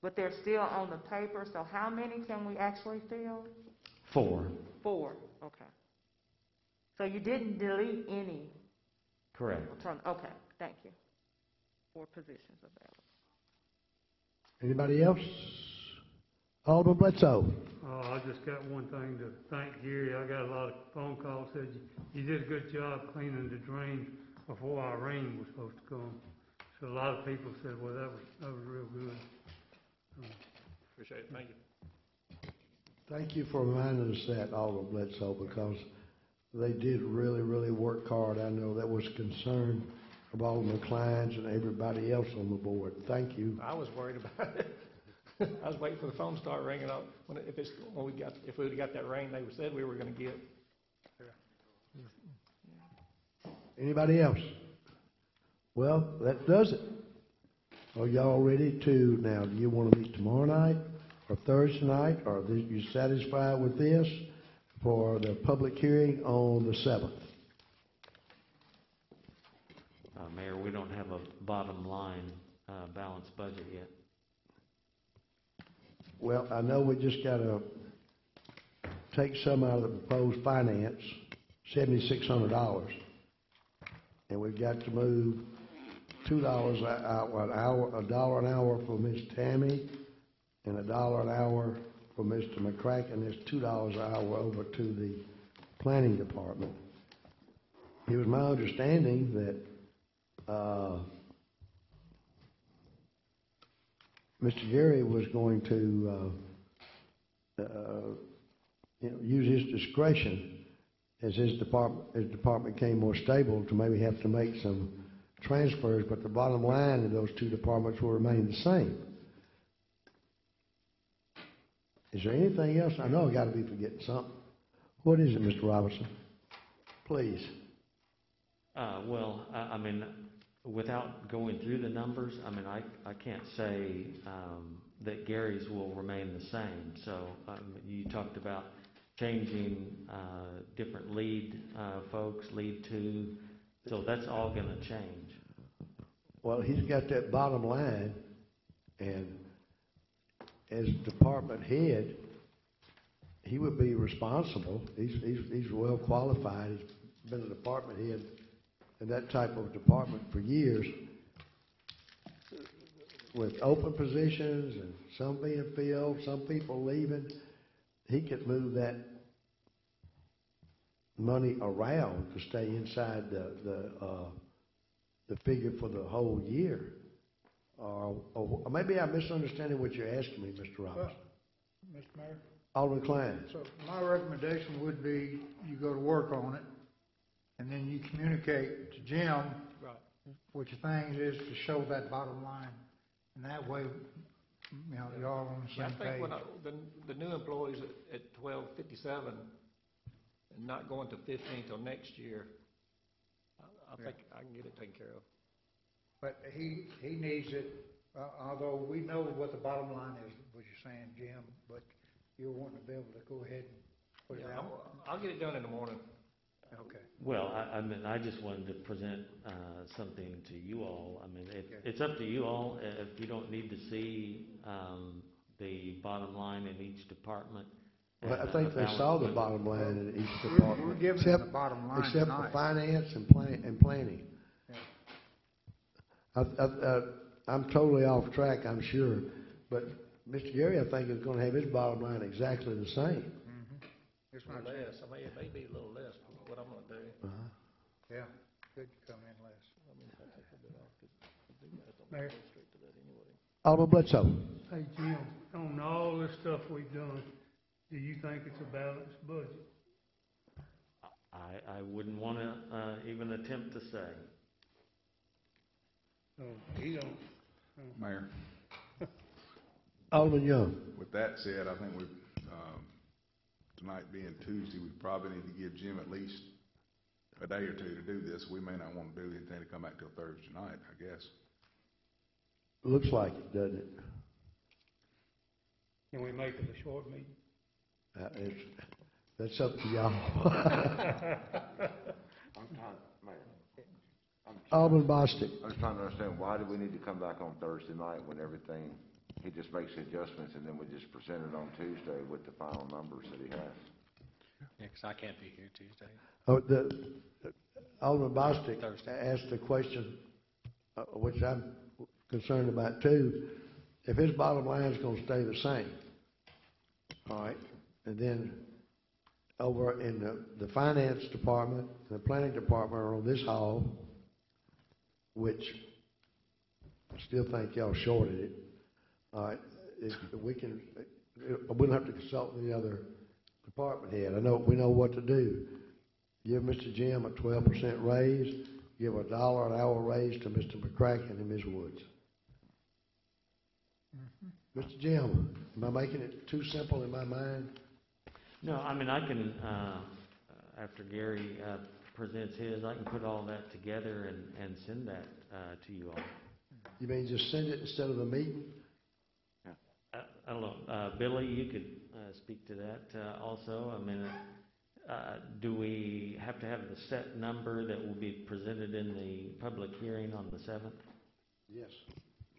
But they're still on the paper, so how many can we actually fill? 4. 4, okay. So you didn't delete any? Correct. Okay, thank you. 4 positions available. Anybody else? Alderman Bledsoe. I just got one thing to thank Gary. I got a lot of phone calls, said you did a good job cleaning the drain before our rain was supposed to come. So a lot of people said, well, that was real good. Appreciate it. Thank you. Thank you for reminding us that, Alderman Bledsoe, because they did really, really work hard. I know that was a concern of Alderman Kleins and everybody else on the board. Thank you. I was worried about it. I was waiting for the phone to start ringing up if we would have got that rain they said we were going to get. Anybody else? Well, that does it. Are y'all ready to, now, do you want to meet tomorrow night or Thursday night, or are you satisfied with this for the public hearing on the 7th? Mayor, we don't have a bottom line balanced budget yet. Well, I know we just got to take some out of the proposed finance, $7,600, and we've got to move $2 an hour, $1 an hour for Ms. Tammy, and $1 an hour for Mr. McCracken. There's $2 an hour over to the planning department. It was my understanding that Mr. Gary was going to use his discretion as his department became more stable to maybe have to make some transfers, but the bottom line of those 2 departments will remain the same. Is there anything else? I know I got to be forgetting something. What is it, Mr. Robinson? Please. Well, I mean, without going through the numbers, I mean, I can't say that Gary's will remain the same. So you talked about changing different lead folks, lead 2. So that's all going to change. Well, he's got that bottom line, and as department head, he would be responsible. He's well qualified. He's been a department head in that type of department for years, with open positions and some being filled, some people leaving. He could move that money around to stay inside the figure for the whole year. Or maybe I'm misunderstanding what you're asking me, Mr. Robinson. Mr. Mayor? Alderman Klein. So my recommendation would be you go to work on it, and then you communicate to Jim what your thing is to show that bottom line. And that way, you know, you're all on the same page. I think when the new employees at 1257 and not going to 15 till next year, I think I can get it taken care of. But he needs it, although we know what the bottom line is, what you're saying, Jim, but you're wanting to be able to go ahead and put it Yeah, out? I'll get it done in the morning. Okay. Well, I mean, I just wanted to present something to you all. I mean, it's up to you all. If you don't need to see the bottom line in each department. Well, I think they balance saw the budget. bottom line in each We're department. giving them the bottom line Except for tonight. finance and planning. I'm totally off track, I'm sure, but Mr. Gary, I think, is gonna have his bottom line exactly the same. It's Or not less, I mean, it may be a little less, but what I'm gonna do. Yeah, could come in less. Mayor? Alderman Bledsoe. Hey, Jim, on all this stuff we've done, do you think it's a balanced budget? I wouldn't want to even attempt to say. Oh, he don't. Mayor, Alderman Young. with that said, I think we've, tonight being Tuesday, we probably need to give Jim at least a day or two to do this. We may not want to do anything to come back till Thursday night, I guess. Looks like it, doesn't it? Can we make it a short meeting? That's up to y'all. Alderman Bostic. I'm just trying to understand, why do we need to come back on Thursday night when everything, he just makes the adjustments and then we just present it on Tuesday with the final numbers that he has? Yeah, 'cause I can't be here Tuesday. Oh, Alderman Bostic asked the question, which I'm concerned about too. If his bottom line is gonna stay the same, all right, and then over in the finance department, the planning department are on this hall, which I still think y'all shorted it. All right, if we can, we'll have to consult with the other department head. We know what to do. Give Mr. Jim a 12% raise, give $1 an hour raise to Mr. McCracken and Ms. Woods. Mr. Jim, am I making it too simple in my mind? No, I mean, I can, after Gary presents his, I can put all that together and send that to you all. You mean just send it instead of a meeting? I don't know, Billy, you could speak to that also. I mean, do we have to have the set number that will be presented in the public hearing on the 7th? Yes.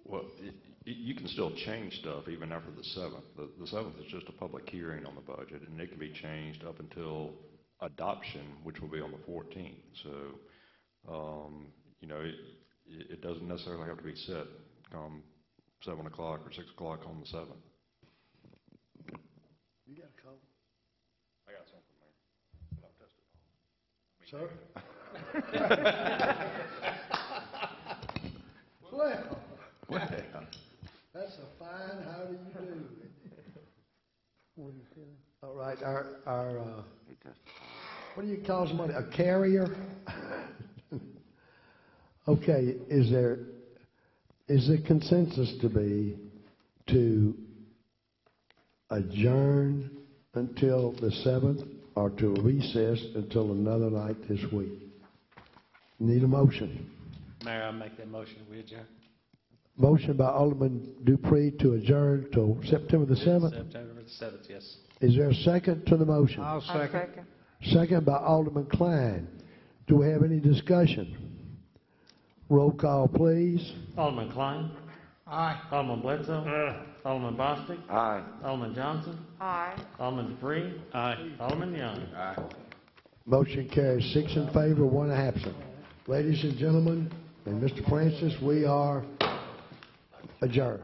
Well, you can still change stuff even after the 7th. The 7th is just a public hearing on the budget, and it can be changed up until adoption, which will be on the 14th. So, you know, it doesn't necessarily have to be set 7 o'clock or 6 o'clock on the 7th. You got a call? I got something, man. I've tested. Sir? Well, that's a fine, how do you do? All right, our what do you call somebody, a carrier? Okay, is the consensus to be to adjourn until the 7th or to recess until another night this week? Need a motion. Mayor, I make that motion, we adjourn. Motion by Alderman Dupree to adjourn till September the 7th. September the 7th, yes. Is there a second to the motion? I'll second. Second by Alderman Klein. Do we have any discussion? Roll call, please. Alderman Klein? Aye. Alderman Bledsoe? Alderman Bostic? Aye. Alderman Johnson? Aye. Alderman Dupree? Aye. Alderman Young? Aye. Motion carries 6 in favor, 1 absent. Ladies and gentlemen, and Mr. Francis, we are adjourned.